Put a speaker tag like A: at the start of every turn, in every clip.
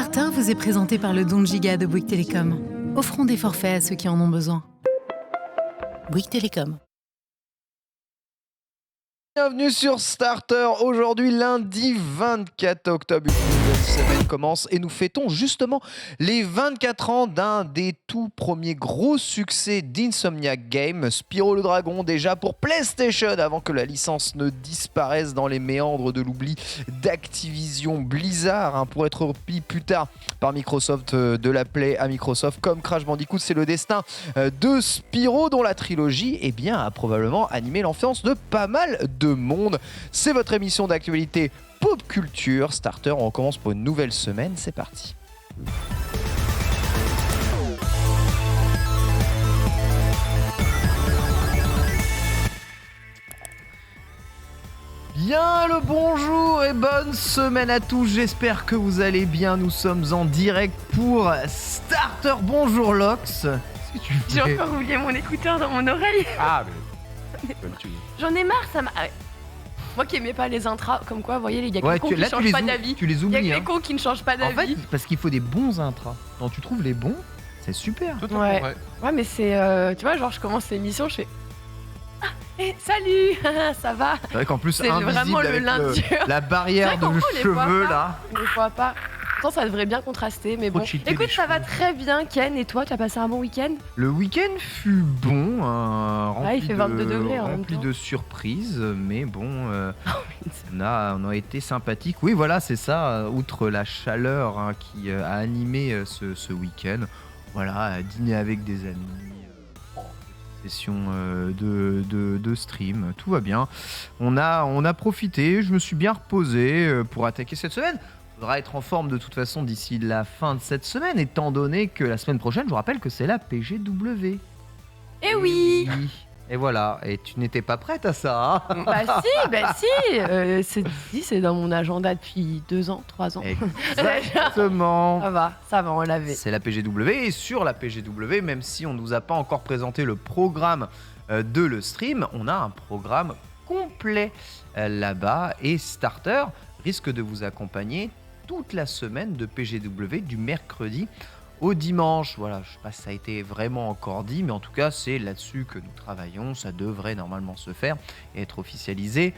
A: Starter vous est présenté par le don de Giga de Bouygues Télécom. Offrons des forfaits à ceux qui en ont besoin. Bouygues Télécom.
B: Bienvenue sur Starter, aujourd'hui lundi 24 octobre, une nouvelle semaine commence et nous fêtons justement les 24 ans d'un des tout premiers gros succès d'Insomniac Games, Spyro le Dragon, déjà pour PlayStation avant que la licence ne disparaisse dans les méandres de l'oubli d'Activision Blizzard, pour être repris plus tard par Microsoft de la Play à Microsoft comme Crash Bandicoot. C'est le destin de Spyro dont la trilogie a probablement animé l'enfance de pas mal de monde. C'est votre émission d'actualité pop culture Starter. On recommence pour une nouvelle semaine. C'est parti. Bien le bonjour et bonne semaine à tous. J'espère que vous allez bien. Nous sommes en direct pour Starter. Bonjour Lox. Qu'est-ce que tu fais ?
C: J'ai encore oublié mon écouteur dans mon oreille.
D: Ah, mais.
C: J'en ai marre, ça m'a. Moi qui aimais pas les intras, comme quoi, vous voyez, il y a que
B: Ouais,
C: les cons qui changent pas d'avis.
B: tu les
C: Il y a
B: oublies.
C: que les cons qui ne changent pas
B: En
C: d'avis.
B: fait, parce qu'il faut des bons intras. Quand tu trouves les bons, c'est super.
C: Ouais. Ouais, mais c'est. Tu vois, genre, je commence l'émission, je fais. Ah, salut. Ça va.
B: C'est vrai qu'en plus,
C: C'est
B: invisible
C: vraiment le
B: avec
C: lundi.
B: la barrière
C: C'est vrai
B: de
C: qu'en gros, les voit
B: cheveux
C: pas.
B: là.
C: Je vois pas. Pourtant, ça devrait bien contraster, mais bon.
B: cheater
C: Écoute,
B: les
C: ça va
B: cheveux.
C: très bien, Ken. Et toi, tu as passé un bon week-end ?
B: Le week-end fut bon, rempli,
C: il fait 22 degrés en même
B: rempli
C: temps.
B: de surprises, mais bon, on a été sympathique. Oui, voilà, c'est ça. Outre la chaleur qui a animé ce week-end, voilà, dîner avec des amis. Session de stream, tout va bien. On a profité, je me suis bien reposé pour attaquer cette semaine. Il faudra être en forme de toute façon d'ici la fin de cette semaine, étant donné que la semaine prochaine, je vous rappelle que c'est la PGW.
C: Eh oui.
B: Et voilà, et tu n'étais pas prête à ça, hein?
C: Bah si, c'est dans mon agenda depuis 2 ans, 3 ans.
B: Exactement.
C: Ça va, on l'avait.
B: C'est la PGW, et sur la PGW, même si on ne nous a pas encore présenté le programme de le stream, on a un programme complet là-bas, et Starter risque de vous accompagner toute la semaine de PGW du mercredi au dimanche. Voilà, je sais pas si ça a été vraiment encore dit, mais en tout cas, c'est là-dessus que nous travaillons. Ça devrait normalement se faire et être officialisé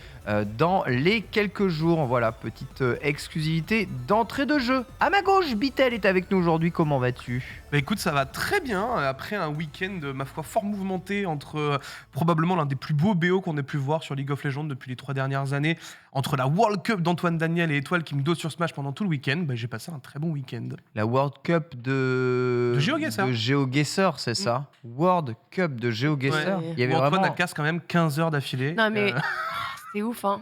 B: dans les quelques jours. Voilà, petite exclusivité d'entrée de jeu. À ma gauche, Bitel est avec nous aujourd'hui. Comment vas-tu ?
D: Bah écoute, ça va très bien. Après un week-end, ma foi, fort mouvementé entre probablement l'un des plus beaux BO qu'on ait pu voir sur League of Legends depuis les 3 dernières années, entre la World Cup d'Antoine Daniel et Étoile qui me dose sur Smash pendant tout le week-end. Bah, j'ai passé un très bon week-end.
B: La World Cup de GeoGuessr, c'est ça ? World Cup de GeoGuessr.
C: Ouais.
B: Il y avait
D: Antoine
B: vraiment...
D: a casse quand même 15 heures d'affilée.
C: Non mais c'est ouf, hein.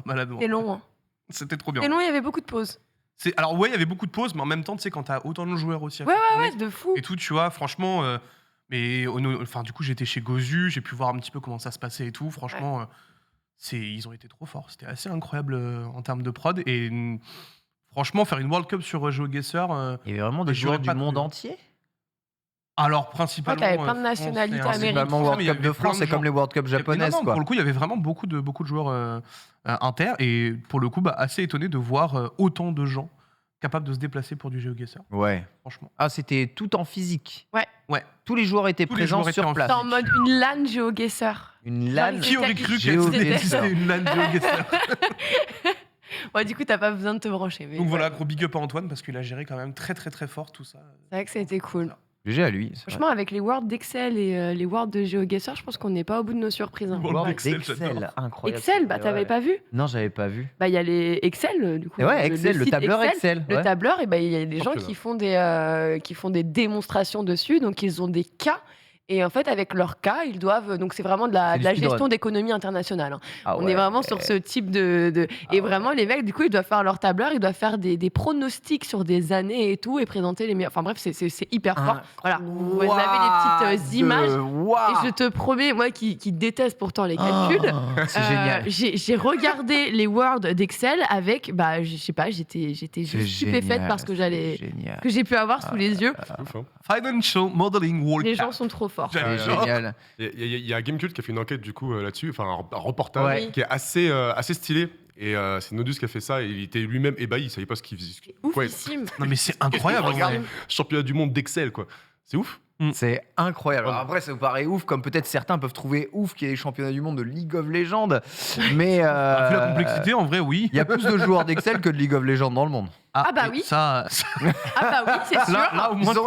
D: Malade.
C: C'est long, hein.
D: C'était trop bien.
C: C'est long, il y avait beaucoup de pauses.
D: Alors ouais, il y avait beaucoup de pauses, mais en même temps, tu sais, quand t'as autant de joueurs aussi à
C: Ouais,
D: faire tourner
C: de fou.
D: et tout, tu vois, franchement, du coup, j'étais chez Gozu, j'ai pu voir un petit peu comment ça se passait et tout. Franchement, ils ont été trop forts. C'était assez incroyable en termes de prod. Et franchement, faire une World Cup sur GeoGuessr,
B: Il y avait vraiment des joueurs du monde entier.
D: alors principalement.
C: Ouais, t'avais plein de nationalités
D: France et
C: américaines.
B: Principalement World
D: mais il y
B: Cup
D: avait
B: de
D: plein
B: France,
D: de
B: c'est comme
D: gens.
B: les World Cup japonaises,
D: Non,
B: quoi.
D: pour le coup, il y avait vraiment beaucoup de joueurs inter. Et pour le coup, assez étonné de voir autant de gens capables de se déplacer pour du GeoGuessr.
B: Ouais.
D: Franchement.
B: Ah, c'était tout en physique.
C: Ouais.
B: Tous les joueurs étaient
D: Tous les
B: présents
D: joueurs étaient
B: sur
D: en
B: place.
C: C'est en mode une LAN GeoGuessr.
B: Une LAN.
D: Qui aurait cru
B: GeoGuessr.
D: qu'elle existait une LAN GeoGuessr?
C: Ouais, du coup, t'as pas besoin de te brancher. Mais
D: Donc voilà, gros big up à Antoine parce qu'il a géré quand même très très très fort tout ça.
C: C'est vrai que ça a été cool.
B: GG à lui. c'est vrai.
C: Franchement, avec les Worlds d'Excel et les Worlds de GeoGuessr, je pense qu'on n'est pas au bout de nos surprises, hein.
D: World
B: World
D: d'Excel,
B: d'Excel,
D: j'adore.
B: incroyable.
C: Excel, bah t'avais pas vu ?
B: Non, j'avais pas vu.
C: Bah il y a les Excel, du coup.
B: Et ouais, Excel, le
C: site
B: tableur Excel.
C: Le
B: ouais.
C: tableur, et ben il y a des gens
D: Championnat.
C: qui font des démonstrations dessus, donc ils ont des cas. Et en fait, avec leurs cas, ils doivent. Donc, c'est vraiment de
B: C'est
C: la
B: du
C: gestion
B: speedrun.
C: d'économie internationale, hein.
B: Ah
C: On
B: ouais.
C: est vraiment sur ce type de. Et vraiment, les mecs, du coup, ils doivent faire leur tableur, ils doivent faire des pronostics sur des années et tout, et présenter les meilleurs. Enfin, bref, c'est hyper fort. Voilà. Vous avez les petites images. Et je te promets, moi qui déteste pourtant les calculs,
B: C'est génial.
C: j'ai regardé les Word d'Excel avec, bah, je sais pas, j'étais juste stupéfaite parce que
B: Génial.
C: que j'ai pu avoir sous les yeux.
E: Ouf, hein.
D: Financial Modeling World
C: Les
D: Cup.
C: gens sont trop forts.
B: C'est
D: J'adore.
B: génial.
E: Il y a Gamecult qui a fait une enquête du coup là-dessus, enfin un reportage
C: Ouais.
E: qui est assez stylé. Et c'est Nodus qui a fait ça et il était lui-même ébahi, il savait pas ce qu'il faisait.
C: Oufissime.
D: Non, mais c'est incroyable. en
E: Regarde,
D: vrai.
E: championnat du monde d'Excel, quoi. C'est ouf.
B: C'est incroyable. Alors après, ça vous paraît ouf, comme peut-être certains peuvent trouver ouf qu'il y ait les championnats du monde de League of Legends. Mais
D: Vu la complexité, en vrai, oui.
B: il y a plus de joueurs d'Excel que de League of Legends dans le monde.
C: Ah bah
D: et
C: oui.
D: Ça,
C: Ah bah oui, c'est sûr.
D: là, au moins,
B: Ils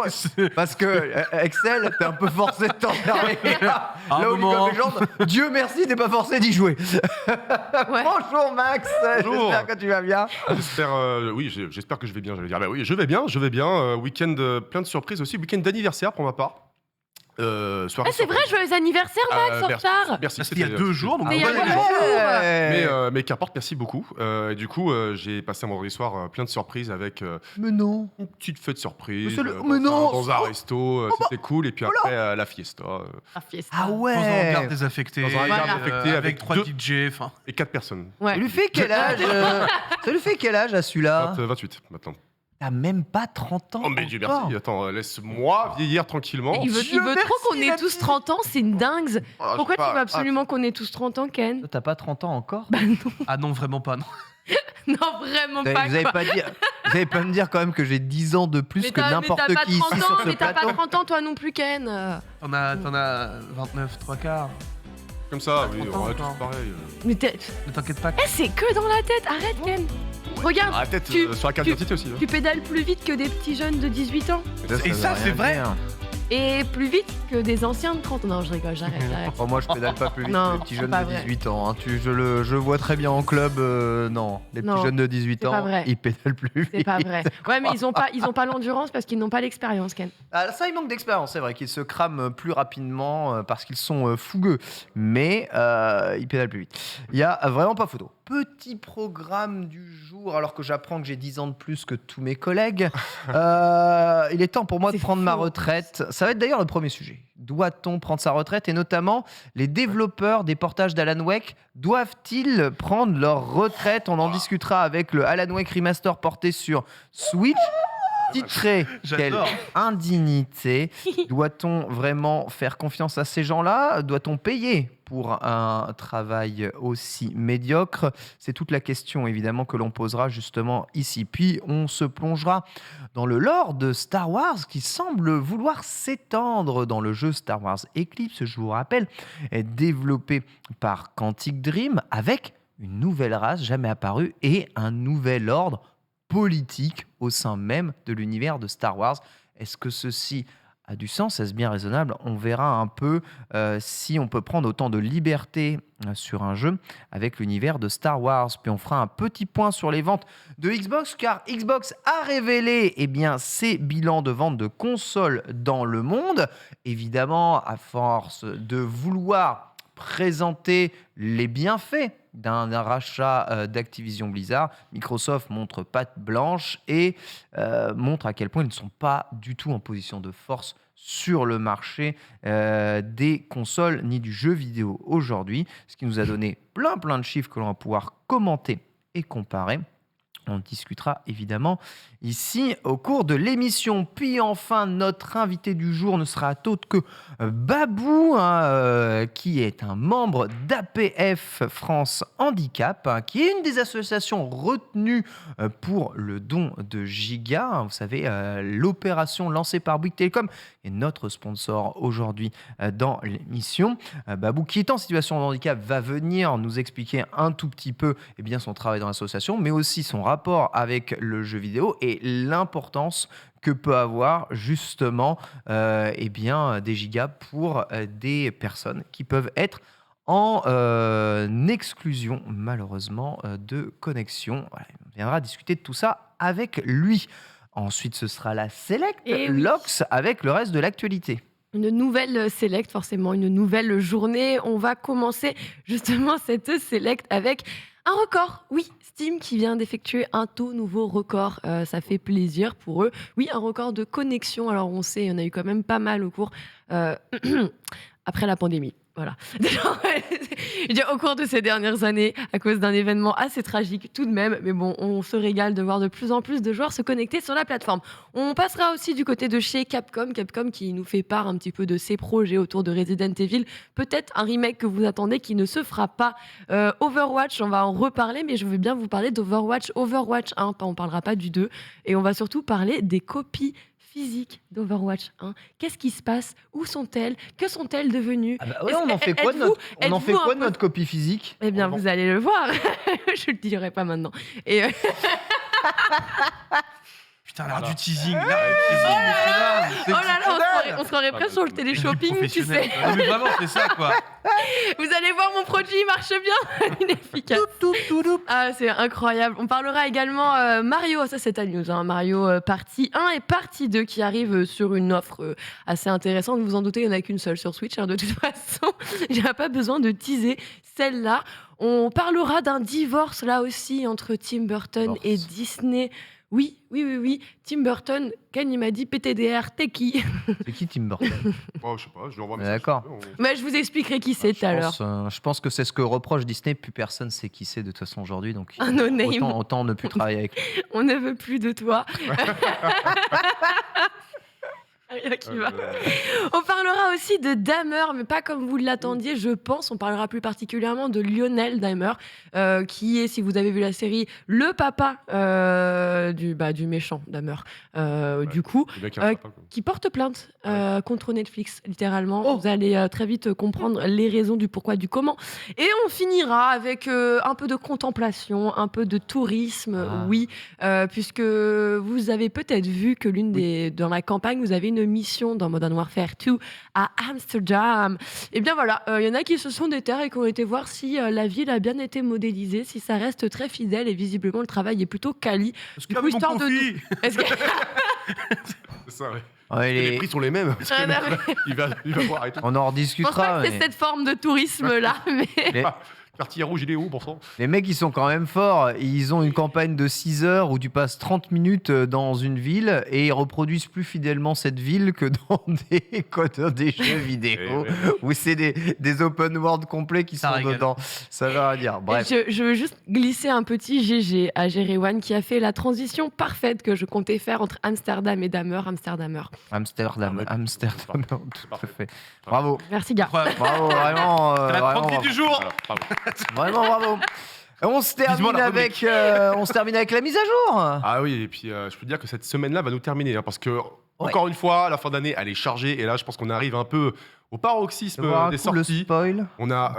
B: ont- Parce que Excel, t'es un peu forcé de t'enfermer. Là
D: un
B: où League
D: moment.
B: of Legends, Dieu merci, t'es pas forcé d'y jouer.
C: Ouais.
B: Bonjour Max,
E: Bonjour.
B: j'espère que tu vas bien.
E: J'espère que je vais bien. J'allais dire, bah oui, je vais bien. Week-end, plein de surprises aussi. Week-end d'anniversaire pour ma part. Soirée
C: Ah, c'est vrai,
E: surprise.
C: joyeux anniversaire, Max, en
E: merci.
C: retard.
E: Merci.
D: C'était il y a
E: c'était-
D: 2 jours, donc
C: Mais il y a
D: ouais,
C: deux
D: ouais.
C: jours.
E: Mais, mais qu'importe, merci beaucoup. Et du coup, j'ai passé un vendredi soir plein de surprises avec
B: Mais non.
E: une petite fête surprise.
B: Mais c'est le-
E: dans
B: mais non.
E: Dans un resto, c'était cool. Et puis après, la fiesta.
C: Ah, fiesta.
B: Ah
D: Dans un
B: ouais.
D: hangar désaffecté.
E: Dans un
C: hangar
E: désaffecté
D: avec
E: avec
D: 3
E: deux-
D: DJ. Enfin,
E: Et 4 personnes.
C: Ouais.
B: Ça lui fait quel âge Ça lui fait quel âge à celui-là
E: 28 maintenant.
B: T'as même pas 30 ans.
E: Oh, mais Dieu
B: encore.
E: merci. Attends, laisse-moi vieillir tranquillement.
C: Il veut
B: Dieu
C: trop
B: merci,
C: qu'on ait
B: la
C: tous
B: petite.
C: 30 ans, c'est une dingue.
E: Ah,
C: Pourquoi
E: je
C: tu
E: sais
C: veux
E: pas.
C: absolument qu'on ait tous 30 ans, Ken?
B: Toi, T'as pas 30 ans encore
D: ah non, vraiment pas. Non.
C: Non, vraiment
B: Vous
C: pas.
B: allez
C: quoi.
B: pas dire, vous allez pas me dire quand même que j'ai 10 ans de plus
C: Mais
B: que
C: t'as
B: n'importe
C: mais t'as pas
B: qui
C: 30
B: ici
C: ans,
B: sur ce
C: mais t'as
B: plateau.
C: pas 30 ans, toi non plus, Ken.
D: T'en as 29, 3 quarts.
E: Comme ça, oui,
D: Attends,
E: on est
D: attends.
E: tous pareils.
C: Mais t'es-
D: Ne t'inquiète pas.
C: c'est que dans la tête. Arrête, Ken. Regarde,
E: Ah, peut-être
C: tu-
E: sur la carte d'identité aussi. hein.
C: tu pédales plus vite que des petits jeunes de 18 ans.
D: Et ça,
B: veut
D: c'est
B: rien
D: vrai.
B: dire.
C: Et plus vite que des anciens de 30 ans. Non, je rigole, j'arrête.
B: Oh, moi, je pédale pas plus vite
C: Non,
B: que les petits
C: c'est
B: jeunes
C: pas
B: de
C: vrai.
B: 18 ans. hein. Je vois très bien en club. Non, les petits
C: Non,
B: jeunes de 18
C: c'est pas
B: ans,
C: vrai.
B: ils pédalent plus vite.
C: C'est pas vrai. Ouais, mais ils ont pas l'endurance parce qu'ils n'ont pas l'expérience, Ken.
B: Ah, ça, il manque d'expérience. C'est vrai qu'ils se crament plus rapidement parce qu'ils sont fougueux. Mais ils pédalent plus vite. Il y a vraiment pas photo. Petit programme du jour, alors que j'apprends que j'ai 10 ans de plus que tous mes collègues. Il est temps pour moi de
C: C'est
B: prendre ma
C: fou.
B: retraite. Ça va être d'ailleurs le premier sujet. Doit-on prendre sa retraite? Et notamment, les développeurs des portages d'Alan Wake doivent-ils prendre leur retraite? On en discutera avec le Alan Wake Remaster porté sur Switch. Titré Quelle
D: J'adore.
B: indignité. Doit-on vraiment faire confiance à ces gens-là? Doit-on payer pour un travail aussi médiocre? C'est toute la question évidemment que l'on posera justement ici. Puis on se plongera dans le lore de Star Wars qui semble vouloir s'étendre dans le jeu Star Wars Eclipse, je vous rappelle, est développé par Quantic Dream avec une nouvelle race jamais apparue et un nouvel ordre politique au sein même de l'univers de Star Wars. Est-ce que ceci a du sens? Est-ce bien raisonnable? On verra un peu si on peut prendre autant de liberté sur un jeu avec l'univers de Star Wars. Puis on fera un petit point sur les ventes de Xbox, car Xbox a révélé ses bilans de vente de consoles dans le monde. Évidemment, à force de vouloir présenter les bienfaits d'un rachat d'Activision Blizzard, Microsoft montre patte blanche et montre à quel point ils ne sont pas du tout en position de force sur le marché des consoles ni du jeu vidéo aujourd'hui, ce qui nous a donné plein de chiffres que l'on va pouvoir commenter et comparer. On discutera évidemment ici au cours de l'émission. Puis enfin, notre invité du jour ne sera autre que Babou, qui est un membre d'APF France Handicap, qui est une des associations retenues pour le don de Giga. Vous savez, l'opération lancée par Bouygues Télécom est notre sponsor aujourd'hui dans l'émission. Babou, qui est en situation de handicap, va venir nous expliquer un tout petit peu son travail dans l'association, mais aussi son rapport avec le jeu vidéo et l'importance que peut avoir justement des gigas pour des personnes qui peuvent être en exclusion malheureusement de connexion. Voilà, on viendra discuter de tout ça avec lui. Ensuite, ce sera la Select
C: Et oui.
B: Lox avec le reste de l'actualité.
C: Une nouvelle Select, forcément, une nouvelle journée. On va commencer justement cette Select avec un record. Oui, Steam qui vient d'effectuer un tout nouveau record. Ça fait plaisir pour eux. Oui, un record de connexion. Alors on sait, il y en a eu quand même pas mal au cours après la pandémie. Voilà. Au cours de ces dernières années, à cause d'un événement assez tragique tout de même, mais bon, on se régale de voir de plus en plus de joueurs se connecter sur la plateforme. On passera aussi du côté de chez Capcom qui nous fait part un petit peu de ses projets autour de Resident Evil. Peut-être un remake que vous attendez qui ne se fera pas. Overwatch, on va en reparler, mais je veux bien vous parler d'Overwatch 1, on parlera pas du 2, et on va surtout parler des copies physique d'Overwatch 1. Qu'est-ce qui se passe? Où sont-elles? Que sont-elles devenues?
B: On en fait quoi de notre copie physique?
C: Eh bien, vous allez le voir. Je ne le dirai pas maintenant. Et
D: Putain, l'art du teasing.
C: oh là là, on se croirait presque sur le télé-shopping, tu sais.
D: Non, mais vraiment, c'est ça, quoi.
C: Vous allez voir, mon produit il marche bien. Il est efficace. Ah, c'est incroyable. On parlera également Mario, ça c'est ta news, hein. Mario partie 1 et partie 2 qui arrivent sur une offre assez intéressante. Vous vous en doutez, il n'y en a qu'une seule sur Switch, hein, de toute façon. Il n'y a pas besoin de teaser celle-là. On parlera d'un divorce là aussi entre Tim Burton et Disney. Oui. Tim Burton, Ken, il m'a dit PTDR, t'es qui?
B: C'est qui Tim Burton?
E: Oh, je sais pas, je lui envoie un
B: message. D'accord.
C: Mais je vous expliquerai qui c'est tout à l'heure.
B: Je pense que c'est ce que reproche Disney. Plus personne sait qui c'est de toute façon aujourd'hui. Donc
C: un no-name.
B: Autant ne plus travailler avec lui.
C: On ne veut plus de toi. Rien qui va. On parlera aussi de Dahmer, mais pas comme vous l'attendiez, je pense. On parlera plus particulièrement de Lionel Dahmer, qui est, si vous avez vu la série, le papa du méchant Dahmer. Du coup, qui porte plainte contre Netflix, littéralement. Vous allez très vite comprendre les raisons du pourquoi, du comment. Et on finira avec un peu de contemplation, un peu de tourisme, puisque vous avez peut-être vu que dans la campagne, vous avez une mission dans Modern Warfare 2 à Amsterdam. Et bien voilà, il y en a qui se sont déterrés et qui ont été voir si la ville a bien été modélisée, si ça reste très fidèle, et visiblement le travail est plutôt quali.
D: Est-ce qu'il y a mon profit?
E: C'est ça, ouais. Les prix sont les mêmes. Il va voir et tout.
B: On en rediscutera.
C: Je pense pas que c'est cette forme de tourisme-là. Mais...
E: Quartier rouge, il est où, pour ça?
B: Les mecs, ils sont quand même forts. Ils ont une campagne de 6 heures où tu passes 30 minutes dans une ville et ils reproduisent plus fidèlement cette ville que dans des jeux vidéo où c'est des open world complets qui sont dedans. Ça veut rien dire. Bref.
C: Je veux juste glisser un petit GG à Jerewan qui a fait la transition parfaite que je comptais faire entre Amsterdam et Dahmer. Amsterdam, tout à fait.
B: Bravo.
C: Merci, gars.
B: Bravo, vraiment.
D: C'est la 30 du jour.
B: Vraiment bravo. On se termine avec la mise à jour.
E: Ah oui, et puis je peux dire que cette semaine-là va nous terminer, hein, parce que encore une fois, la fin d'année, elle est chargée, et là, je pense qu'on arrive un peu au paroxysme des sorties.
B: Le spoil.
E: On a,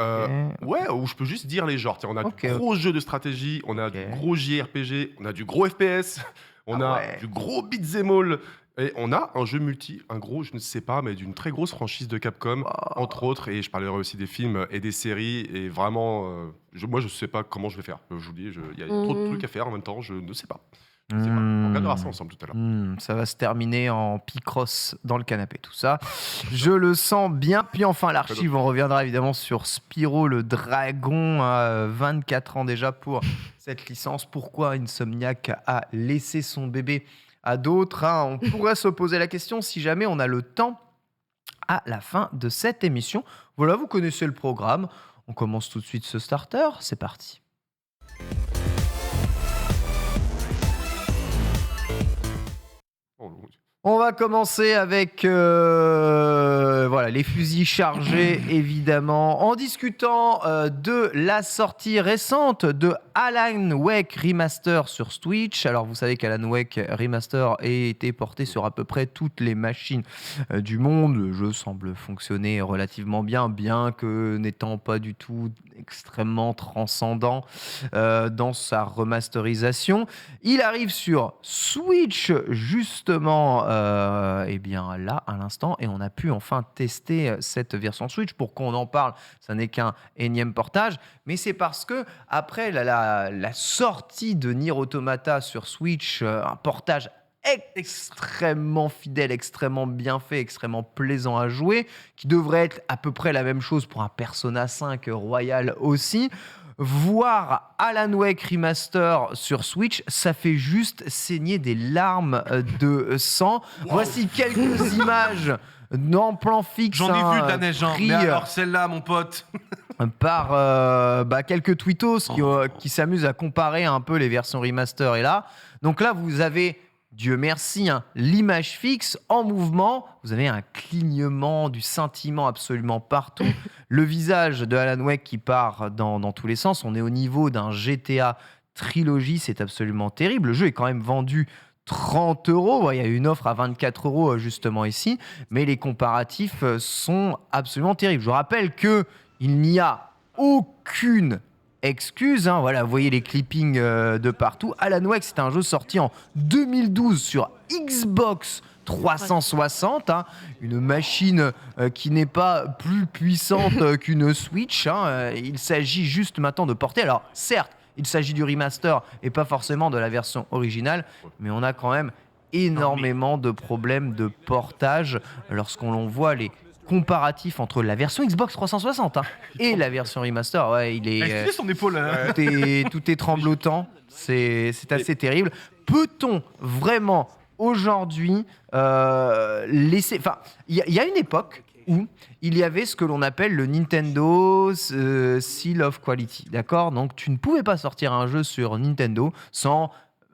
E: où je peux juste dire les genres. Tiens, on a du gros jeu de stratégie, on a du gros JRPG, on a du gros FPS, on a du gros beat'em all. Et on a un jeu multi, un gros, je ne sais pas, mais d'une très grosse franchise de Capcom, entre autres. Et je parlerai aussi des films et des séries. Et vraiment, moi, je ne sais pas comment je vais faire. Je vous dis, il y a trop de trucs à faire en même temps, je ne sais pas. On regardera ça ensemble tout à l'heure.
B: Ça va se terminer en Picross dans le canapé, tout ça. Je le sens bien. Puis enfin, l'archive, on reviendra évidemment sur Spyro le Dragon, à 24 ans déjà pour cette licence. Pourquoi Insomniac a laissé son bébé à d'autres, hein? On pourrait se poser la question si jamais on a le temps à la fin de cette émission. Voilà, vous connaissez le programme. On commence tout de suite ce starter. C'est parti. On va commencer avec les fusils chargés, évidemment, en discutant de la sortie récente de Alan Wake Remaster sur Switch. Alors, vous savez qu'Alan Wake Remaster a été porté sur à peu près toutes les machines du monde. Le jeu semble fonctionner relativement bien que n'étant pas du tout extrêmement transcendant dans sa remasterisation. Il arrive sur Switch, justement, là, à l'instant, et on a pu enfin tester cette version Switch. Pourquoi on en parle? Ça n'est qu'un énième portage, mais c'est parce que après la sortie de Nier Automata sur Switch, un portage extrêmement fidèle, extrêmement bien fait, extrêmement plaisant à jouer, qui devrait être à peu près la même chose pour un Persona 5 Royal aussi. voir Alan Wake Remaster sur Switch, ça fait juste saigner des larmes de sang. Voici quelques images en plan fixe.
D: J'en ai vu de la neige,
B: pris,
D: mais alors celle-là, mon pote.
B: par quelques tweetos qui s'amusent à comparer un peu les versions remaster et là. Donc là, vous avez, Dieu merci, l'image fixe en mouvement. Vous avez un clignement, du scintillement absolument partout. Le visage de Alan Wake qui part dans tous les sens. On est au niveau d'un GTA trilogie, c'est absolument terrible. Le jeu est quand même vendu 30 €. Il y a une offre à 24 € justement ici, mais les comparatifs sont absolument terribles. Je rappelle qu'il n'y a aucune excuse. Voilà, vous voyez les clippings de partout. Alan Wake, c'est un jeu sorti en 2012 sur Xbox 360, une machine qui n'est pas plus puissante qu'une Switch. Il s'agit juste maintenant de porter. Alors, certes, il s'agit du remaster et pas forcément de la version originale, mais on a quand même énormément de problèmes de portage lorsqu'on voit les comparatifs entre la version Xbox 360 et la version remaster. Ouais, il est
D: son épaule.
B: tout est tremblotant. C'est assez terrible. Peut-on vraiment aujourd'hui laisser... Enfin, il y a une époque où il y avait ce que l'on appelle le Nintendo Seal of Quality, d'accord ? Donc, tu ne pouvais pas sortir un jeu sur Nintendo sans,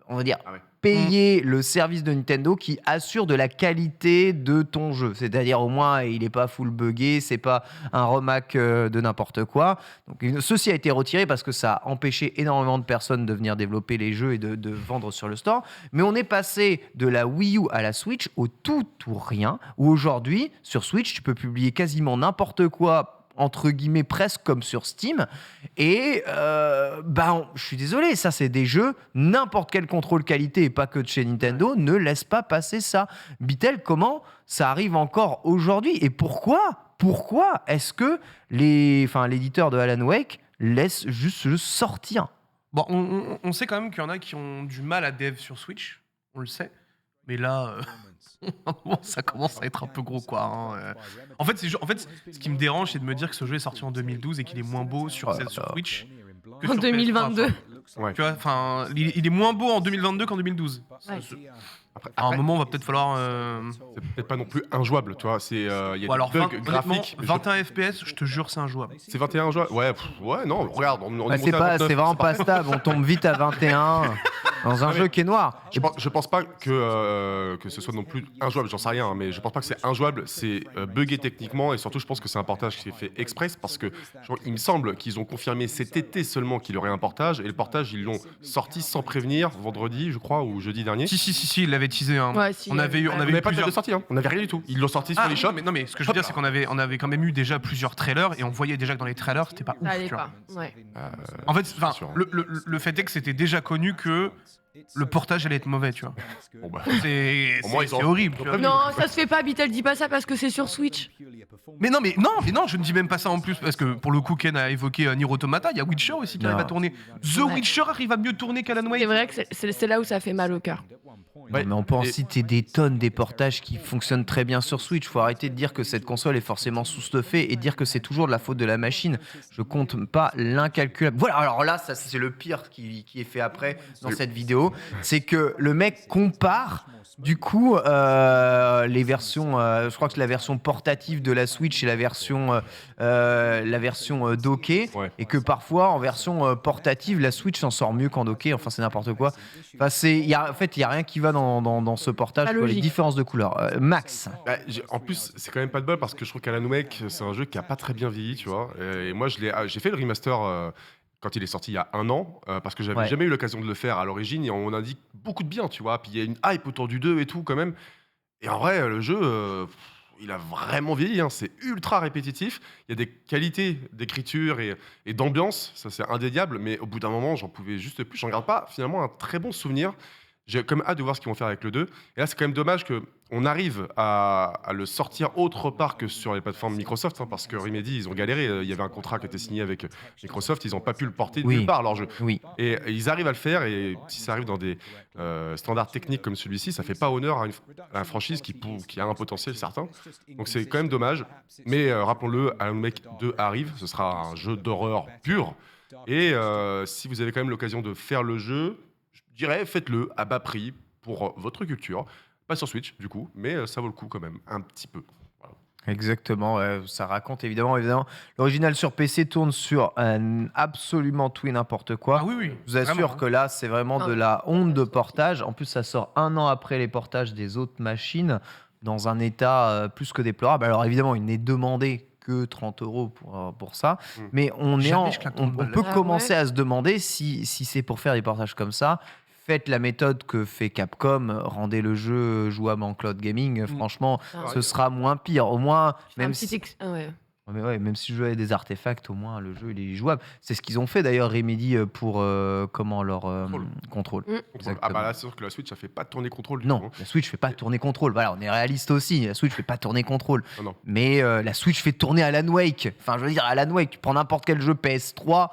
B: on va dire, payer le service de Nintendo qui assure de la qualité de ton jeu. C'est-à-dire, au moins, il n'est pas full buggé, c'est pas un remake de n'importe quoi. Donc, ceci a été retiré parce que ça a empêché énormément de personnes de venir développer les jeux et de vendre sur le store. Mais on est passé de la Wii U à la Switch au tout ou rien, où aujourd'hui, sur Switch, tu peux publier quasiment n'importe quoi, entre guillemets, presque comme sur Steam. Et je suis désolé, ça c'est des jeux, n'importe quel contrôle qualité et pas que de chez Nintendo ne laisse pas passer ça. Bitel, comment ça arrive encore aujourd'hui et pourquoi est-ce que l'éditeur de Alan Wake laisse juste le sortir?
D: Bon, on sait quand même qu'il y en a qui ont du mal à dev sur Switch, on le sait, mais là... ça commence à être un peu gros, quoi. En fait, ce qui me dérange, c'est de me dire que ce jeu est sorti en 2012 et qu'il est moins beau sur Switch que
C: En
D: sur
C: 2022.
D: PS3. Tu vois, enfin, il est moins beau en 2022 qu'en 2012.
E: Après,
D: À un moment, on va peut-être falloir.
E: c'est peut-être pas non plus injouable, tu vois. Il y a
D: Ou alors
E: des bugs graphiques.
D: 21 FPS, je te jure, c'est injouable.
E: C'est 21 jouables. Ouais, non, regarde, on est
B: C'est
E: monté à 29,
B: vraiment
E: c'est
B: pas stable, on tombe vite à 21 dans un jeu qui est noir.
E: Je pense pas que ce soit non plus injouable, j'en sais rien, mais je pense pas que c'est injouable, c'est buggé techniquement et surtout je pense que c'est un portage qui est fait express parce que il me semble qu'ils ont confirmé cet été seulement qu'il y aurait un portage et le portage ils l'ont sorti sans prévenir vendredi, je crois, ou jeudi dernier.
D: Si, il l'avait teasé.
C: Ouais, si,
D: on avait eu
E: On n'avait pas de date
D: plusieurs.
E: de sortie, on n'avait rien du tout. Ils l'ont sorti sur les shops.
D: Mais ce que je veux dire, c'est qu'on avait quand même eu déjà plusieurs trailers et on voyait déjà que dans les trailers, c'était pas ouf.
C: Ça allait
D: Tu vois.
C: pas. Ouais.
D: En fait,
E: sûr.
D: le fait est que c'était déjà connu que le portage allait être mauvais, tu vois.
E: Bon, bah,
D: C'est
E: Au moins, ils ont-
D: horrible.
E: ils ont
D: tu vois.
E: prévenu.
C: Non, ça se fait pas, Bitel, dis pas ça parce que c'est sur Switch.
D: Mais non, je ne dis même pas ça en plus parce que pour le coup, Ken a évoqué Nier Automata. Il y a Witcher aussi qui
B: Non.
D: arrive à tourner. The
C: Ouais.
D: Witcher arrive à mieux tourner qu'Alan Wake.
C: C'est vrai que c'est là où ça fait mal au cœur.
B: Non, mais on peut en citer des tonnes des portages qui fonctionnent très bien sur Switch. Faut arrêter de dire que cette console est forcément sous-stuffée et dire que c'est toujours de la faute de la machine. Je compte pas l'incalculable. Voilà, alors là, ça c'est le pire qui est fait après dans cette vidéo. C'est que le mec compare du coup les versions, je crois que la version portative de la Switch et la version dockée,
E: Ouais.
B: et que parfois en version portative, la Switch s'en sort mieux qu'en docké. Enfin, c'est n'importe quoi. Enfin, il y a rien qui va dans ce portage.
C: Pas
B: Tu vois, les
C: logique.
B: différences de couleurs. Max.
E: Bah, en plus, c'est quand même pas de bol parce que je trouve qu'Alan Wake, c'est un jeu qui a pas très bien vieilli, tu vois. Et moi, j'ai fait le remaster quand il est sorti il y a 1 an parce que j'avais
B: Ouais.
E: jamais eu l'occasion de le faire à l'origine et on indique beaucoup de bien, tu vois. Puis il y a une hype autour du 2 et tout quand même. Et en vrai, le jeu, il a vraiment vieilli. C'est ultra répétitif. Il y a des qualités d'écriture et d'ambiance, ça c'est indéniable. Mais au bout d'un moment, j'en pouvais juste plus. J'en garde pas finalement un très bon souvenir. J'ai comme hâte de voir ce qu'ils vont faire avec le 2. Et là, c'est quand même dommage qu'on arrive à le sortir autre part que sur les plateformes Microsoft, parce que Remedy, ils ont galéré. Il y avait un contrat qui était signé avec Microsoft, ils n'ont pas pu le porter
B: Oui.
E: nulle part, leur jeu.
B: Oui.
E: Et ils arrivent à le faire, et si ça arrive dans des standards techniques comme celui-ci, ça fait pas honneur à une franchise qui a un potentiel certain. Donc c'est quand même dommage. Mais rappelons-le, Alan Wake 2 arrive, ce sera un jeu d'horreur pur. Et si vous avez quand même l'occasion de faire le jeu, je dirais faites-le à bas prix pour votre culture. Pas sur Switch, du coup, mais ça vaut le coup quand même, un petit peu. Voilà.
B: Exactement, ça raconte évidemment. L'original sur PC tourne sur absolument tout et n'importe quoi.
D: Ah oui, oui.
B: Je vous assure
D: vraiment,
B: que là, c'est vraiment de la honte de portage. En plus, ça sort 1 an après les portages des autres machines, dans un état plus que déplorable. Alors évidemment, il n'est demandé que 30 € pour ça, mais
D: Jamais je claque
B: on
D: 30 balles
B: peut
C: là-dessus.
B: commencer à se demander si c'est pour faire des portages comme ça. Faites la méthode que fait Capcom, rendez le jeu jouable en cloud gaming. Franchement, ce sera moins pire. Au moins, même si... même si le jeu a des artefacts, au moins le jeu il est jouable. C'est ce qu'ils ont fait d'ailleurs Remedy pour leur contrôle.
E: Ah bah là, c'est sûr que la Switch, ça fait pas tourner contrôle du
B: Non,
E: tout. Hein.
B: la Switch fait pas tourner contrôle. Voilà, on est réaliste aussi. La Switch fait pas tourner contrôle.
E: Non.
B: Mais la Switch fait tourner Alan Wake. Enfin, je veux dire, Alan Wake, tu prends n'importe quel jeu PS3,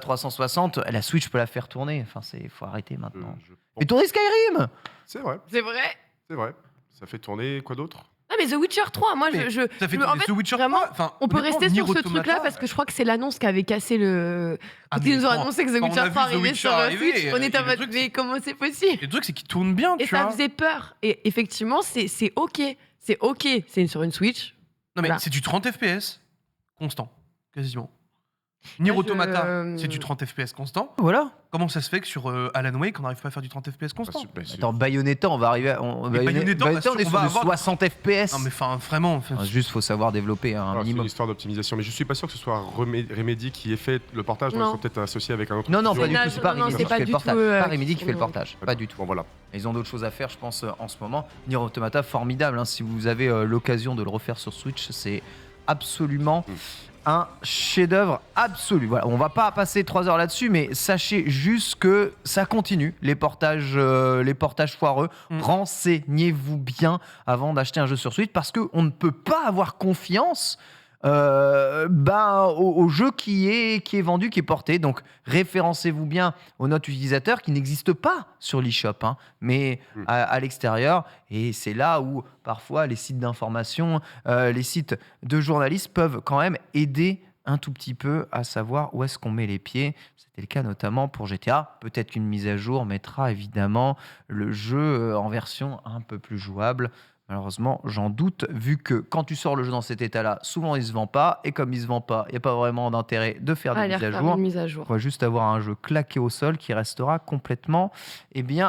B: 360, la Switch peut la faire tourner. Enfin, faut arrêter maintenant. Et tourner Skyrim.
E: C'est vrai,
C: C'est vrai.
E: c'est vrai. Ça fait tourner quoi d'autre?
C: Ah mais The Witcher 3, moi
D: Mais ça fait
C: en fait,
D: The Witcher
C: vraiment,
D: 3. Enfin,
C: on peut
D: honnêtement,
C: rester sur
D: Nier
C: ce
D: Automata,
C: truc-là parce que je crois que c'est l'annonce qui avait cassé le.
D: Ah,
C: Quand ils
D: mais
C: nous ont
D: quand-
C: annoncé que The
D: quand on
C: Witcher
D: a
C: 3
D: vu The
C: arrivait
D: Witcher
C: sur
D: arriver,
C: Switch, on
D: et
C: était en
D: le
C: mode
D: truc,
C: mais comment c'est possible?
D: Et le truc, c'est qu'il tourne bien,
C: Et
D: tu
C: ça
D: vois.
C: faisait peur. Et effectivement, c'est ok. C'est ok. C'est sur une Switch.
D: Non, mais
C: Voilà.
D: c'est du 30 FPS constant, quasiment. Nier
C: Moi,
D: Automata, c'est du 30 FPS constant.
B: Voilà.
D: Comment ça se fait que sur Alan Wake, on n'arrive pas à faire du 30 FPS constant?
B: Attends, Bayonetta, on va arriver.
D: Bayonetta,
B: Bayonetta, on est
D: on
B: sur
D: va
B: du
D: avoir-
B: 60 FPS.
D: Non, mais enfin, vraiment.
B: Juste, faut savoir développer un
E: C'est une
B: minimum.
E: histoire d'optimisation, mais je suis pas sûr que ce soit Remedy qui ait fait le portage.
C: Non.
E: Ils sont peut-être associés avec un autre.
B: Non,
E: studio.
B: pas du tout.
C: Non,
B: C'est pas
C: non,
B: Remedy
C: c'est
B: qui
C: pas
B: fait le
C: du
B: portage.
C: tout,
B: Pas Remedy qui fait le
C: non.
B: portage. Pas du tout.
E: Bon voilà.
B: Ils ont d'autres choses à faire, je pense, en ce moment. Nier Automata, formidable. Hein. Si vous avez l'occasion de le refaire sur Switch, c'est absolument un chef-d'œuvre absolu. Voilà, on va pas passer 3 heures là-dessus, mais sachez juste que ça continue, les portages foireux. Renseignez-vous bien avant d'acheter un jeu sur Switch, parce qu'on ne peut pas avoir confiance au jeu qui est vendu, qui est porté. Donc référencez-vous bien aux notes utilisateurs qui n'existent pas sur l'eShop, hein, mais à l'extérieur. Et c'est là où parfois les sites d'information, les sites de journalistes peuvent quand même aider un tout petit peu à savoir où est-ce qu'on met les pieds. C'était le cas notamment pour GTA. Peut-être qu'une mise à jour mettra évidemment le jeu en version un peu plus jouable. Malheureusement, j'en doute, vu que quand tu sors le jeu dans cet état-là, souvent il se vend pas, et comme il se vend pas, il n'y a pas vraiment d'intérêt de faire des mises à jour. On va juste avoir un jeu claqué au sol qui restera complètement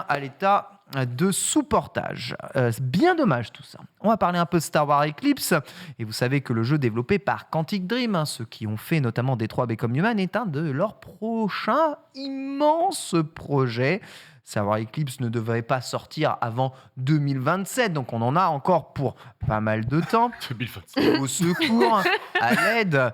B: à l'état de sous-portage. Bien dommage tout ça. On va parler un peu de Star Wars Eclipse, et vous savez que le jeu développé par Quantic Dream, ceux qui ont fait notamment Detroit Become Human, est un de leurs prochains immenses projets. Star Wars Eclipse ne devrait pas sortir avant 2027, donc on en a encore pour pas mal de temps.
E: 2027.
B: Au secours, à l'aide.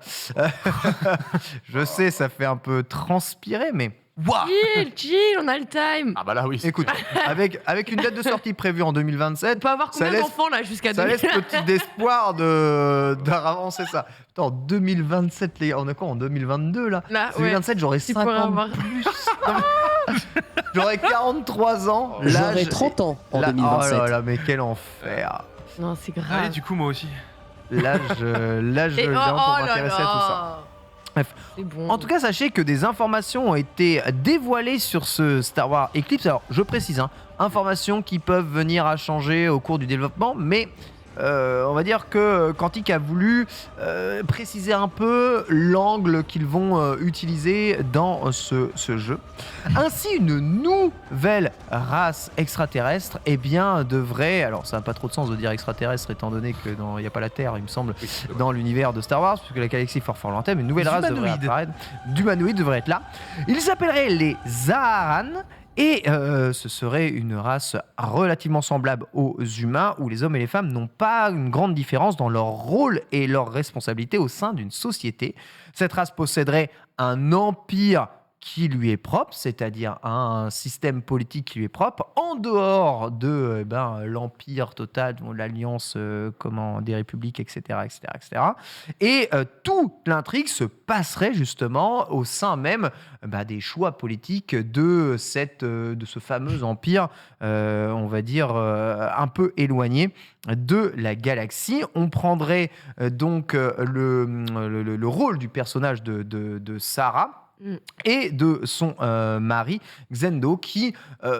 B: Je sais, ça fait un peu transpirer, mais...
D: Waouh!
C: Chill, on a le time.
E: Ah bah là oui.
B: Écoute, avec une date de sortie prévue en 2027,
C: On peut avoir
B: ça
C: combien
B: laisse-
C: d'enfants là jusqu'à
B: ça
C: 2000?
B: laisse petit d'espoir d'avancer ça. Attends, 2027, les gars, on est quoi en 2022 là?
C: Là, ouais.
B: 2027, j'aurai
C: Tu pourrais
B: 50
C: avoir-
B: plus. Non, mais- J'aurai 43 ans.
F: J'aurai 30 ans en
B: Là-
F: 2027.
B: Oh là là, mais quel enfer.
C: Non, c'est grave.
D: Allez, du coup, moi aussi.
B: L'âge
C: Et
B: viens pour
C: là
B: m'intéresser à tout ça.
C: là.
B: Bref.
C: C'est bon.
B: En tout cas, sachez que des informations ont été dévoilées sur ce Star Wars Eclipse. Alors, je précise, informations qui peuvent venir à changer au cours du développement, mais on va dire que Quantic a voulu préciser un peu l'angle qu'ils vont utiliser dans ce jeu. Ainsi, une nouvelle race extraterrestre devrait... Alors, ça n'a pas trop de sens de dire extraterrestre, étant donné qu'il n'y a pas la Terre, il me semble, dans l'univers de Star Wars, puisque la galaxie est fort lointaine, mais une nouvelle race devrait apparaître. D'humanoïdes devrait être là. Ils s'appelleraient les Zaharan. Et ce serait une race relativement semblable aux humains, où les hommes et les femmes n'ont pas une grande différence dans leur rôle et leurs responsabilités au sein d'une société. Cette race posséderait un empire qui lui est propre, c'est-à-dire un système politique qui lui est propre, en dehors de l'empire total, l'alliance des républiques, etc. Et toute l'intrigue se passerait justement au sein même des choix politiques de ce fameux empire, on va dire, un peu éloigné de la galaxie. On prendrait donc le rôle du personnage de Sarah, et de son mari, Xendo, qui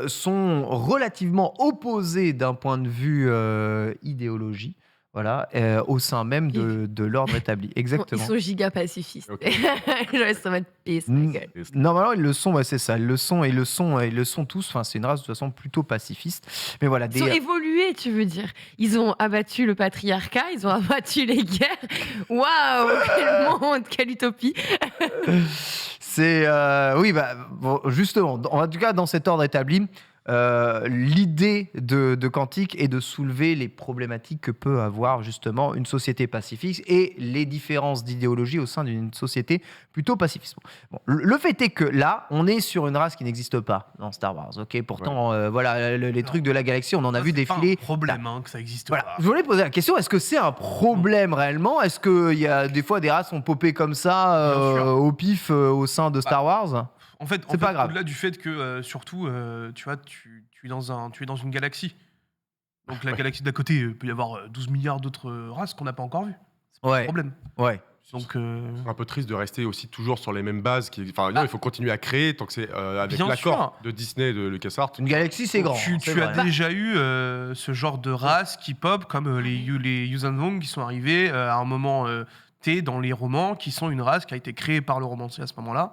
B: sont relativement opposés d'un point de vue idéologie. Voilà, au sein même de l'ordre établi. Exactement.
C: Ils sont giga pacifistes.
E: Ok.
C: Genre, ça va être pisse, ma gueule.
B: Normalement, ils le sont, ouais, c'est ça. Ils le sont tous. Enfin, c'est une race de toute façon plutôt pacifiste. Mais voilà,
C: Ils ont évolué, tu veux dire. Ils ont abattu le patriarcat, ils ont abattu les guerres. Waouh, quel monde, quelle utopie.
B: C'est oui, bah, bon, justement, en tout cas, dans cet ordre établi, l'idée de Quantique est de soulever les problématiques que peut avoir justement une société pacifiste et les différences d'idéologie au sein d'une société plutôt pacifiste. Bon, le fait est que là, on est sur une race qui n'existe pas dans Star Wars. Ok, pourtant, voilà, les trucs de la galaxie, on en a vu défiler.
D: C'est un problème que ça existe
B: Voilà.
D: pas.
B: Je voulais poser la question, est-ce que c'est un problème réellement? Est-ce qu'il y a des fois des races ont popé comme ça
D: Bien sûr.
B: au pif au sein de Star Wars?
D: En fait,
B: C'est pas grave.
D: au-delà du fait que, surtout, tu vois, tu es dans une galaxie. Donc la galaxie d'à côté, il peut y avoir 12 milliards d'autres races qu'on n'a pas encore vues. C'est pas un
B: Ouais,
D: problème.
B: ouais.
D: Donc,
E: C'est un peu triste de rester aussi toujours sur les mêmes bases. Enfin, non, il faut continuer à créer tant que c'est avec
D: Bien
E: l'accord de Disney et de LucasArts.
B: Une galaxie, c'est grand.
D: tu
B: c'est
D: as
B: vrai.
D: déjà eu ce genre de race qui pop, comme les Yuuzhan Vong qui sont arrivés à un moment T dans les romans, qui sont une race qui a été créée par le romancier à ce moment-là,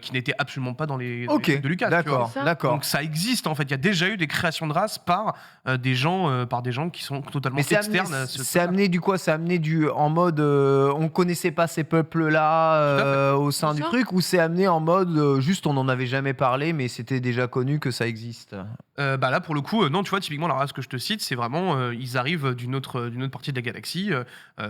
D: qui n'était absolument pas dans les
B: Ok,
D: trucs de Lucas. tu vois.
B: d'accord,
C: Ça.
B: d'accord.
D: Donc ça existe en fait. Il y a déjà eu des créations de races par des gens qui sont totalement
B: Mais c'est
D: externes.
B: amené,
D: à ce
B: c'est
D: truc-là.
B: amené du quoi? C'est amené du en mode on connaissait pas ces peuples-là au sein
C: C'est
B: du
C: ça.
B: truc, ou c'est amené en mode juste on en avait jamais parlé mais c'était déjà connu que ça existe.
D: Bah là pour le coup non, tu vois, typiquement la race que je te cite, c'est vraiment ils arrivent d'une autre partie de la galaxie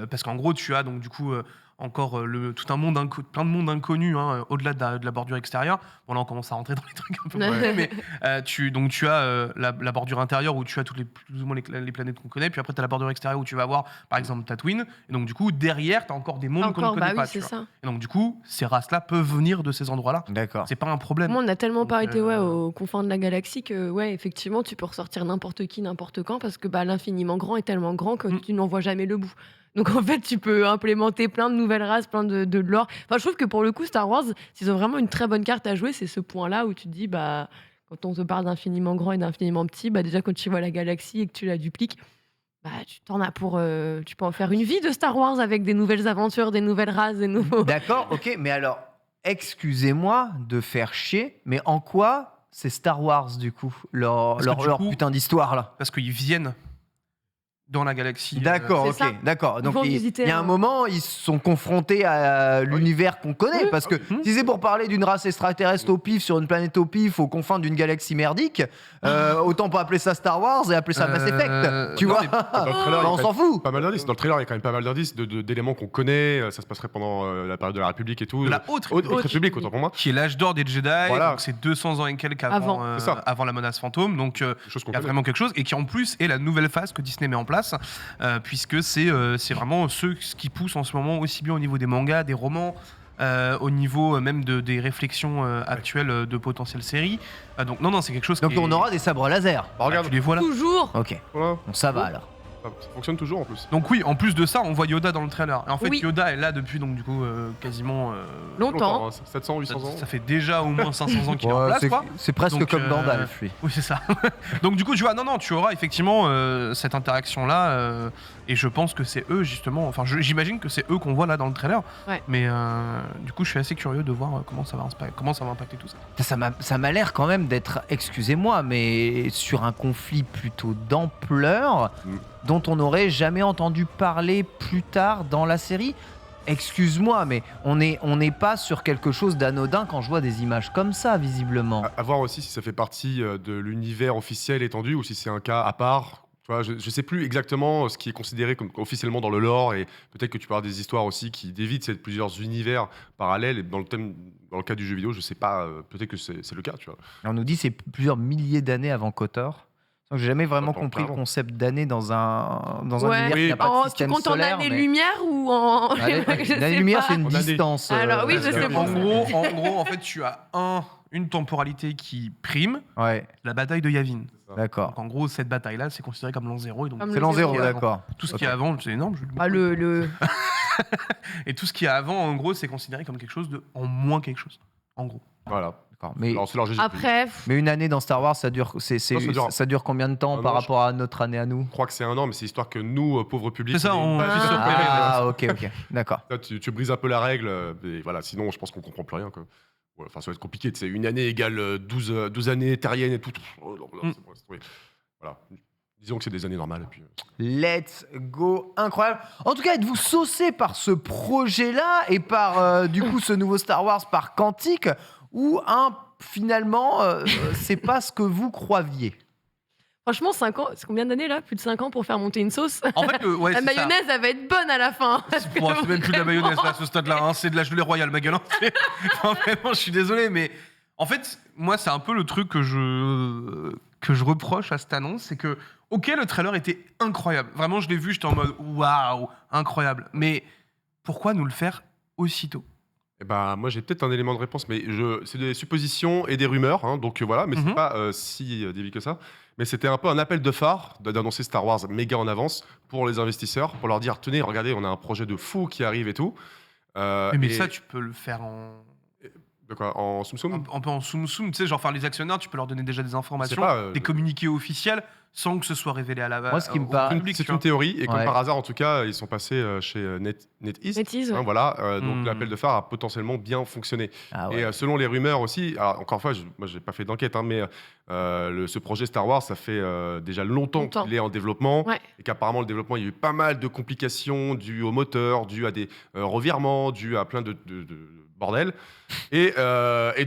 D: parce qu'en gros tu as donc du coup encore tout un monde plein de mondes inconnus au-delà de la bordure extérieure. Bon là on commence à rentrer dans les trucs un peu compliqués, mais tu as la bordure intérieure où tu as plus ou moins les planètes qu'on connaît, puis après tu as la bordure extérieure où tu vas avoir par exemple Tatooine, et donc du coup derrière tu as encore des mondes qu'on ne
C: Encore,
D: connaît
C: bah
D: pas,
C: oui,
D: tu
C: c'est
D: vois.
C: ça.
D: Et donc du coup ces races-là peuvent venir de ces endroits-là.
B: D'accord.
D: C'est pas un problème.
C: Moi, on n'a tellement pas
D: Donc,
C: été aux confins de la galaxie que, ouais, effectivement, tu peux ressortir n'importe qui, n'importe quand, parce que bah, l'infiniment grand est tellement grand que tu n'en vois jamais le bout. Donc, en fait, tu peux implémenter plein de nouvelles races, plein de lore. Enfin, je trouve que pour le coup, Star Wars, s'ils ont vraiment une très bonne carte à jouer, c'est ce point-là où tu te dis, bah, quand on te parle d'infiniment grand et d'infiniment petit, bah, déjà, quand tu vois la galaxie et que tu la dupliques, bah, tu t'en as pour. Tu peux en faire une vie de Star Wars avec des nouvelles aventures, des nouvelles races, des nouveaux.
B: D'accord, ok, mais alors excusez-moi de faire chier, mais en quoi c'est Star Wars du coup leur
D: Parce que du coup,
B: putain d'histoire là?
D: Parce qu'ils viennent dans la galaxie.
B: D'accord,
C: c'est ça.
B: ok, d'accord. Donc
C: vont
B: il
C: visiter
B: y a un
C: un-
B: moment, ils sont confrontés à l'univers qu'on connaît, parce que si c'est pour parler d'une race extraterrestre au pif sur une planète au pif aux confins d'une galaxie merdique, autant pas appeler ça Star Wars et appeler ça Mass Effect, tu
D: non,
B: vois?
D: mais-
E: Dans le trailer, il y a
B: On s'en
E: quand
B: fout.
E: même pas mal d'indices. Dans le trailer, il y a quand même pas mal d'indices d'éléments qu'on connaît. Ça se passerait pendant la période de la République et tout.
D: De la Haute
E: Haute
D: République.
E: République, autant pour moi.
D: Qui est l'âge d'or des Jedi,
E: Voilà.
D: donc c'est 200 ans et quelques
C: Avant.
E: C'est ça.
D: avant la menace fantôme, donc
E: Des choses qu'on
D: il y a
E: connaît.
D: vraiment quelque chose, et qui en plus est la nouvelle phase que Disney met en place, puisque c'est vraiment ce qui pousse en ce moment, aussi bien au niveau des mangas, des romans, au niveau même des réflexions actuelles de potentielles séries. Donc non, c'est quelque chose
B: Donc
D: qui
B: on aura des sabres laser.
E: Bah, regarde,
D: tu les vois là.
C: Toujours.
B: Ok,
E: voilà.
B: bon, ça va alors.
E: Ça fonctionne toujours en plus.
D: Donc oui, en plus de ça, on voit Yoda dans le trailer. Et en fait,
C: Oui.
D: Yoda est là depuis donc du coup quasiment
C: Longtemps.
E: Hein, 700, 800 ans.
D: ça fait déjà au moins 500 ans qu'il est en
B: Ouais,
D: place, quoi.
B: c'est presque
D: Donc,
B: comme Gandalf, lui.
D: Oui, c'est ça. Donc du coup, tu vois, tu auras effectivement cette interaction-là, et je pense que c'est eux justement. Enfin, j'imagine que c'est eux qu'on voit là dans le trailer.
C: Ouais.
D: Mais du coup, je suis assez curieux de voir comment ça va impacter tout ça.
B: Ça m'a l'air quand même d'être, excusez-moi, mais sur un conflit plutôt d'ampleur dont on n'aurait jamais entendu parler plus tard dans la série. Excuse-moi, mais on n'est pas sur quelque chose d'anodin quand je vois des images comme ça, visiblement.
E: À voir aussi si ça fait partie de l'univers officiel étendu ou si c'est un cas à part. Tu vois, je sais plus exactement ce qui est considéré comme officiellement dans le lore, et peut-être que tu peux avoir des histoires aussi qui dévident plusieurs univers parallèles. Et dans le cas du jeu vidéo, je sais pas, peut-être que c'est le cas, tu vois.
B: On nous dit c'est plusieurs milliers d'années avant KOTOR. Donc j'ai jamais vraiment
E: Attends,
B: compris le
E: pardon.
B: concept d'année dans un
C: Ouais.
B: univers qui n'a pas de
C: Tu
B: système
C: comptes en
B: solaire.
C: années-lumière ou en. Je sais
B: L'année-lumière,
C: pas.
B: c'est une
E: On a des-
B: distance.
C: Alors oui, je
D: Parce
C: sais
D: que,
C: pas.
D: en gros, en fait, tu as une temporalité qui prime,
B: Ouais,
D: la bataille de Yavin.
B: d'accord.
D: Donc en gros, cette bataille-là, c'est considéré comme l'an 0. Et donc,
C: Comme
B: C'est
C: le
B: l'an
C: zéro,
B: 0,
C: ouais.
B: d'accord.
D: tout ce qui est avant, c'est énorme.
C: Ah, le.
D: Et tout ce qui est avant, en gros, c'est considéré comme quelque chose de en moins quelque chose. En gros.
E: Voilà.
B: D'accord. Mais,
E: Alors, c'est leur GG.
C: Après,
B: mais une année dans Star Wars, ça dure combien de temps
E: Ah,
B: par
E: non,
B: rapport à notre année à nous?
E: Je crois que c'est 1 an, mais c'est histoire que nous, pauvres publics,
D: C'est ça, on
E: pas
D: puisse se repérer.
B: Ah, ok, d'accord.
E: Là, tu brises un peu la règle, et voilà, sinon je pense qu'on comprend plus rien. Quoi. Ouais, enfin, ça va être compliqué. C'est une année égale 12 années terriennes et tout. Oh, non, c'est bon, laisse tomber. Voilà. Disons que c'est des années normales. Et puis,
B: Let's go, incroyable. En tout cas, êtes-vous saucé par ce projet-là et par du coup ce nouveau Star Wars par Quantic ou finalement c'est pas ce que vous croyiez?
C: franchement, 5 ans, c'est combien d'années là? Plus de 5 ans pour faire monter une sauce?
D: En fait, ouais,
C: La
D: c'est ça.
C: mayonnaise, elle va être bonne à la fin.
D: Bon, c'est même plus de la mayonnaise là, à ce stade-là, hein, c'est de la gelée royale, ma gueule. Hein. Enfin, vraiment, je suis désolé, mais en fait, moi, c'est un peu le truc que je reproche à cette annonce, c'est que, ok, le trailer était incroyable. Vraiment, je l'ai vu, j'étais en mode waouh, incroyable. Mais pourquoi nous le faire aussitôt?
E: eh ben, moi, j'ai peut-être un élément de réponse, mais c'est des suppositions et des rumeurs. Hein, donc voilà, mais c'est pas si débile que ça. Mais c'était un peu un appel de phare d'annoncer Star Wars méga en avance pour les investisseurs, pour leur dire tenez, regardez, on a un projet de fou qui arrive et tout.
D: Mais ça, tu peux le faire
E: De quoi En Soum Soum
D: un peu en soum-soum, tu sais, genre, les actionnaires, tu peux leur donner déjà des informations,
E: pas,
D: des communiqués officiels, sans que ce soit révélé à la
B: Moi, ce qui me
D: au
B: paraît-
D: public,
E: C'est
D: tu
E: une
D: vois.
E: théorie, et comme
B: Ouais.
E: par hasard, en tout cas, ils sont passés chez NetEase.
C: NetEase, ouais.
E: Hein, voilà, donc l'appel de phare a potentiellement bien fonctionné.
B: Ah ouais.
E: Et selon les rumeurs aussi, alors encore une fois, moi j'ai pas fait d'enquête, hein, mais ce projet Star Wars, ça fait déjà longtemps qu'il est en développement,
C: Ouais.
E: et qu'apparemment le développement, il y a eu pas mal de complications dues au moteur, dues à des revirements, dues à plein de bordel. Et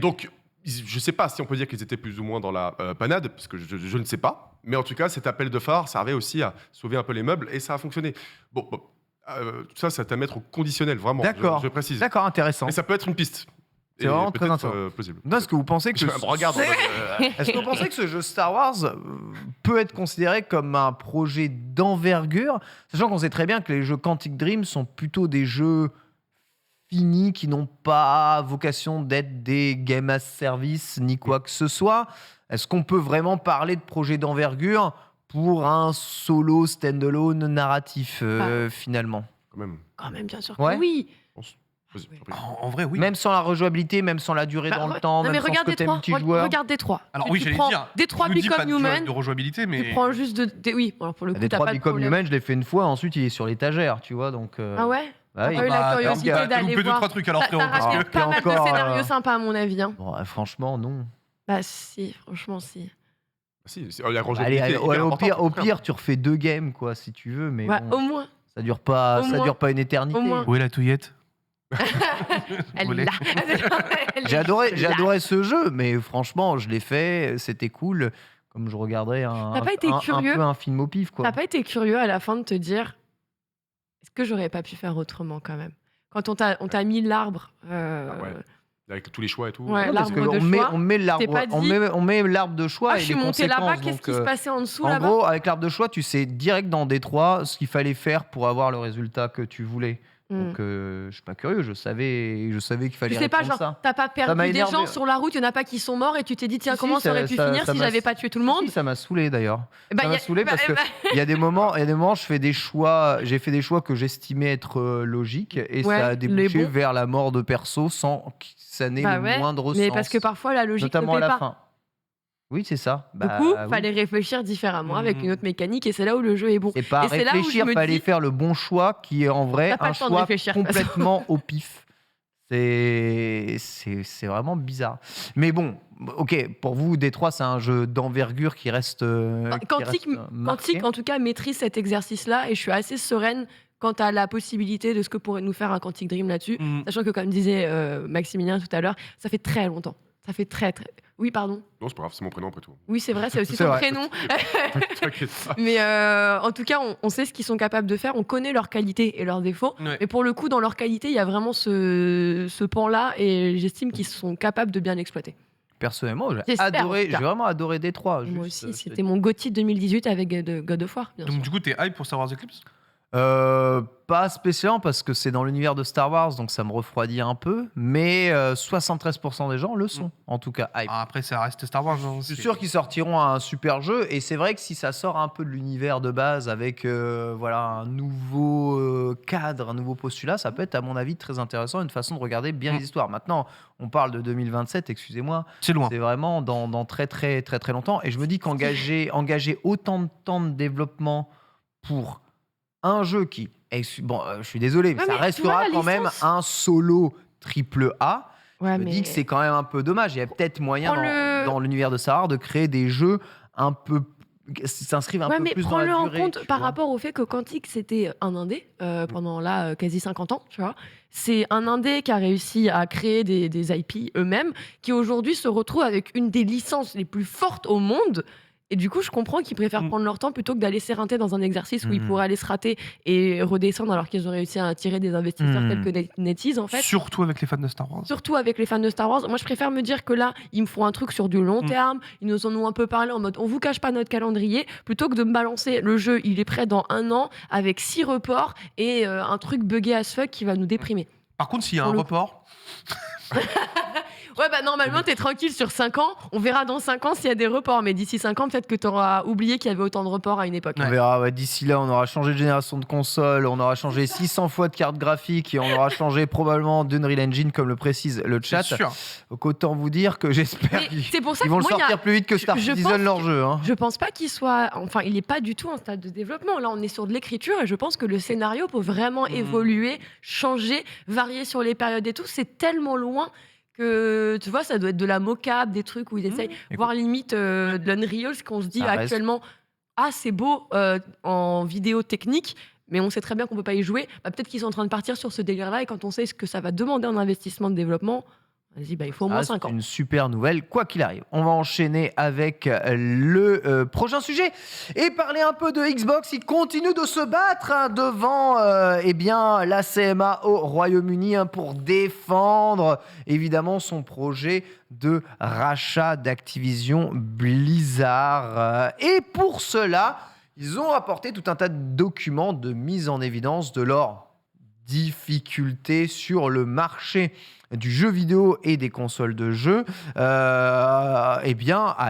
E: donc, je sais pas si on peut dire qu'ils étaient plus ou moins dans la panade, parce que je ne sais pas. Mais en tout cas, cet appel de phare servait aussi à sauver un peu les meubles, et ça a fonctionné. Bon, tout ça, c'est à mettre au conditionnel, vraiment.
B: D'accord.
E: Je précise.
B: D'accord, intéressant.
E: Mais ça peut être une piste.
B: C'est
E: Et
B: vraiment très
E: peut-être,
B: intéressant.
E: plausible.
B: Non, est-ce que vous pensez que
E: Je me regarde en mode,
B: est-ce que vous pensez que ce jeu Star Wars peut être considéré comme un projet d'envergure, sachant qu'on sait très bien que les jeux Quantic Dream sont plutôt des jeux finis qui n'ont pas vocation d'être des game as service ni quoi que ce soit. Est-ce qu'on peut vraiment parler de projet d'envergure pour un solo standalone narratif finalement?
E: Quand même.
C: Bien sûr que
B: Ouais.
C: oui.
E: Vas-y,
C: Oui.
E: j'en prie.
D: En vrai, oui.
B: Même sans la rejouabilité, même sans la durée dans le temps,
C: non,
B: même
C: mais
B: sans ce
C: regarde
B: côté
C: Détroit.
B: multijoueur.
C: Regarde Détroit.
D: Alors
C: Tu
D: oui, j'allais
C: prends
D: dire.
C: Détroit
D: tu nous dis pas
C: Become
D: de
C: Human.
D: de rejouabilité, mais
C: Tu prends juste oui, alors pour le coup,
B: Des
C: t'as
B: trois
C: pas de
B: Become
C: problème.
B: Human, je l'ai fait une fois, ensuite il est sur l'étagère, tu vois, donc...
C: Ah ouais?
B: bah oui.
C: T'as pas eu la curiosité
D: t'as
C: d'aller
D: loupé deux,
C: voir.
D: trois trucs alors,
C: T'as
D: frérot, parce
C: raté
D: que-
C: pas mal de
B: encore,
C: scénarios sympas à mon avis. Hein.
B: Bon, franchement, non.
C: Bah si, franchement si.
E: Si, la
B: Allez,
E: rejouabilité est hyper
B: au
E: importante,
B: pire, tu refais 2 games, quoi, si tu veux, mais
C: Ouais,
B: bon,
C: au moins.
B: ça dure pas,
C: au
B: ça
C: moins.
B: dure pas une éternité.
C: Au moins.
D: Où est la touillette?
C: Elle
D: Volé.
C: est là. Elle est
B: J'ai
C: là.
B: adoré ce jeu, mais franchement, je l'ai fait, c'était cool, comme je regarderais
C: T'as pas été curieux
B: peu un film au pif, quoi.
C: T'as pas été curieux à la fin de te dire est-ce que j'aurais pas pu faire autrement quand même? Quand on t'a mis l'arbre.
E: ouais. Avec tous les choix et tout.
C: Ouais,
B: Non, parce
C: l'arbre de
B: qu'on met,
C: choix,
B: on met l'arbre,
C: t'es pas
B: on
C: dit,
B: met l'arbre de choix
C: Ah,
B: et
C: je suis
B: les
C: monté là-bas,
B: conséquences.
C: qu'est-ce
B: Donc,
C: qui se passait en dessous
B: en
C: là-bas?
B: gros, avec l'arbre de choix, tu sais direct dans Détroit ce qu'il fallait faire pour avoir le résultat que tu voulais.
C: Hmm.
B: Donc, je suis pas curieux, je savais qu'il fallait
C: Je sais pas,
B: répondre
C: genre,
B: ça.
C: t'as pas
B: m'a
C: perdu des
B: énervé.
C: gens sur la route, il y en a pas qui sont morts et tu t'es dit, tiens,
B: Si,
C: comment ça aurait pu finir si
B: m'a-
C: j'avais pas tué tout le monde?
B: Si, ça m'a saoulé d'ailleurs.
C: Bah,
B: Ça m'a
C: y a-
B: saoulé
C: bah,
B: parce que
C: bah,
B: il y a des moments, j'ai fait des choix que j'estimais être logiques et
C: Ouais,
B: ça a
C: les
B: débouché
C: bons.
B: vers la mort de perso sans que ça n'ait
C: bah
B: le
C: ouais,
B: moindre
C: mais
B: sens.
C: parce que parfois la logique
B: notamment
C: ne
B: à
C: paie
B: la
C: pas.
B: fin. Oui, c'est ça.
C: Du
B: Bah,
C: coup,
B: oui.
C: fallait réfléchir différemment avec
D: Mhm.
C: une autre mécanique et c'est là où le jeu est bon.
B: C'est pas
C: Et c'est là où je
B: réfléchir,
C: me
B: fallait
C: dis-
B: faire le bon choix qui est en vrai
C: T'as pas
B: un
C: le temps de
B: choix
C: réfléchir, de toute façon.
B: complètement au pif. C'est vraiment bizarre. Mais bon, ok, pour vous, Détroit, c'est un jeu d'envergure qui reste.
C: Quantic,
B: marqué.
C: en tout cas, maîtrise cet exercice-là et je suis assez sereine quant à la possibilité de ce que pourrait nous faire un Quantic Dream là-dessus.
D: Mm.
C: Sachant que, comme disait Maximilien tout à l'heure, ça fait très longtemps. Ça fait très. Oui, pardon.
E: Non, c'est pas grave, c'est mon prénom après tout.
C: Oui, c'est vrai, c'est aussi
B: C'est
C: son
B: vrai.
C: prénom.
E: T'inquiète pas.
C: Mais en tout cas, on sait ce qu'ils sont capables de faire, on connaît leurs qualités et leurs défauts.
D: Ouais.
C: Mais pour le coup, dans leurs qualités, il y a vraiment ce pan-là et j'estime qu'ils sont capables de bien l'exploiter.
B: Personnellement, j'ai
C: J'espère, en tout cas.
B: vraiment adoré Détroit.
C: Moi
B: juste,
C: aussi, c'était mon GOTY 2018 avec God of War, bien
D: Donc
C: sûr.
D: du coup, t'es hype pour Star Wars Eclipse?
B: Pas spécialement parce que c'est dans l'univers de Star Wars, donc ça me refroidit un peu, mais 73% des gens le sont, en tout cas hype.
D: Après, ça reste Star Wars.
B: Je suis sûr qu'ils sortiront un super jeu, et c'est vrai que si ça sort un peu de l'univers de base avec un nouveau cadre, un nouveau postulat, ça peut être à mon avis très intéressant, une façon de regarder bien les histoires. Maintenant, on parle de 2027, excusez-moi,
D: c'est loin.
B: C'est vraiment dans très très très très longtemps, et je me dis qu'engager autant de temps de développement pour un jeu qui, je suis désolé, mais ça restera quand même un solo triple A. Je me dis que c'est quand même un peu dommage. Il y a peut-être moyen dans l'univers de Star Wars de créer des jeux un peu s'inscrivent un peu plus dans la durée.
C: Prends-le en compte par rapport au fait que Quantic c'était un indé pendant quasi 50 ans, tu vois. C'est un indé qui a réussi à créer des IP eux-mêmes, qui aujourd'hui se retrouve avec une des licences les plus fortes au monde. Et du coup, je comprends qu'ils préfèrent prendre leur temps plutôt que d'aller s'éreinter dans un exercice où ils pourraient aller se rater et redescendre alors qu'ils ont réussi à attirer des investisseurs tels que NetEase, en fait.
D: Surtout avec les fans de Star Wars.
C: Surtout avec les fans de Star Wars. Moi, je préfère me dire que là, ils me font un truc sur du long terme. Ils nous en ont un peu parlé en mode on vous cache pas notre calendrier, plutôt que de me balancer le jeu, il est prêt dans 1 an avec 6 reports et un truc buggé as fuck qui va nous déprimer.
D: Par contre, s'il y a un report.
C: Ouais, normalement, t'es tranquille sur 5 ans. On verra dans 5 ans s'il y a des reports. Mais d'ici 5 ans, peut-être que t'auras oublié qu'il y avait autant de reports à une époque.
B: On verra. D'ici là, on aura changé de génération de console, on aura changé 600 fois de carte graphique et on aura changé probablement d'Unreal Engine, comme le précise le chat. Donc autant vous dire que j'espère qu'ils vont le sortir plus vite que Star Citizen, leur jeu.
C: Je pense pas qu'il soit... Enfin, il est pas du tout en stade de développement. Là, on est sur de l'écriture et je pense que le scénario peut vraiment évoluer, changer, varier sur les périodes et tout. C'est tellement loin que, tu vois, ça doit être de la mocap, des trucs où ils essayent, voire limite de l'Unreal, ce qu'on se dit actuellement, c'est beau en vidéo technique, mais on sait très bien qu'on peut pas y jouer. Peut-être qu'ils sont en train de partir sur ce délire-là, et quand on sait ce que ça va demander en investissement de développement, vas-y, il faut au moins 5 ans.
B: C'est une super nouvelle, quoi qu'il arrive. On va enchaîner avec le prochain sujet et parler un peu de Xbox. Il continue de se battre devant la CMA au Royaume-Uni pour défendre évidemment son projet de rachat d'Activision Blizzard. Et pour cela, ils ont apporté tout un tas de documents de mise en évidence de leurs difficultés sur le marché du jeu vidéo et des consoles de jeu, à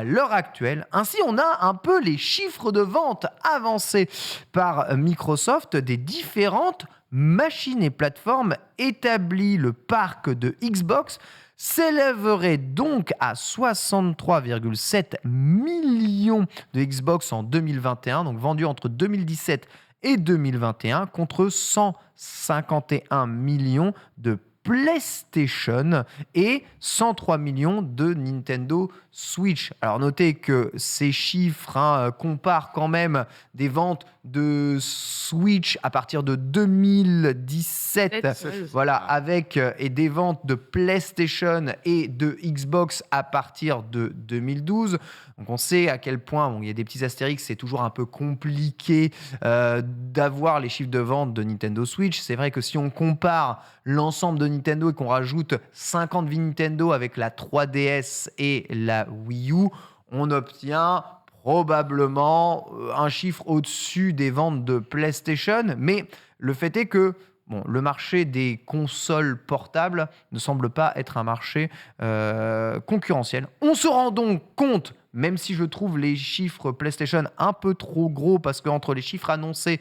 B: l'heure actuelle. Ainsi, on a un peu les chiffres de vente avancés par Microsoft des différentes machines et plateformes établies. Le parc de Xbox s'élèverait donc à 63,7 millions de Xbox en 2021, donc vendus entre 2017 et 2021, contre 151 millions de PlayStation et 103 millions de Nintendo Switch. Alors notez que ces chiffres comparent quand même des ventes de Switch à partir de 2017, avec et des ventes de PlayStation et de Xbox à partir de 2012. Donc on sait à quel point, il y a des petits astérix, c'est toujours un peu compliqué d'avoir les chiffres de vente de Nintendo Switch. C'est vrai que si on compare l'ensemble de Nintendo et qu'on rajoute 50 vies Nintendo avec la 3DS et la Wii U, on obtient probablement un chiffre au-dessus des ventes de PlayStation. Mais le fait est que le marché des consoles portables ne semble pas être un marché concurrentiel. On se rend donc compte, même si je trouve les chiffres PlayStation un peu trop gros, parce qu'entre les chiffres annoncés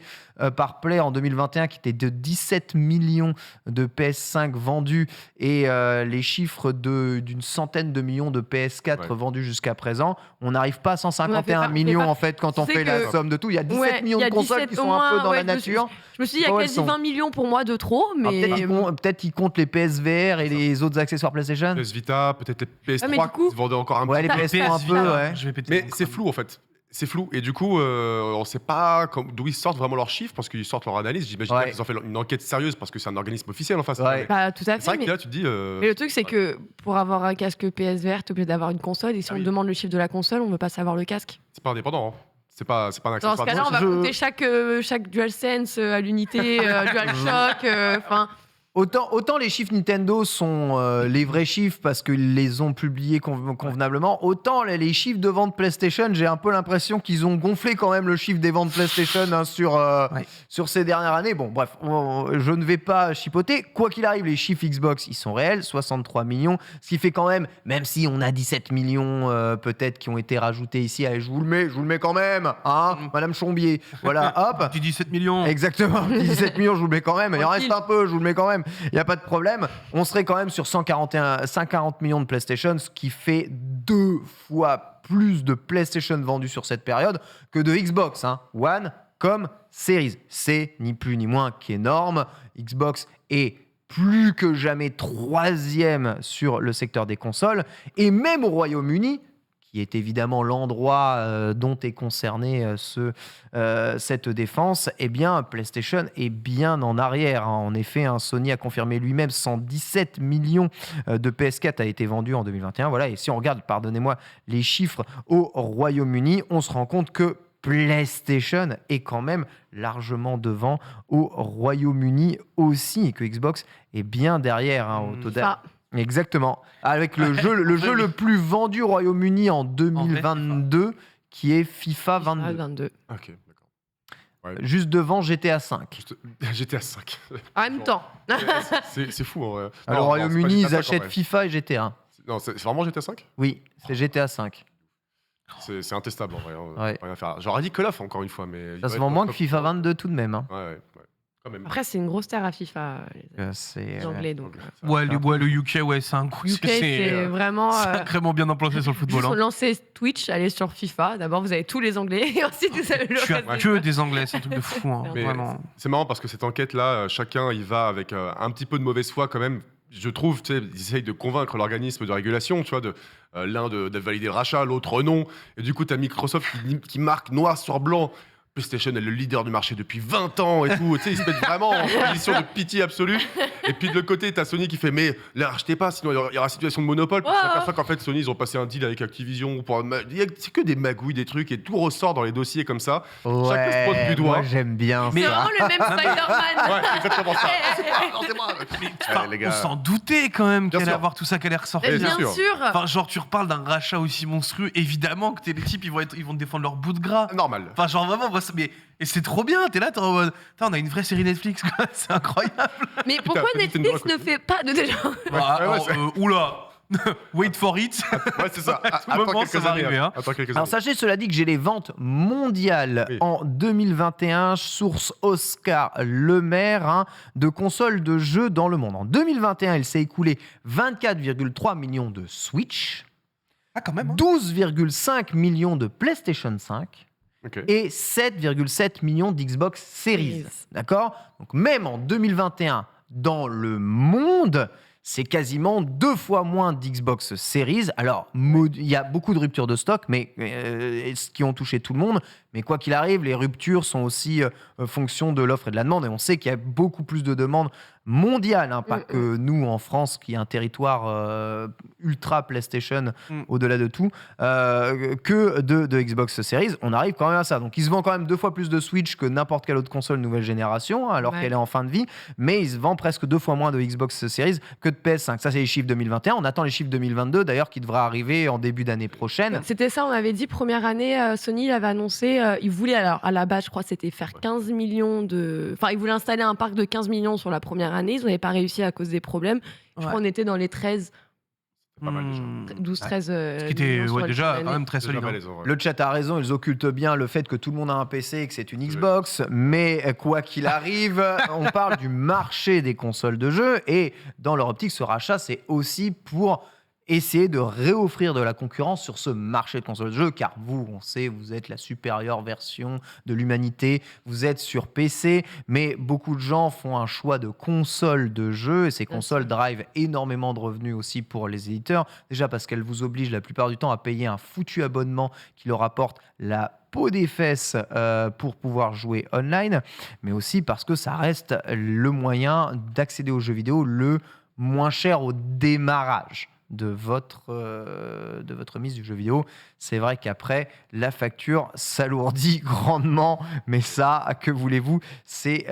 B: par Play en 2021, qui étaient de 17 millions de PS5 vendus, et les chiffres d'une centaine de millions de PS4 vendus jusqu'à présent, on n'arrive pas à 151 millions en fait quand on fait la somme de tout. Il y a 17 millions de consoles qui sont un peu dans la nature.
C: Je me suis dit, il y a quasi 20 millions pour moi de trop, mais...
B: Peut-être qu'ils comptent les PSVR et les autres accessoires PlayStation.
E: PS Vita, peut-être les PS3 qui se vendaient encore un peu.
B: Les PS3 un peu,
E: mais c'est flou en fait. C'est flou. Et du coup, on ne sait pas d'où ils sortent vraiment leurs chiffres, parce qu'ils sortent leur analyse. J'imagine qu'ils ont fait une enquête sérieuse, parce que c'est un organisme officiel en face.
C: Tout à fait.
E: C'est vrai que là, tu te dis...
C: Mais le truc, c'est que pour avoir un casque PSVR, tu es obligé d'avoir une console. Et si on demande le chiffre de la console, on ne veut pas savoir le casque.
E: C'est pas indépendant. C'est pas un accessoire.
C: Dans ce cas-là, on va compter chaque DualSense à l'unité, DualShock.
B: Autant les chiffres Nintendo sont les vrais chiffres parce qu'ils les ont publiés convenablement, autant les chiffres de vente PlayStation, j'ai un peu l'impression qu'ils ont gonflé quand même le chiffre des ventes PlayStation sur ces dernières années. Bon, bref, je ne vais pas chipoter. Quoi qu'il arrive, les chiffres Xbox, ils sont réels, 63 millions, ce qui fait quand même si on a 17 millions peut-être qui ont été rajoutés ici, allez, je vous le mets quand même, hein, Madame Chombier. Voilà, hop.
D: Tu dis 17 millions.
B: Exactement, 17 millions, je vous le mets quand même. Il en reste un peu, je vous le mets quand même. Il n'y a pas de problème. On serait quand même sur 140 millions de PlayStation, ce qui fait 2 fois plus de PlayStation vendus sur cette période que de Xbox, hein. One comme Series. C'est ni plus ni moins qu'énorme. Xbox est plus que jamais 3e sur le secteur des consoles. Et même au Royaume-Uni, qui est évidemment l'endroit dont est concernée cette défense, eh bien, PlayStation est bien en arrière, hein. En effet, Sony a confirmé lui-même 117 millions de PS4 a été vendu en 2021. Voilà. Et si on regarde, pardonnez-moi, les chiffres au Royaume-Uni, on se rend compte que PlayStation est quand même largement devant au Royaume-Uni aussi, et que Xbox est bien derrière, hein, au total. Exactement. Avec le jeu le plus vendu au Royaume-Uni en 2022, qui est FIFA 22.
E: Ok, d'accord. Ouais.
B: Juste devant GTA 5.
E: GTA 5.
C: En même temps.
E: C'est fou, en vrai.
B: Alors, au Royaume-Uni, ils achètent
E: ouais.
B: FIFA et GTA.
E: Non, c'est vraiment GTA 5 ?
B: Oui, c'est GTA 5.
E: C'est intestable, en vrai.
B: Ouais.
E: Rien à faire. J'aurais dit Call of, encore une fois, mais...
B: Ça se vend moins que FIFA 22 tout de même, hein.
E: Ouais. Quand même.
C: Après, c'est une grosse terre à FIFA, les Anglais. Donc.
D: Ouais, le UK, ouais, c'est un coup.
C: UK, c'est vraiment.
D: Sacrément bien implanté sur le football.
C: Ils ont lancé Twitch, allez sur FIFA. D'abord, vous avez tous les Anglais et ensuite vous avez le
D: Tu as
C: reste
D: que des Anglais, c'est un truc de fou. Hein,
E: Mais
D: vraiment.
E: c'est marrant parce que cette enquête-là, chacun y va avec un petit peu de mauvaise foi quand même. Je trouve, tu sais, ils essayent de convaincre l'organisme de régulation, tu vois, l'un de valider le rachat, l'autre non. Et du coup, tu as Microsoft qui marque noir sur blanc. PlayStation est le leader du marché depuis 20 ans et tout. Tu sais, ils se mettent vraiment en position de pitié absolue. Et puis de l'autre côté, t'as Sony qui fait mais ne rachetez pas, sinon il y aura situation de monopole. Puis tu t'aperçois qu'en fait, Sony, ils ont passé un deal avec Activision. C'est que des magouilles, des trucs, et tout ressort dans les dossiers comme ça.
B: Ouais,
E: chacun se pointe du doigt.
B: moi j'aime bien
C: C'est
B: ça.
C: vraiment le même Spider-Man.
E: Ouais, exactement ça.
D: Mais on s'en doutait quand même
E: Bien
D: qu'elle allait
E: sûr.
D: avoir tout ça, qu'elle allait ressortir.
C: Mais
E: bien
C: bien
E: sûr.
C: sûr.
D: Enfin, genre, tu reparles d'un rachat aussi monstrueux, évidemment que les types, ils vont défendre leur bout de gras.
E: Normal.
D: Enfin, genre, vraiment, et c'est trop bien, t'es là, t'es en mode, on a une vraie série Netflix, quoi, c'est incroyable.
C: Mais pourquoi Netflix ne fait pas de déjà
D: Oula, wait for it.
E: Ouais, c'est ça.
D: tout moment, ça va arriver, hein.
E: Attends quelques
B: Alors
E: années.
B: sachez cela dit que j'ai les ventes mondiales
E: Oui.
B: en 2021, source Oscar Le Maire, hein, de consoles de jeux dans le monde. En 2021, il s'est écoulé 24,3 millions de Switch,
D: Ah, quand même.
B: 12,5 millions de PlayStation 5
E: Ok.
B: et 7,7 millions d'Xbox Series. D'accord ? Donc même en 2021, dans le monde, c'est quasiment 2 fois moins d'Xbox Series. Alors, il y a beaucoup de ruptures de stock, mais qui ont touché tout le monde. Mais quoi qu'il arrive, les ruptures sont aussi fonction de l'offre et de la demande. Et on sait qu'il y a beaucoup plus de demandes mondiales, hein, pas que nous en France, qui est un territoire ultra PlayStation au-delà de tout, que de Xbox Series. On arrive quand même à ça. Donc, il se vend quand même 2 fois plus de Switch que n'importe quelle autre console nouvelle génération, alors qu'elle est en fin de vie. Mais il se vend presque 2 fois moins de Xbox Series que de PS5. Ça, c'est les chiffres 2021. On attend les chiffres 2022, d'ailleurs, qui devraient arriver en début d'année prochaine.
C: C'était ça, on avait dit première année, Sony il avait annoncé, il voulait alors à la base, je crois, c'était faire 15 millions de, enfin, il voulait installer un parc de 15 millions sur la première année. Ils n'avaient pas réussi à cause des problèmes. Je crois qu'on était dans les 13,
E: Pas mal déjà.
C: 12, 13.
D: Ce qui était déjà quand même très solide.
E: Déjà balèze, en vrai.
B: Le chat a raison, ils occultent bien le fait que tout le monde a un PC et que c'est une Xbox, mais quoi qu'il arrive, on parle du marché des consoles de jeux, et dans leur optique, ce rachat, c'est aussi pour essayer de réoffrir de la concurrence sur ce marché de consoles de jeux, car vous, on sait, vous êtes la supérieure version de l'humanité, vous êtes sur PC, mais beaucoup de gens font un choix de consoles de jeux, et ces consoles drivent énormément de revenus aussi pour les éditeurs, déjà parce qu'elles vous obligent la plupart du temps à payer un foutu abonnement qui leur apporte la peau des fesses pour pouvoir jouer online, mais aussi parce que ça reste le moyen d'accéder aux jeux vidéo le moins cher au démarrage de votre mise du jeu vidéo. C'est vrai qu'après, la facture s'alourdit grandement, mais ça, que voulez-vous, c'est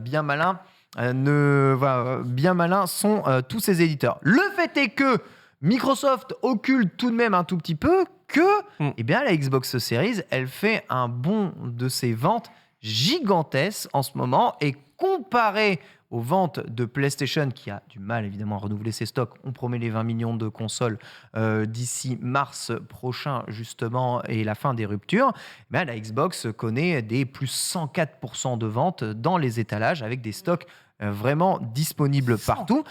B: bien malin bien malins sont tous ces éditeurs. Le fait est que Microsoft occulte tout de même un tout petit peu que la Xbox Series, elle fait un bond de ses ventes gigantesques en ce moment, et comparé aux ventes de PlayStation, qui a du mal évidemment à renouveler ses stocks, on promet les 20 millions de consoles d'ici mars prochain justement, et la fin des ruptures, la Xbox connaît des plus 104% de ventes dans les étalages, avec des stocks vraiment disponibles partout.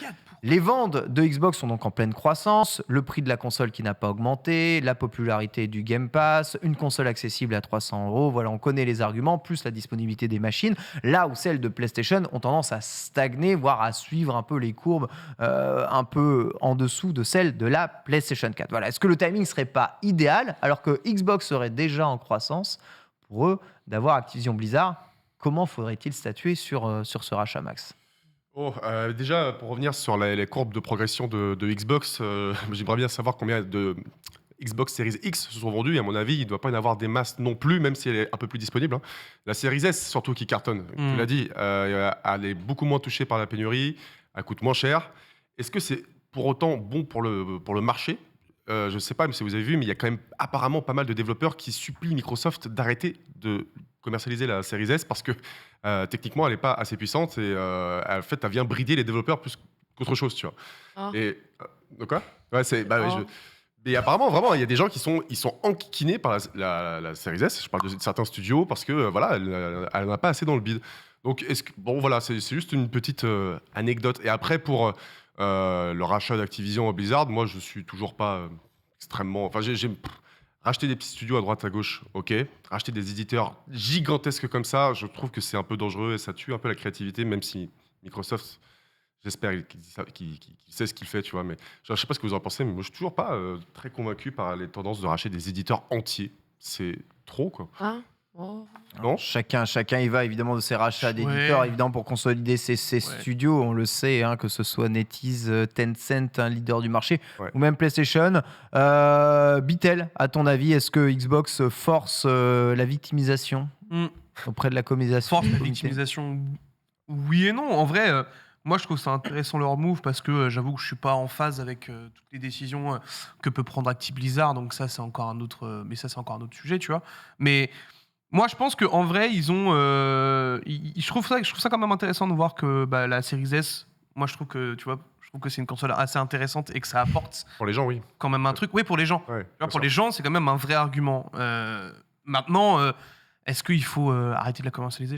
B: Les ventes de Xbox sont donc en pleine croissance, le prix de la console qui n'a pas augmenté, la popularité du Game Pass, une console accessible à 300 €, voilà, on connaît les arguments, plus la disponibilité des machines, là où celles de PlayStation ont tendance à stagner, voire à suivre un peu les courbes un peu en dessous de celles de la PlayStation 4. Voilà. Est-ce que le timing ne serait pas idéal, alors que Xbox serait déjà en croissance, pour eux d'avoir Activision Blizzard? Comment faudrait-il statuer sur ce rachat, Max?
E: Déjà, pour revenir sur les courbes de progression de Xbox, j'aimerais bien savoir combien de Xbox Series X se sont vendus. Et à mon avis, il ne doit pas y en avoir des masses non plus, même si elle est un peu plus disponible. La Series S, surtout, qui cartonne. Tu l'as dit, elle est beaucoup moins touchée par la pénurie, elle coûte moins cher. Est-ce que c'est pour autant bon pour le marché? Je ne sais pas si vous avez vu, mais il y a quand même apparemment pas mal de développeurs qui supplient Microsoft d'arrêter de commercialiser la Series S, parce que techniquement, elle n'est pas assez puissante, et en fait, elle vient brider les développeurs plus qu'autre chose, tu vois. Et de quoi? Ouais, mais apparemment, vraiment, il y a des gens qui sont enquiquinés par la Series S. Je parle de certains studios, parce que voilà, elle n'a pas assez dans le bid. Donc, voilà, c'est juste une petite anecdote. Et après, pour le rachat d'Activision Blizzard, moi, je suis toujours pas extrêmement. Enfin, racheter des petits studios à droite à gauche, ok. Racheter des éditeurs gigantesques comme ça, je trouve que c'est un peu dangereux, et ça tue un peu la créativité, même si Microsoft, j'espère qu'il sait ce qu'il fait, tu vois. Mais je sais pas ce que vous en pensez, mais moi, je suis toujours pas très convaincu par les tendances de racheter des éditeurs entiers. C'est trop, quoi. Non,
B: chacun y va évidemment de ses rachats d'éditeurs, évidemment, pour consolider ses studios. On le sait, que ce soit NetEase, Tencent, un leader du marché, ou même PlayStation. Bitel, à ton avis, est-ce que Xbox force la victimisation auprès de la communisation?
D: Force la victimisation, oui et non. En vrai, moi je trouve ça intéressant leur move, parce que j'avoue que je suis pas en phase avec toutes les décisions que peut prendre Activision Blizzard. Donc ça c'est encore un autre, sujet, tu vois. Mais moi, je pense qu'en vrai, ils ont. Je trouve ça quand même intéressant de voir que la Series S, moi, je trouve que c'est une console assez intéressante, et que ça apporte.
E: Pour les gens, oui.
D: Quand même un truc. Oui, pour les gens.
E: Ouais,
D: pour les gens, c'est quand même un vrai argument. Maintenant, est-ce qu'il faut arrêter de la commercialiser?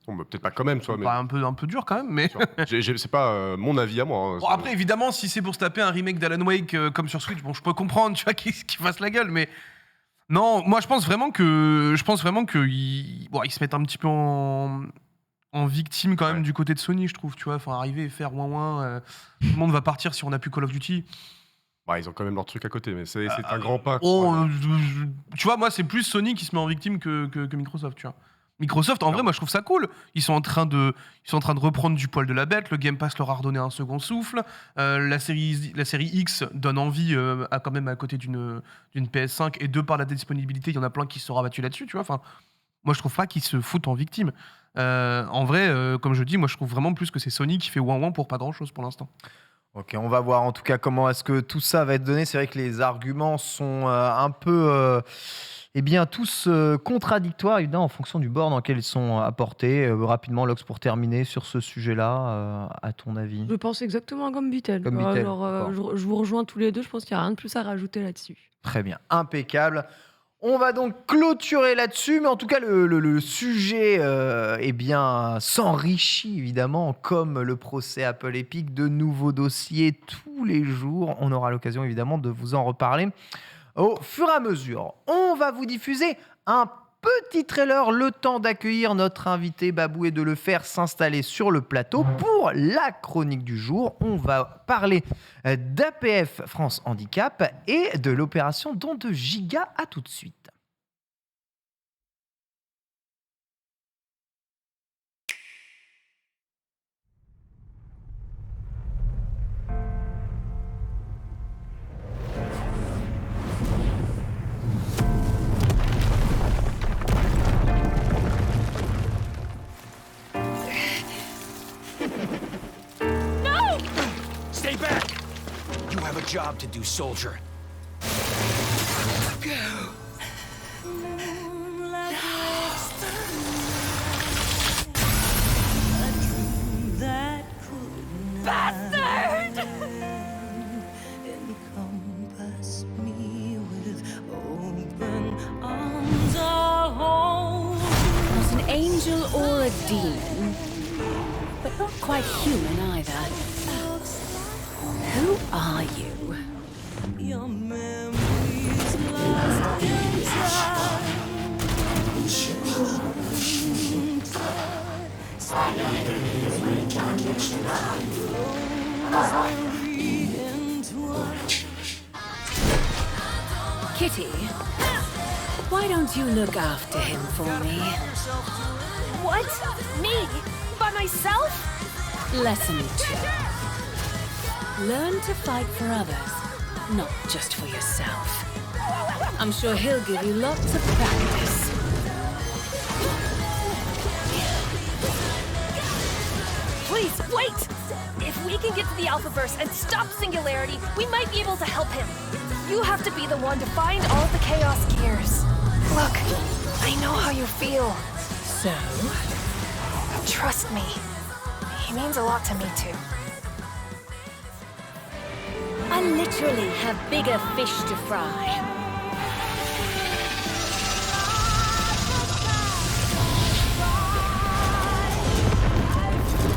E: Peut-être pas quand même, toi. Mais...
D: un peu dur quand même, mais.
E: C'est pas mon avis à moi.
D: Bon, après, évidemment, si c'est pour se taper un remake d'Alan Wake comme sur Switch, je peux comprendre, tu vois, qu'il fasse la gueule, mais. Non, moi je pense vraiment qu'ils se mettent un petit peu en victime quand même du côté de Sony, je trouve, tu vois. Enfin, arriver et faire ouin, tout le monde va partir si on n'a plus Call of Duty.
E: Ils ont quand même leur truc à côté, mais c'est un grand pas.
D: Tu vois, moi c'est plus Sony qui se met en victime que Microsoft, tu vois. Microsoft, en vrai, moi je trouve ça cool. Ils sont en train de reprendre du poil de la bête. Le Game Pass leur a redonné un second souffle. La série X donne envie, quand même, à côté d'une PS5. Et de par la disponibilité, il y en a plein qui se sont rabattus là-dessus, tu vois. Enfin, moi je trouve pas qu'ils se foutent en victime. En vrai, comme je dis, moi je trouve vraiment plus que c'est Sony qui fait ouin pour pas grand-chose pour l'instant.
B: Ok, on va voir en tout cas comment est-ce que tout ça va être donné. C'est vrai que les arguments sont un peu... tous contradictoires, évidemment, en fonction du bord dans lequel ils sont apportés. Rapidement, Lox, pour terminer sur ce sujet-là, à ton avis?
C: Je pense exactement comme Bitel. Je vous rejoins tous les deux, je pense qu'il n'y a rien de plus à rajouter là-dessus.
B: Très bien, impeccable. On va donc clôturer là-dessus, mais en tout cas, le sujet s'enrichit évidemment, comme le procès Apple Epic, de nouveaux dossiers tous les jours. On aura l'occasion évidemment de vous en reparler au fur et à mesure. On va vous diffuser un petit trailer, le temps d'accueillir notre invité Babou et de le faire s'installer sur le plateau. Pour la chronique du jour, on va parler d'APF France Handicap et de l'opération Don de Giga. À tout de suite.
F: job to do, soldier.
G: Bastard! Encompass me with open arms. Not an angel or a demon, but not quite human either. Who are you? Your memories lost in Kitty, why don't you look after him for me?
H: What? Me? By myself?
G: Lesson 2. Learn to fight for others, not just for yourself. I'm sure he'll give you lots of practice.
H: Please, wait! If we can get to the Alphaverse and stop Singularity, we might be able to help him. You have to be the one to find all of the Chaos Gears. Look, I know how you feel.
G: So?
H: Trust me. He means a lot to me, too.
G: I literally have bigger fish to fry.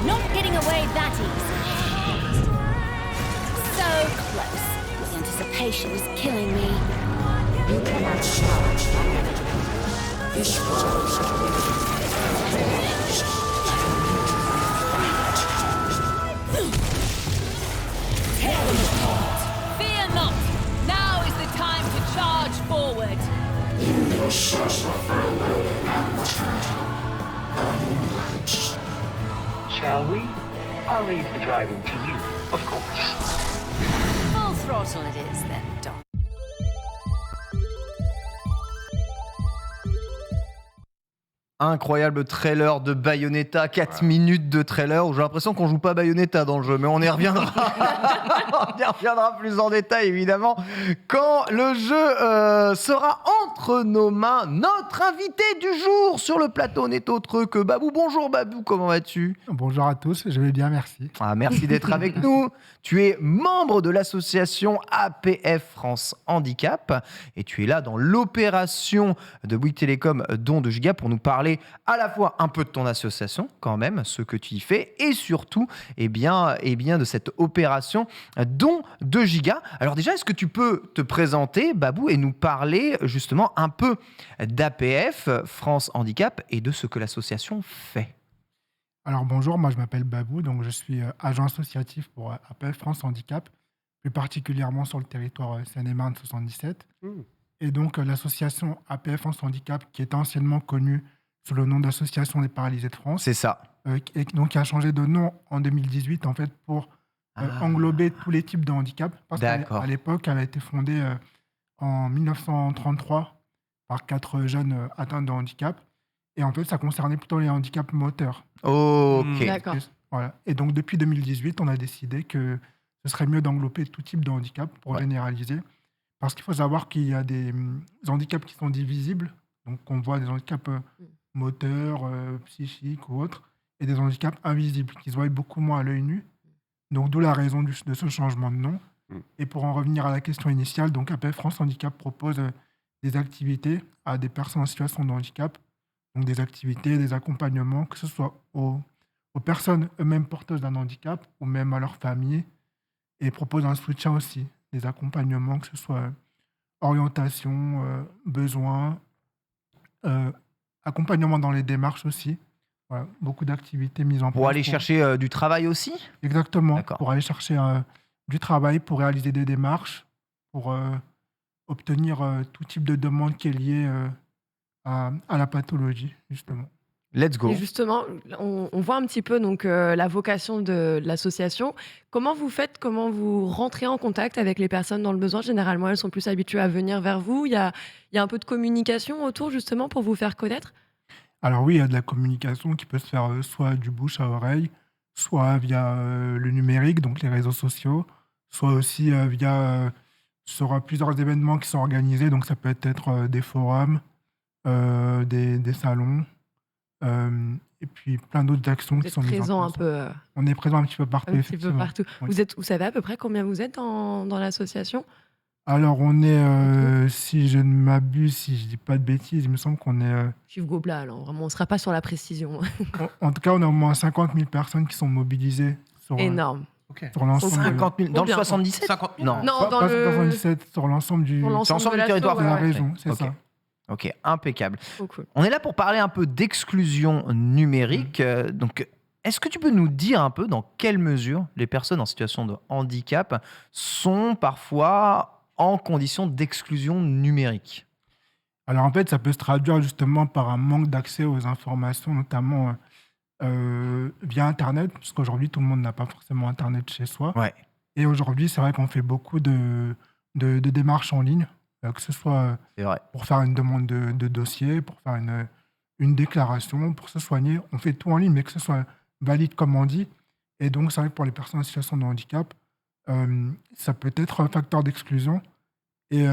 G: Not getting away that easy. So close. The anticipation is killing me.
F: You cannot challenge the inevitable. This was
G: Tear them apart. Fear not. Now is the time to charge forward.
I: Shall we? I'll leave the driving to you, of course.
G: Full throttle it is then, Doc.
B: Incroyable trailer de Bayonetta, 4 minutes de trailer où j'ai l'impression qu'on joue pas Bayonetta dans le jeu, mais on y reviendra. On y reviendra plus en détail évidemment quand le jeu sera entre nos mains. Notre invité du jour sur le plateau n'est autre que Babou. Bonjour Babou, comment vas-tu ?
J: Bonjour à tous, je vais bien, merci.
B: Merci d'être avec nous. Tu es membre de l'association APF France Handicap et tu es là dans l'opération de Bouygues Télécom Don de Giga pour nous parler à la fois un peu de ton association quand même, ce que tu y fais et surtout eh bien, de cette opération Don de Giga. Alors déjà, est-ce que tu peux te présenter Babou et nous parler justement un peu d'APF France Handicap et de ce que l'association fait ?
J: Alors bonjour, moi je m'appelle Babou, donc je suis agent associatif pour APF France Handicap, plus particulièrement sur le territoire Seine-et-Marne 77. Et donc l'association APF France Handicap, qui est anciennement connue sous le nom d'Association des paralysés de France.
B: C'est ça.
J: Et donc qui a changé de nom en 2018 en fait pour englober tous les types de handicap. Parce qu'à l'époque, elle a été fondée en 1933 par 4 jeunes atteints de handicap. Et en fait, ça concernait plutôt les handicaps moteurs.
B: Ok.
C: D'accord.
J: Voilà. Et donc, depuis 2018, on a décidé que ce serait mieux d'englober tout type de handicap pour généraliser. Parce qu'il faut savoir qu'il y a des handicaps qui sont divisibles. Donc, on voit des handicaps moteurs, psychiques ou autres, et des handicaps invisibles qui se voient beaucoup moins à l'œil nu. Donc, d'où la raison de ce changement de nom. Et pour en revenir à la question initiale, donc APF France Handicap propose des activités à des personnes en situation de handicap. Donc des activités, des accompagnements, que ce soit aux personnes eux-mêmes porteuses d'un handicap ou même à leur famille. Et propose un soutien aussi, des accompagnements, que ce soit orientation, besoins, accompagnement dans les démarches aussi. Voilà, beaucoup d'activités mises en place.
B: Pour aller chercher du travail aussi ?
J: Exactement, pour aller chercher du travail, pour réaliser des démarches, pour obtenir tout type de demande qui est liée à la pathologie, justement.
B: Let's go.
C: Et justement, on voit un petit peu donc, la vocation de l'association. Comment vous faites, comment vous rentrez en contact avec les personnes dans le besoin ? Généralement, elles sont plus habituées à venir vers vous. Il y a un peu de communication autour, justement, pour vous faire connaître ?
J: Alors oui, il y a de la communication qui peut se faire soit du bouche à oreille, soit via le numérique, donc les réseaux sociaux, soit aussi via sur plusieurs événements qui sont organisés. Donc, ça peut être des forums, des salons, et puis plein d'autres actions
C: Vous
J: qui
C: êtes
J: sont mises en
C: présent un
J: place.
C: peu,
J: On est présent un petit peu partout,
C: un petit peu
J: effectivement.
C: partout.
J: Oui.
C: Vous savez à peu près combien vous êtes dans l'association?
J: Alors, on est, si je ne m'abuse, si je dis pas de bêtises, il me semble qu'on est,
C: Chiffre gobelin, alors vraiment, on ne sera pas sur la précision.
J: en tout cas, on a au moins 50 000 personnes qui sont mobilisées sur,
C: Énorme.
J: sur l'ensemble.
B: 50 000. Dans le
C: Combien
B: 77
D: 50 000.
B: Non.
C: Non,
J: Pas,
C: dans
J: pas sur
C: le...
J: 97, sur l'ensemble du,
C: Sur l'ensemble
B: l'ensemble
C: de
B: du territoire
J: de la
C: ouais.
J: région, c'est
B: Ok.
J: ça.
B: Ok, impeccable.
C: Trop cool.
B: On est là pour parler un peu d'exclusion numérique. Donc, est-ce que tu peux nous dire un peu dans quelle mesure les personnes en situation de handicap sont parfois en condition d'exclusion numérique?
J: Alors en fait, ça peut se traduire justement par un manque d'accès aux informations, notamment via Internet, parce qu'aujourd'hui, tout le monde n'a pas forcément Internet chez soi.
B: Ouais.
J: Et aujourd'hui, c'est vrai qu'on fait beaucoup de démarches en ligne, que ce soit
B: C'est vrai.
J: pour faire une demande de dossier, pour faire une déclaration, pour se soigner. On fait tout en ligne, mais que ce soit valide comme on dit. Et donc, c'est vrai que pour les personnes en situation de handicap, ça peut être un facteur d'exclusion. Et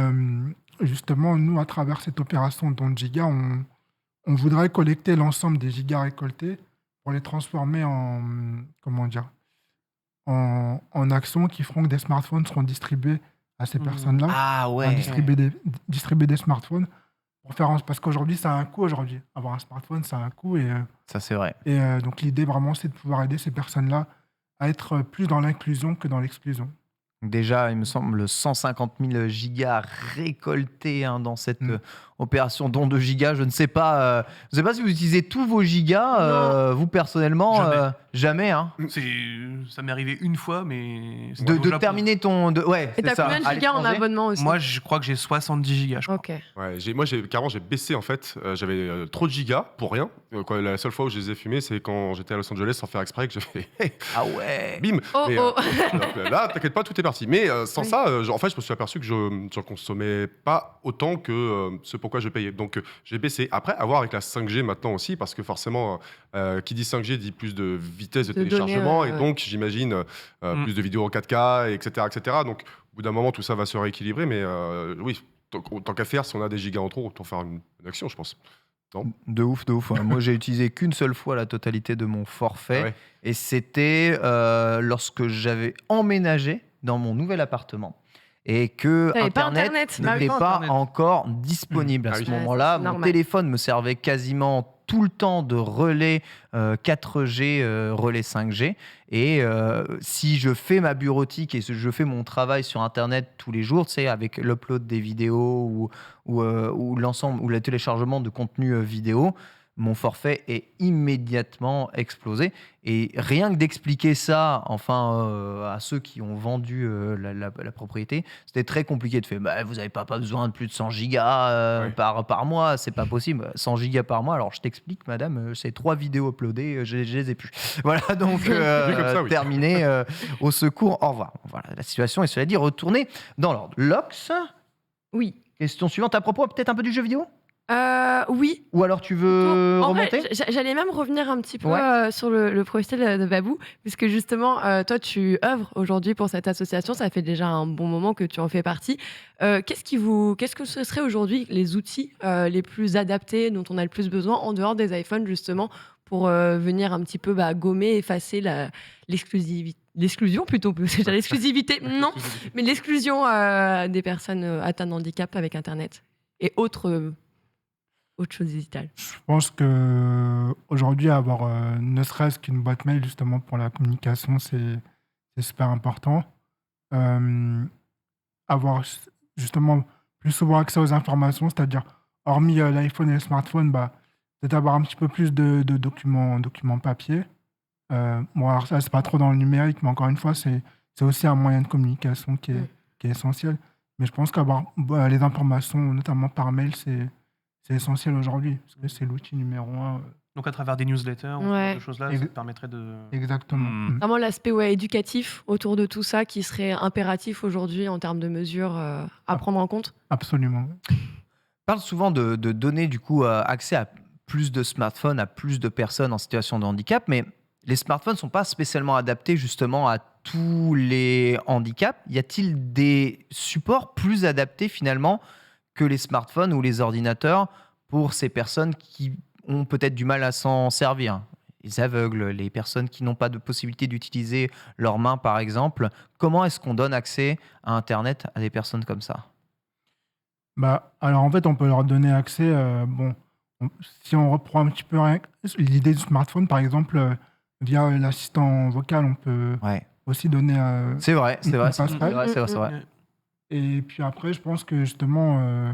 J: justement, nous, à travers cette opération Don de Giga, on voudrait collecter l'ensemble des gigas récoltés pour les transformer en, comment dire, en actions qui feront que des smartphones seront distribués à ces personnes-là.
B: Ah
J: Enfin, distribuer des smartphones pour faire parce qu'aujourd'hui, ça a un coût. Aujourd'hui, avoir un smartphone, ça a un coût. Et
B: Ça, c'est vrai.
J: donc, l'idée vraiment, c'est de pouvoir aider ces personnes-là à être plus dans l'inclusion que dans l'exclusion.
B: Déjà, il me semble 150 000 gigas récoltés dans cette opération don de gigas. Je ne sais pas si vous utilisez tous vos gigas, vous personnellement. Jamais. Hein.
D: Ça m'est arrivé une fois, mais... c'était
B: De
D: au Japon.
B: terminer ton... Ouais,
C: Et
B: c'est
C: t'as
B: ça.
C: combien de
B: À
C: gigas en
B: l'étranger
C: abonnement aussi?
D: Moi, je crois que j'ai 70 gigas, je crois.
C: Ok.
E: Ouais, carrément, j'ai baissé en fait. J'avais trop de gigas pour rien. La seule fois où je les ai fumés, c'est quand j'étais à Los Angeles sans faire exprès que j'ai fait
B: Ah ouais.
E: bim.
C: Oh,
E: Mais,
C: oh.
E: alors que là, t'inquiète pas, tout est parti. Mais sans ça, en fait, je me suis aperçu que je ne consommais pas autant que ce pourquoi je payais. Donc, j'ai baissé. Après, à voir avec la 5G maintenant aussi, parce que forcément, qui dit 5G dit plus de vitesse de téléchargement,
C: données,
E: et donc, j'imagine, plus de vidéos en 4K, etc., etc. Donc, au bout d'un moment, tout ça va se rééquilibrer. Mais oui, tant qu'à faire, si on a des gigas en trop, autant faire une action, je pense. Non.
B: De ouf, de ouf. Moi, j'ai utilisé qu'une seule fois la totalité de mon forfait.
E: Ouais.
B: Et c'était lorsque j'avais emménagé dans mon nouvel appartement. Et que
C: T'avais pas
B: Internet
C: Internet.
B: n'était
D: Bah oui.
B: pas
D: Internet.
B: encore disponible. À
E: Ah
B: ce
E: oui.
B: moment-là,
C: Ouais, c'est
B: mon
C: normal.
B: téléphone me servait quasiment tout le temps de relais 4G, relais 5G. Et si je fais ma bureautique et je fais mon travail sur Internet tous les jours, tu sais, avec l'upload des vidéos ou l'ensemble ou le téléchargement de contenu vidéo, mon forfait est immédiatement explosé. Et rien que d'expliquer ça, à ceux qui ont vendu la propriété, c'était très compliqué de faire. Bah, vous n'avez pas besoin de plus de 100 gigas par mois, c'est pas possible. 100 gigas par mois, alors je t'explique, madame, c'est 3 vidéos uploadées, je les ai plus. Voilà, donc
E: comme ça, oui.
B: terminé. Au secours, au revoir. Voilà, la situation est, cela dit, retournée dans l'ordre. Lox,
C: Oui.
B: question suivante à propos peut-être un peu du jeu vidéo?
C: Oui.
B: Ou alors tu veux
C: En vrai,
B: remonter?
C: j'allais même revenir un petit peu
B: Ouais.
C: sur le projet de Babou, puisque justement, toi, tu œuvres aujourd'hui pour cette association. Ça fait déjà un bon moment que tu en fais partie. Qu'est-ce que ce serait aujourd'hui les outils les plus adaptés, dont on a le plus besoin, en dehors des iPhones, justement, pour venir un petit peu gommer, effacer l'exclusion plutôt, parce que j'ai l'exclusivité, non, mais l'exclusion des personnes atteintes de handicap avec Internet et autre chose digitale.
J: Je pense qu'aujourd'hui, avoir ne serait-ce qu'une boîte mail justement pour la communication, c'est super important. Avoir justement plus souvent accès aux informations, c'est-à-dire, hormis l'iPhone et le smartphone, peut-être avoir un petit peu plus de documents papier. Bon, alors ça, c'est pas trop dans le numérique, mais encore une fois, c'est aussi un moyen de communication qui est essentiel. Mais je pense qu'avoir les informations, notamment par mail, c'est essentiel aujourd'hui, parce que c'est l'outil numéro 1.
D: Donc à travers des newsletters, ou ce genre de choses-là, ça te permettrait de...
J: Exactement.
C: Vraiment l'aspect éducatif autour de tout ça qui serait impératif aujourd'hui en termes de mesures à prendre en compte.
J: Absolument.
B: On parle souvent de donner du coup accès à plus de smartphones, à plus de personnes en situation de handicap, mais les smartphones ne sont pas spécialement adaptés justement à tous les handicaps, y a-t-il des supports plus adaptés finalement que les smartphones ou les ordinateurs pour ces personnes qui ont peut-être du mal à s'en servir? Les aveugles, les personnes qui n'ont pas de possibilité d'utiliser leurs mains par exemple. Comment est-ce qu'on donne accès à Internet à des personnes comme ça?
J: Alors en fait, on peut leur donner accès. Si on reprend un petit peu l'idée du smartphone, par exemple, via l'assistant vocal, on peut aussi donner.
B: C'est vrai, c'est vrai, c'est
J: passerelle.
B: vrai, c'est vrai, c'est vrai.
J: Et puis après, je pense que justement,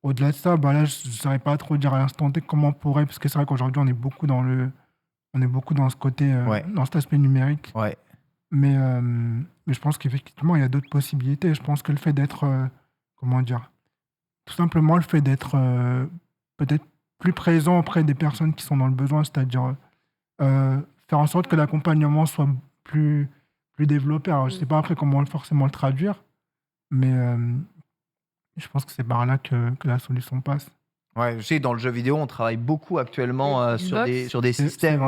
J: au-delà de ça, là, je ne saurais pas trop dire à l'instant T comment on pourrait, parce que c'est vrai qu'aujourd'hui, on est beaucoup dans ce côté, dans cet aspect numérique.
B: Ouais.
J: Mais je pense qu'effectivement, il y a d'autres possibilités. Je pense que le fait d'être, comment dire, tout simplement le fait d'être peut-être plus présent auprès des personnes qui sont dans le besoin, c'est-à-dire faire en sorte que l'accompagnement soit plus développé. Alors, je ne sais pas après comment forcément le traduire, mais je pense que c'est par là que la solution passe.
B: Ouais, je sais, dans le jeu vidéo, on travaille beaucoup actuellement sur des systèmes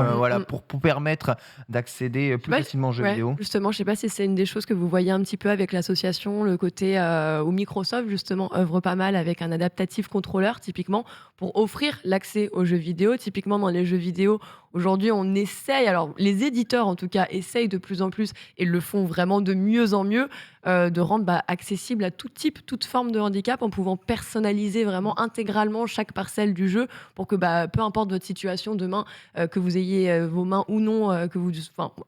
B: pour permettre d'accéder plus facilement aux jeux vidéo.
C: Justement, je ne sais pas si c'est une des choses que vous voyez un petit peu avec l'association, le côté où Microsoft, justement, œuvre pas mal avec un adaptative controller, typiquement, pour offrir l'accès aux jeux vidéo. Typiquement, dans les jeux vidéo, aujourd'hui, on essaye, alors les éditeurs en tout cas, essayent de plus en plus et le font vraiment de mieux en mieux, de rendre accessible à tout type, toute forme de handicap en pouvant personnaliser vraiment intégralement chaque parcelle du jeu pour que peu importe votre situation demain, que vous ayez vos mains ou non,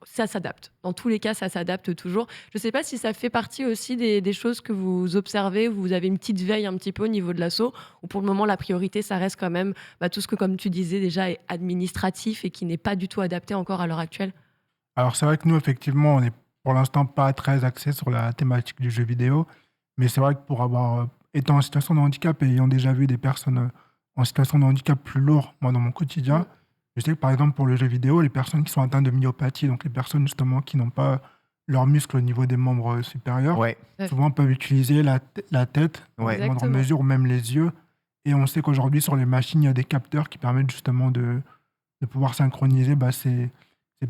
C: ça s'adapte. Dans tous les cas, ça s'adapte toujours. Je ne sais pas si ça fait partie aussi des choses que vous observez, vous avez une petite veille un petit peu au niveau de l'asso, ou pour le moment, la priorité, ça reste quand même tout ce que, comme tu disais déjà, est administratif et qui n'est pas du tout adapté encore à l'heure actuelle.
J: Alors c'est vrai que nous, effectivement, on n'est pour l'instant pas très axé sur la thématique du jeu vidéo, mais c'est vrai que pour avoir étant en situation de handicap et ayant déjà vu des personnes en situation de handicap plus lourd, moi dans mon quotidien, je sais que par exemple pour le jeu vidéo, les personnes qui sont atteintes de myopathie, donc les personnes justement qui n'ont pas leurs muscles au niveau des membres supérieurs, souvent peuvent utiliser la tête, dans moindre mesure, ou même les yeux. Et on sait qu'aujourd'hui sur les machines, il y a des capteurs qui permettent justement de pouvoir synchroniser ces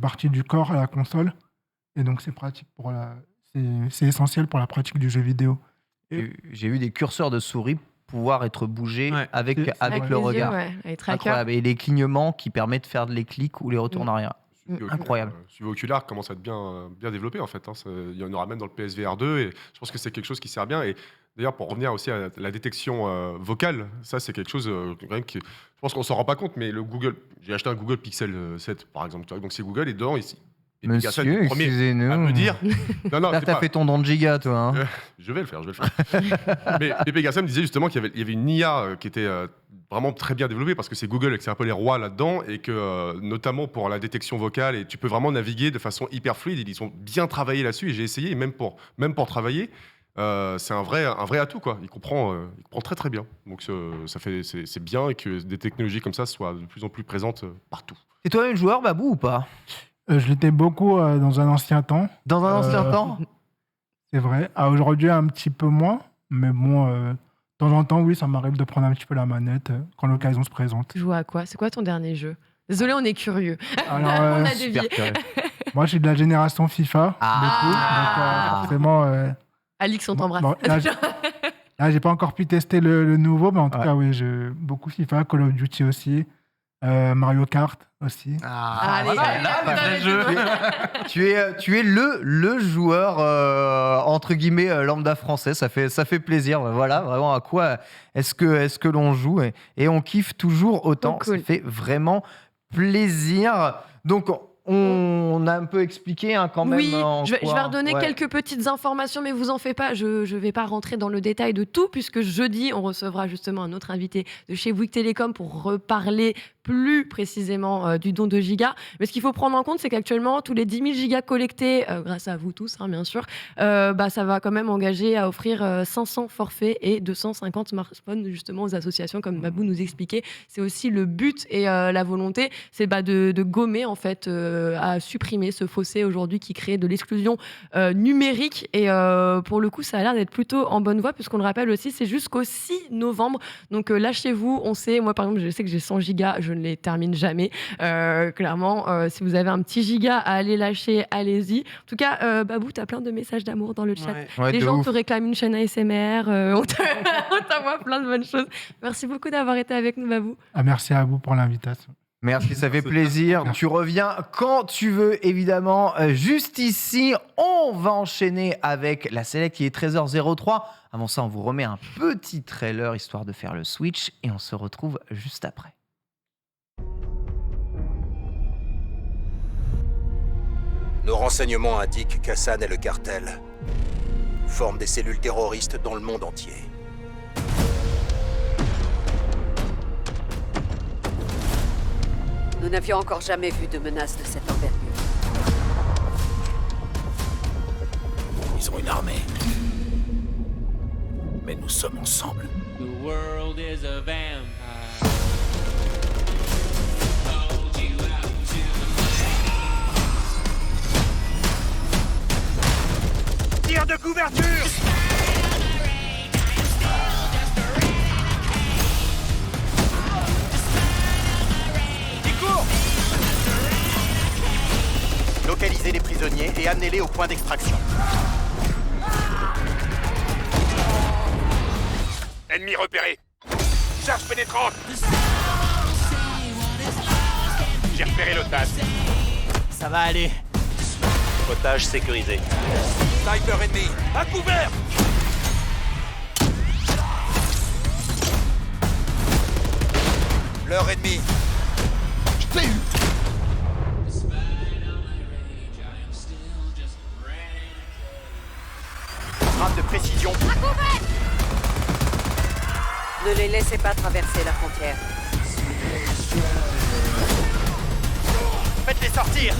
J: parties du corps à la console. Et donc c'est pratique c'est essentiel pour la pratique du jeu vidéo.
B: J'ai vu des curseurs de souris pouvoir être bougés avec le regard. Incroyable. Et les clignements qui permettent de faire les clics ou les retours en arrière. Incroyable.
E: Suivi oculaire commence à être bien développé en fait. Il y en aura même dans le PSVR 2 et je pense que c'est quelque chose qui sert bien. Et d'ailleurs, pour revenir aussi à la détection vocale, ça c'est quelque chose je pense qu'on s'en rend pas compte, mais j'ai acheté un Google Pixel 7 par exemple, donc c'est Google et dedans ici.
B: Monsieur, excusez-nous.
E: À me dire.
B: Non, là, t'as fait ton don de giga, toi. Hein.
E: Je vais le faire. Mais Pépé Garcia me disait justement qu'il y avait une IA qui était vraiment très bien développée parce que c'est Google et que c'est un peu les rois là-dedans et que notamment pour la détection vocale, et tu peux vraiment naviguer de façon hyper fluide. Ils ont bien travaillé là-dessus et j'ai essayé, et même pour travailler, c'est un vrai atout, quoi. Il comprend très très bien. Donc c'est bien et que des technologies comme ça soient de plus en plus présentes partout.
B: Et toi-même joueur, Babou, ou pas?
J: Je l'étais beaucoup dans un ancien temps.
B: Dans un ancien temps?
J: C'est vrai. Aujourd'hui, un petit peu moins. Mais bon, de temps en temps, oui, ça m'arrive de prendre un petit peu la manette quand l'occasion se présente.
C: Tu joues à quoi? C'est quoi ton dernier jeu? Désolé, on est curieux.
J: Alors,
C: on a dévié.
J: Moi, je suis de la génération FIFA. Donc, forcément...
C: Alix, on t'embrasse.
J: Là, j'ai pas encore pu tester le nouveau, mais en tout cas, oui, beaucoup FIFA, Call of Duty aussi. Mario Kart aussi.
B: Tu es le joueur entre guillemets lambda français. Ça fait plaisir. Voilà, vraiment à quoi est-ce que l'on joue et on kiffe toujours autant. Cool. Ça fait vraiment plaisir. Donc on a un peu expliqué quand même.
C: Oui, je vais redonner quelques petites informations, mais vous en faites pas, je ne vais pas rentrer dans le détail de tout, puisque jeudi, on recevra justement un autre invité de chez Bouygues Télécom pour reparler plus précisément du don de gigas. Mais ce qu'il faut prendre en compte, c'est qu'actuellement, tous les 10 000 gigas collectés, grâce à vous tous, bien sûr, ça va quand même engager à offrir 500 forfaits et 250 smartphones justement aux associations, comme Babou nous expliquait. C'est aussi le but et la volonté, c'est de gommer en fait à supprimer ce fossé aujourd'hui qui crée de l'exclusion numérique. Et pour le coup, ça a l'air d'être plutôt en bonne voie, puisqu'on le rappelle aussi, c'est jusqu'au 6 novembre. Donc lâchez-vous, on sait, moi par exemple, je sais que j'ai 100 gigas, je ne les termine jamais. Clairement, si vous avez un petit giga à aller lâcher, allez-y. En tout cas, Babou, t'as plein de messages d'amour dans le chat. Les gens te réclament une chaîne ASMR, on t'envoie plein de bonnes choses. Merci beaucoup d'avoir été avec nous, Babou.
J: Merci à vous pour l'invitation.
B: Merci, ça fait plaisir. Tu reviens quand tu veux, évidemment. Juste ici, on va enchaîner avec la Select qui est 13h03. Avant ça, on vous remet un petit trailer histoire de faire le switch et on se retrouve juste après.
K: Nos renseignements indiquent qu'Hassan et le cartel forment des cellules terroristes dans le monde entier.
L: Nous n'avions encore jamais vu de menace de cette envergure.
K: Ils ont une armée. Mais nous sommes ensemble.
M: The world is a vampire.
K: Tir de couverture! Il court! Localisez les prisonniers et amenez-les au point d'extraction. Ennemi repéré. Charge pénétrante. J'ai repéré l'otage.
N: Ça va aller.
K: Otage sécurisé. Sniper ennemi. À couvert. Leur ennemi. Je t'ai eu. Frappe de précision. À couvert.
L: Ne les laissez pas traverser la frontière.
K: Faites-les sortir.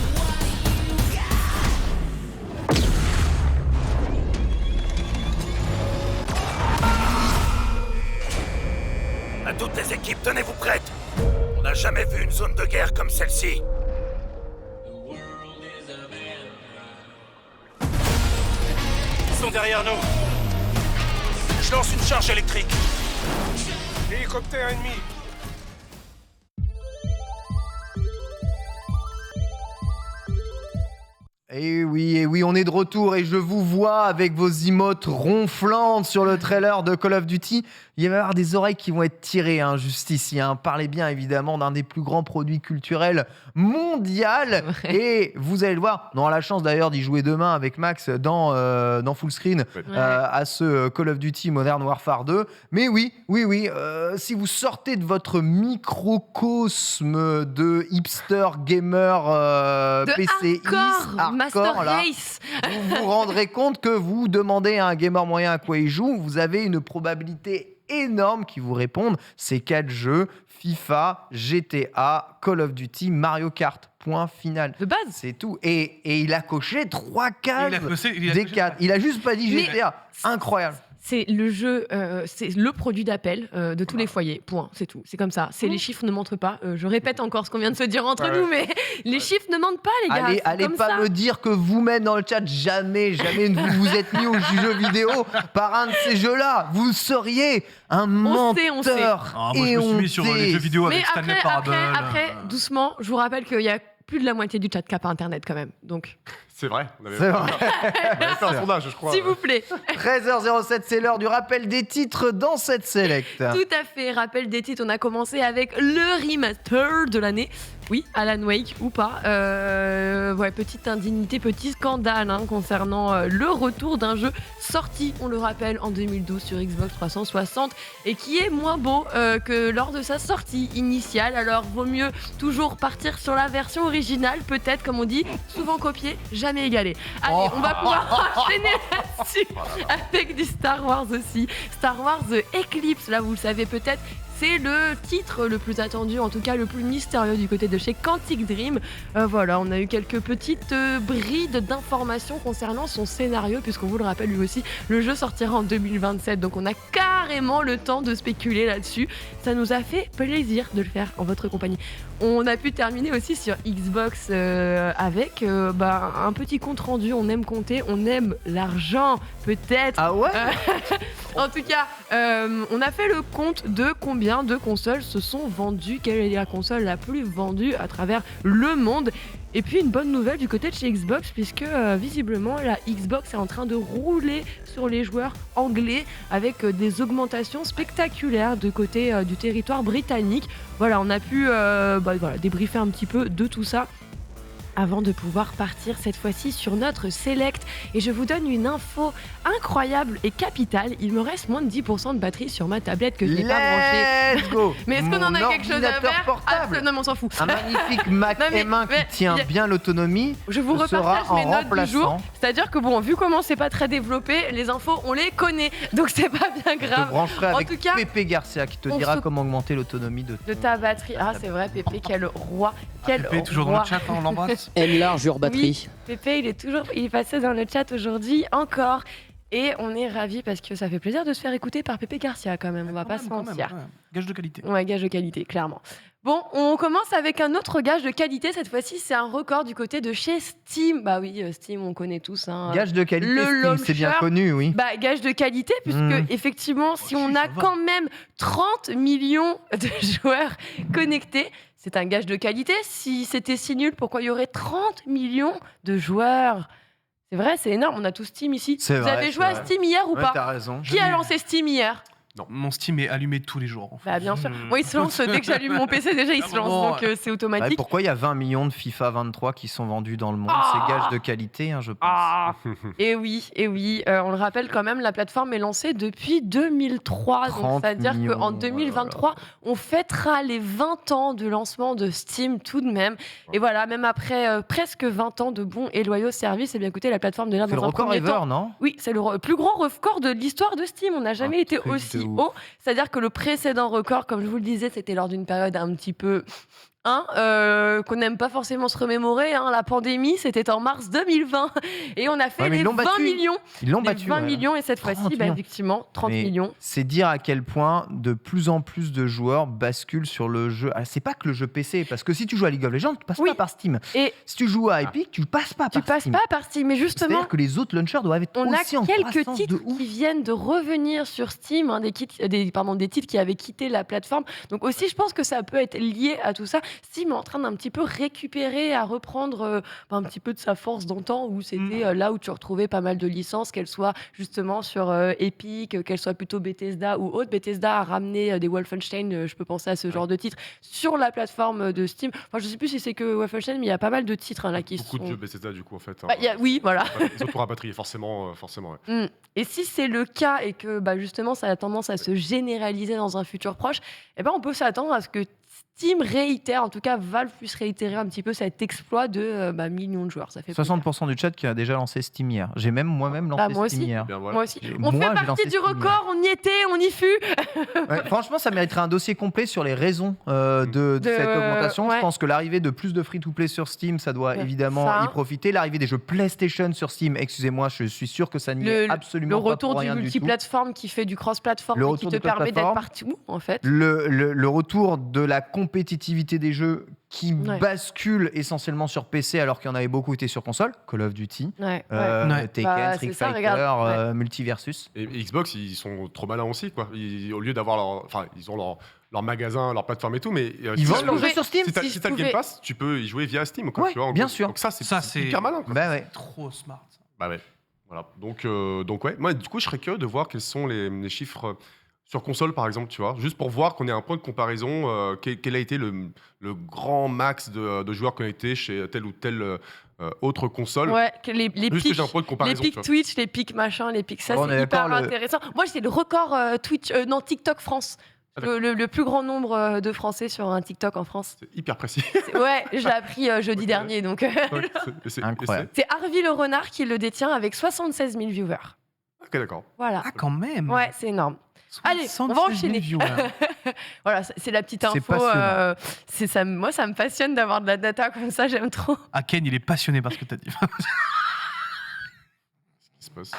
K: À toutes les équipes, tenez-vous prêtes. On n'a jamais vu une zone de guerre comme celle-ci. Ils sont derrière nous. Je lance une charge électrique. Hélicoptère ennemi.
B: Et oui, on est de retour et je vous vois avec vos emotes ronflantes sur le trailer de Call of Duty. Il va y avoir des oreilles qui vont être tirées juste ici. Parlez bien évidemment d'un des plus grands produits culturels mondial. Et vous allez le voir, on aura la chance d'ailleurs d'y jouer demain avec Max dans Full Screen à ce Call of Duty Modern Warfare 2. Mais oui, si vous sortez de votre microcosme de hipster gamer PCiste, hardcore là, vous vous rendrez compte que vous demandez à un gamer moyen à quoi il joue, vous avez une probabilité énorme qui vous répondent. C'est 4 jeux: FIFA, GTA, Call of Duty, Mario Kart. Point final.
C: De base.
B: C'est tout. Et il a coché 3 cases des 4. Il a juste pas dit GTA. Incroyable.
C: C'est le jeu, c'est le produit d'appel de tous les foyers. Point, c'est tout. C'est comme ça. Les chiffres ne mentent pas. Je répète encore ce qu'on vient de se dire entre nous, mais les chiffres ne mentent pas, les gars.
B: Allez pas me dire que vous-même dans le chat, jamais vous vous êtes mis aux jeux vidéo par un de ces jeux-là. Vous seriez un menteur.
D: Moi, je me suis mis sur les jeux vidéo avec Stanley Parable.
C: Après, doucement, je vous rappelle qu'il y a plus de la moitié du chat qui n'a pas Internet quand même. Donc.
E: C'est vrai. On avait
B: fait
E: un sondage, je crois.
C: S'il vous plaît.
B: 13h07, c'est l'heure du rappel des titres dans cette Select.
C: Tout à fait. Rappel des titres. On a commencé avec le remaster de l'année. Oui, Alan Wake ou pas. Petite indignité, petit scandale concernant le retour d'un jeu sorti, on le rappelle, en 2012 sur Xbox 360 et qui est moins beau que lors de sa sortie initiale. Alors, vaut mieux toujours partir sur la version originale, peut-être, comme on dit, souvent copié, jamais égalé. Allez, on va pouvoir enchaîner là-dessus avec du Star Wars aussi. Star Wars Eclipse, là, vous le savez peut-être, c'est le titre le plus attendu, en tout cas le plus mystérieux du côté de chez Quantic Dream. Voilà, on a eu quelques petites brides d'informations concernant son scénario, puisqu'on vous le rappelle lui aussi, le jeu sortira en 2027, donc on a carrément le temps de spéculer là-dessus. Ça nous a fait plaisir de le faire en votre compagnie. On a pu terminer aussi sur Xbox avec un petit compte rendu. On aime compter, on aime l'argent, peut-être.
B: Ah ouais.
C: En tout cas, on a fait le compte de combien de consoles se sont vendues, quelle est la console la plus vendue à travers le monde. Et puis une bonne nouvelle du côté de chez Xbox, puisque visiblement la Xbox est en train de rouler sur les joueurs anglais avec des augmentations spectaculaires du côté du territoire britannique. Voilà, on a pu débriefer un petit peu de tout ça avant de pouvoir partir cette fois-ci sur notre Select. Et je vous donne une info incroyable et capitale. Il me reste moins de 10% de batterie sur ma tablette que je n'ai pas branchée.
B: Let's go.
C: Mais est-ce qu'on en a quelque chose à faire
B: portable.
C: Non, mais on s'en fout.
B: Un magnifique Mac M1 qui tient bien l'autonomie.
C: Je vous repartage mes notes du jour. C'est-à-dire que bon, vu comment c'est pas très développé, les infos, on les connaît. Donc c'est pas bien grave.
B: Je te brancherai avec
C: tout cas,
B: Pépé Garcia qui te dira comment augmenter l'autonomie de
C: ta batterie. Ah, c'est vrai, Pépé, quel roi. Quel
D: Pépé, toujours dans le chat, on l'embrasse.
O: Elle largeur batterie.
C: Oui, Pépé, il est passé dans le chat aujourd'hui encore. Et on est ravis parce que ça fait plaisir de se faire écouter par Pépé Garcia quand même, on va pas se mentir.
D: Gage de qualité.
C: Ouais, gage de qualité, clairement. Bon, on commence avec un autre gage de qualité. Cette fois-ci, c'est un record du côté de chez Steam. Bah oui, Steam, on connaît tous. Hein.
B: Gage de qualité, Steam, c'est bien connu, oui.
C: Bah, gage de qualité, puisque effectivement, si on a quand même 30 millions de joueurs connectés, c'est un gage de qualité. Si c'était si nul, pourquoi il y aurait 30 millions de joueurs ? C'est vrai, c'est énorme. On a tous Steam ici. Vous avez joué à Steam hier ou pas ?
B: T'as raison.
C: Qui a lancé Steam hier ?
D: Non, mon Steam est allumé tous les jours. En fait.
C: Bah bien sûr. Moi, il se lance dès que j'allume mon PC. Déjà, il se lance, donc c'est automatique.
B: Bah, pourquoi il y a 20 millions de FIFA 23 qui sont vendus dans le monde ? C'est gage de qualité, hein, je pense.
C: Et oui. On le rappelle quand même, la plateforme est lancée depuis 2003. Donc, c'est-à-dire qu'en 2023, on fêtera les 20 ans de lancement de Steam tout de même. Et voilà, même après presque 20 ans de bons et loyaux services, eh bien écoutez, la plateforme de là dans un premier temps.
B: C'est le record ever, non ?
C: Oui, c'est le plus grand record de l'histoire de Steam. On n'a jamais été aussi haut. C'est-à-dire que le précédent record, comme je vous le disais, c'était lors d'une période un petit peu qu'on n'aime pas forcément se remémorer. La pandémie, c'était en mars 2020. Et on a fait les 20 millions.
B: Ils l'ont battu.
C: 20 millions, et cette fois-ci, effectivement, 30 millions.
B: C'est dire à quel point de plus en plus de joueurs basculent sur le jeu. Ah, c'est pas que le jeu PC, parce que si tu joues à League of Legends, tu passes pas par Steam. Et si tu joues à Epic, tu passes pas par Steam.
C: Tu passes pas par Steam, mais justement...
B: C'est-à-dire que les autres launchers doivent être aussi en croissance de ouf. On a quelques titres
C: qui viennent de revenir sur Steam, des titres qui avaient quitté la plateforme. Donc aussi, je pense que ça peut être lié à tout ça. Steam est en train d'un petit peu récupérer, à reprendre un petit peu de sa force d'antan, où c'était là où tu retrouvais pas mal de licences, qu'elles soient justement sur Epic, qu'elles soient plutôt Bethesda ou autre. Bethesda a ramené des Wolfenstein, je peux penser à ce genre de titres, sur la plateforme de Steam. Enfin, je sais plus si c'est que Wolfenstein, mais il y a pas mal de titres là qui
E: beaucoup de jeux Bethesda du coup en fait.
C: Oui, voilà.
E: Ils ont tout rapatrié, forcément. Ouais.
C: Et si c'est le cas et que justement ça a tendance à se généraliser dans un futur proche, on peut s'attendre à ce que Steam réitère, en tout cas Valve puisse réitérer un petit peu cet exploit de millions de joueurs. Ça fait
B: 60% du chat qui a déjà lancé Steam hier. J'ai même moi-même lancé Steam hier.
C: Moi aussi. On fait partie du record, on y était, on y fut.
B: Franchement, ça mériterait un dossier complet sur les raisons de cette augmentation. Je pense que l'arrivée de plus de free-to-play sur Steam, ça doit évidemment y profiter. L'arrivée des jeux PlayStation sur Steam, excusez-moi, je suis sûr que ça n'y est absolument pas pour rien du tout.
C: Le retour du multiplateforme qui fait du cross-platform et qui te permet d'être partout, en fait.
B: Le retour de la compétitivité des jeux qui basculent essentiellement sur PC alors qu'il y en avait beaucoup été sur console. Call of Duty, Tekken, Street Fighter, Multiversus.
E: Et Xbox, ils sont trop malins aussi, quoi. Au lieu d'avoir ils ont leur magasin, leur plateforme et tout, mais
B: ils vendent leurs jeux sur Steam.
E: Si t'as le Game Pass, tu peux y jouer via Steam, quoi. Tu vois,
B: bien sûr.
E: Donc ça, c'est hyper malin, quoi.
D: Trop smart.
E: Voilà. Donc ouais. Moi, du coup, je serais curieux de voir quels sont les chiffres sur console, par exemple, tu vois, juste pour voir qu'on ait un point de comparaison, quel a été le grand max de joueurs connectés chez telle ou telle autre console.
C: Ouais, les
E: juste
C: pics,
E: que j'ai un point de comparaison,
C: les pics Twitch, les pics machin, les pics ça, c'est hyper intéressant. Moi, c'est le record TikTok France. Le plus grand nombre de Français sur un TikTok en France.
E: C'est hyper précis.
C: Ouais, je l'ai appris jeudi dernier. Donc
B: c'est incroyable.
C: C'est Harvey le renard qui le détient avec 76 000 viewers.
E: Ok, d'accord.
C: Voilà.
D: Ah, quand même.
C: Ouais, c'est énorme. Allez, on va enchaîner. Voilà, c'est la petite info. Ça, moi, ça me passionne d'avoir de la data comme ça, j'aime trop.
D: Ah, Ken, il est passionné par ce que t'as dit.
E: Qu'est-ce qui se passe?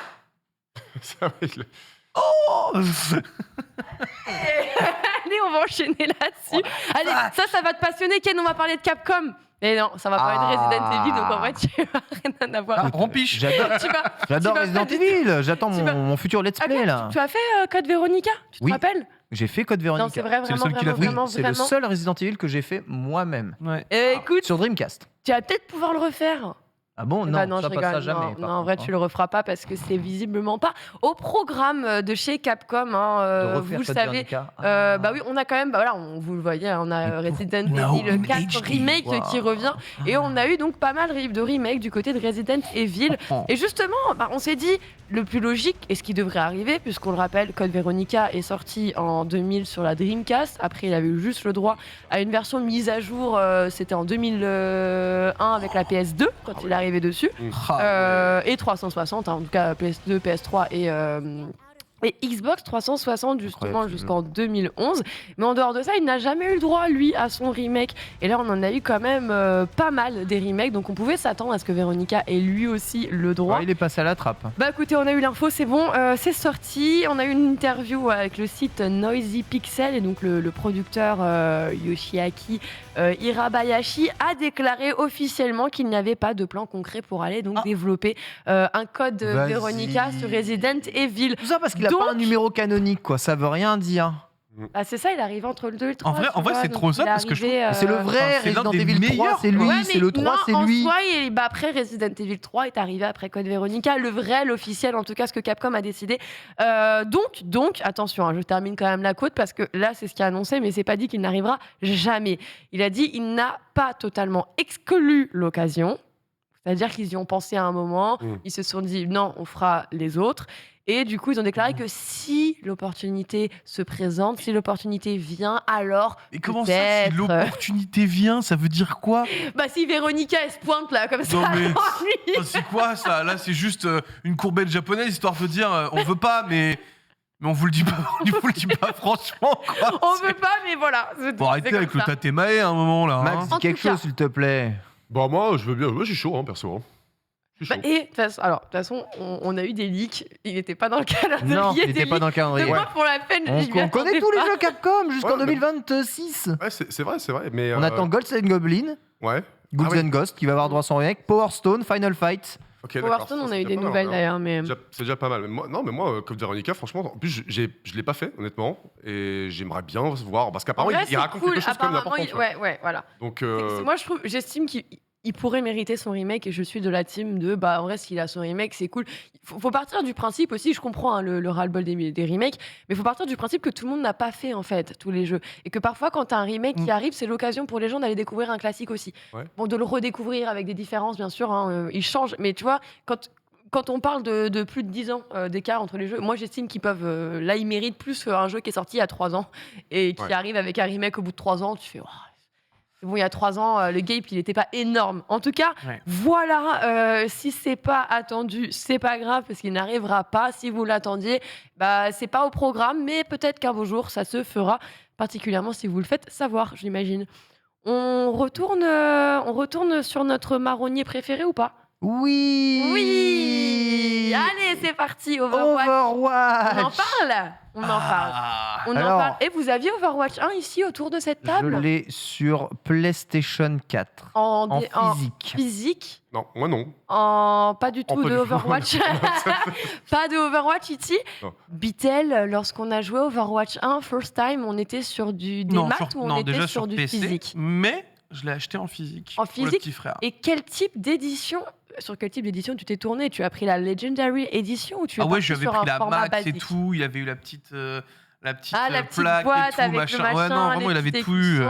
C: Oh Allez, on va enchaîner là-dessus. Allez, ça va te passionner, Ken, on va parler de Capcom. Mais non, ça va parler de Resident Evil, donc en vrai, tu vas rien avoir.
B: Rompiche. J'adore Resident Evil. J'attends mon futur let's play là.
C: Tu as fait Code Veronica, tu te rappelles?
B: J'ai fait Code Veronica.
C: Non, c'est vrai, vraiment,
B: c'est le seul Resident Evil que j'ai fait moi-même.
C: Écoute,
B: sur Dreamcast.
C: Tu vas peut-être pouvoir le refaire.
B: Ah bon? Non, ça passe jamais.
C: Non, en vrai, tu le referas pas parce que c'est visiblement pas au programme de chez Capcom. Vous le savez. Bah oui, on a quand même, vous le voyez, on a Resident Evil 4 Remake qui revient. Et on a eu donc pas mal de remakes du côté de Resident Evil. Et justement, on s'est dit, le plus logique, et ce qui devrait arriver, puisqu'on le rappelle, Code Veronica est sorti en 2000 sur la Dreamcast. Après, il avait eu juste le droit à une version mise à jour, c'était en 2001 avec la PS2, quand il est arrivé dessus. Et 360, en tout cas PS2, PS3 et Xbox 360 justement jusqu'en 2011. Mais en dehors de ça, il n'a jamais eu le droit, lui, à son remake. Et là, on en a eu quand même pas mal des remakes. Donc on pouvait s'attendre à ce que Veronica ait lui aussi le droit.
B: Il est passé à la trappe.
C: Bah écoutez, on a eu l'info, c'est bon, c'est sorti. On a eu une interview avec le site Noisy Pixel. Et donc le producteur Yoshiaki Hirabayashi a déclaré officiellement qu'il n'y avait pas de plan concret pour aller donc développer un code Veronica sur Resident Evil.
B: Tout ça parce qu'il a pas un numéro canonique, quoi. Ça veut rien dire.
C: C'est ça, il arrive entre le 2 et le 3.
D: En vrai c'est trop ça parce que
B: c'est le vrai Resident Evil 3, c'est lui, c'est le 3, c'est lui.
C: En soi, après Resident Evil 3 est arrivé après Code Veronica, le vrai, l'officiel, en tout cas ce que Capcom a décidé. Donc, attention, je termine quand même la quote parce que là c'est ce qui est annoncé, mais c'est pas dit qu'il n'arrivera jamais. Il a dit il n'a pas totalement exclu l'occasion, c'est-à-dire qu'ils y ont pensé à un moment, ils se sont dit non, on fera les autres. Et du coup, ils ont déclaré que si l'opportunité se présente, si l'opportunité vient, alors
D: et comment ça, si l'opportunité vient, ça veut dire quoi?
C: Bah si Véronica, elle se pointe là, comme ça.
D: C'est quoi ça? Là, c'est juste une courbette japonaise, histoire de dire on veut pas, mais on vous le dit pas, on vous le dit pas franchement, quoi.
C: On veut pas, mais voilà.
D: Faut arrêter avec le tatemae à un moment, là.
B: Max, dis quelque chose, s'il te plaît.
E: Bah moi, je veux bien. Moi, j'ai chaud, perso.
C: Et de toute façon, on a eu des leaks. Il n'était pas dans le calendrier.
B: Non, il n'était pas dans le calendrier.
C: Moi, pour la peine,
B: on connaît tous les jeux Capcom jusqu'en 2026.
E: Ouais, c'est vrai. Mais
B: on attend Ghosts and Goblins, Ghouls and Ghosts qui va avoir droit à son remake, Power Stone, Final Fight.
C: Power Stone, on a eu des nouvelles d'ailleurs, mais
E: c'est déjà pas mal. Mais moi, Code Veronica, franchement, en plus, je l'ai pas fait, honnêtement, et j'aimerais bien voir parce qu'apparemment, il raconte quelque chose comme d'important.
C: Ouais, voilà.
E: Donc,
C: moi, j'estime qu'il pourrait mériter son remake et je suis de la team de en vrai s'il a son remake c'est cool. Faut partir du principe aussi, je comprends le ras-le-bol des remakes, mais faut partir du principe que tout le monde n'a pas fait en fait tous les jeux et que parfois quand t'as un remake qui arrive, c'est l'occasion pour les gens d'aller découvrir un classique aussi. Bon, de le redécouvrir avec des différences bien sûr, il change, mais tu vois quand on parle de plus de 10 ans d'écart entre les jeux, moi j'estime qu'ils peuvent là ils méritent plus qu'un jeu qui est sorti il y a 3 ans et qui arrive avec un remake au bout de 3 ans, tu fais bon, il y a 3 ans, le gap, il n'était pas énorme. En tout cas, voilà, si c'est pas attendu, c'est pas grave, parce qu'il n'arrivera pas. Si vous l'attendiez, c'est pas au programme, mais peut-être qu'un beau jour, ça se fera, particulièrement si vous le faites savoir, j'imagine. On retourne sur notre marronnier préféré ou pas?
B: Oui.
C: Allez, c'est parti, Overwatch. On en parle. Et vous aviez Overwatch 1 ici autour de cette table?
B: Je l'ai sur PlayStation 4. En physique.
C: Physique?
E: Non, moi non.
C: Pas du tout de Overwatch. Pas de Overwatch ici. Bitel, lorsqu'on a joué Overwatch 1 first time, on était sur des maths ou on était sur du
D: PC,
C: physique?
D: Mais je l'ai acheté en physique.
C: En physique.
D: Pour le petit frère.
C: Et quel type d'édition? Sur quel type d'édition tu t'es tourné? Tu as pris la Legendary Edition ou tu es parti sur un format basique?
D: Et tout. Il avait eu la petite
C: petite
D: plaque
C: boîte
D: et tout,
C: avec
D: machin.
C: le machin.
D: Ouais, non, vraiment, il avait tout eu.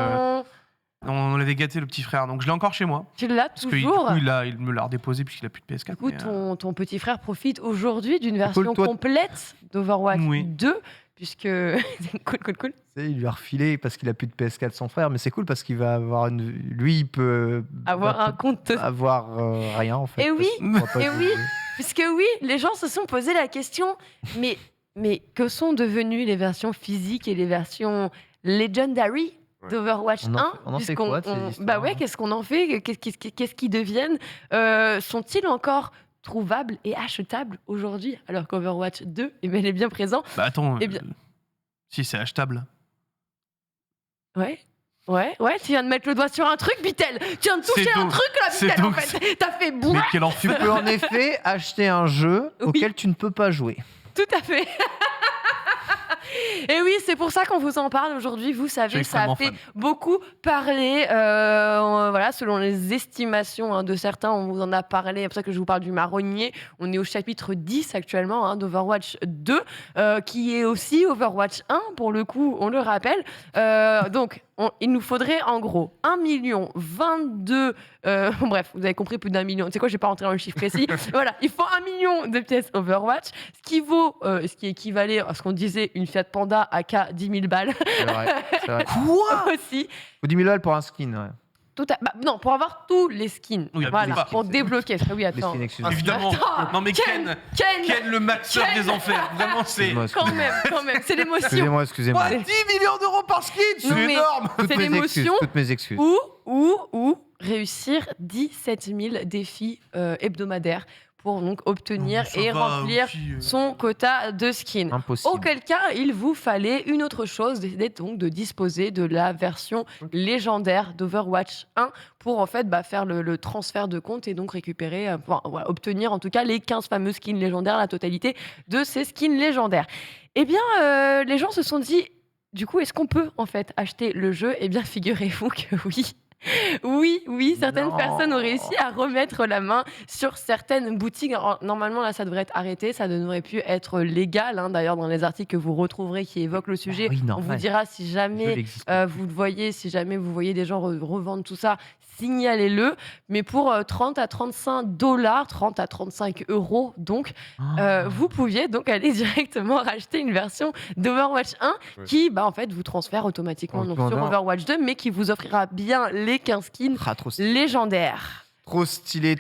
D: On l'avait gâté, le petit frère. Donc je l'ai encore chez moi.
C: Tu l'as toujours?
D: Parce que il me l'a redéposé puisqu'il n'a plus de PS4.
C: Écoute, ton petit frère profite aujourd'hui d'une version complète d'Overwatch 2. Puisque cool.
B: Il lui a refilé parce qu'il a plus de PS4 son frère, mais c'est cool parce qu'il va avoir lui il peut
C: avoir un compte,
B: avoir rien en fait.
C: Et oui, puisque les gens se sont posé la question, mais Mais que sont devenues les versions physiques et les versions Legendary d'Overwatch 1?
B: On en fait quoi de ces histoires,
C: Bah ouais, qu'est-ce qu'on en fait? Qu'est-ce qu'ils deviennent? Sont-ils encore trouvables et achetables aujourd'hui alors qu'Overwatch 2 est bel et bien présent?
D: Bah attends,
C: Eh bien,
D: si c'est achetable.
C: ouais, tu viens de mettre le doigt sur un truc, Bitel. Tu viens de toucher
B: C'est
C: un
B: donc-
C: truc là,
B: c'est
C: Bitel, en
B: donc-
C: fait. T'as fait
B: Mais
C: boire.
B: quel enfer. Tu peux en effet acheter un jeu auquel tu ne peux pas jouer.
C: Tout à fait. Et oui, c'est pour ça qu'on vous en parle aujourd'hui. Vous savez, ça a
D: extrêmement
C: fait
D: fan.
C: beaucoup parler. Voilà, selon les estimations de certains, on vous en a parlé. C'est pour ça que je vous parle du marronnier. On est au chapitre 10 actuellement d'Overwatch 2, qui est aussi Overwatch 1, pour le coup, on le rappelle. Donc, il nous faudrait en gros 1 022 bref, vous avez compris, plus d'1 million. Tu sais quoi, je vais pas rentrer dans le chiffre précis. Voilà, il faut 1 million de pièces Overwatch, ce qui équivalait à ce qu'on disait une Fiat Panda à 10 000 balles.
B: C'est vrai.
C: Quoi aussi.
B: Faut 10 000 balles pour un skin, ouais.
C: Non, pour avoir tous les skins.
D: Oui,
C: voilà,
D: les skins,
C: pour débloquer. Parce que oui, attends.
B: skins, excuse-moi.
D: Évidemment.
C: Attends,
D: Non mais Ken, le maxeur des enfers. Vraiment, c'est.
C: Quand même, c'est l'émotion.
B: Excusez-moi.
D: Ouais, 10 millions d'euros par skin, c'est
C: Non, mais
D: énorme.
C: c'est l'émotion.
B: Toutes mes excuses.
C: Ou réussir 17 000 défis hebdomadaires pour donc obtenir
D: Ça
C: et
D: va
C: remplir
D: aussi,
C: son quota de skins.
B: Impossible.
C: Auquel cas, il vous fallait une autre chose, d'être donc de disposer de la version légendaire d'Overwatch 1 pour en fait faire le transfert de compte et donc récupérer, obtenir en tout cas les 15 fameux skins légendaires, la totalité de ces skins légendaires. Eh bien, les gens se sont dit, du coup, est-ce qu'on peut en fait acheter le jeu? Eh bien, figurez-vous que oui. Oui, certaines personnes ont réussi à remettre la main sur certaines boutiques. Alors, normalement, là, ça devrait être arrêté, ça devrait plus être légal. D'ailleurs, dans les articles que vous retrouverez qui évoquent le sujet, on vous dira si jamais vous le voyez, si jamais vous voyez des gens revendre tout ça, signalez-le. Mais pour 30 à 35 $, 30 à 35 €, donc, vous pouviez donc aller directement racheter une version d'Overwatch 1 qui, en fait, vous transfère automatiquement donc, sur Overwatch 2, mais qui vous offrira bien les 15 skins légendaires.
B: Trop stylé,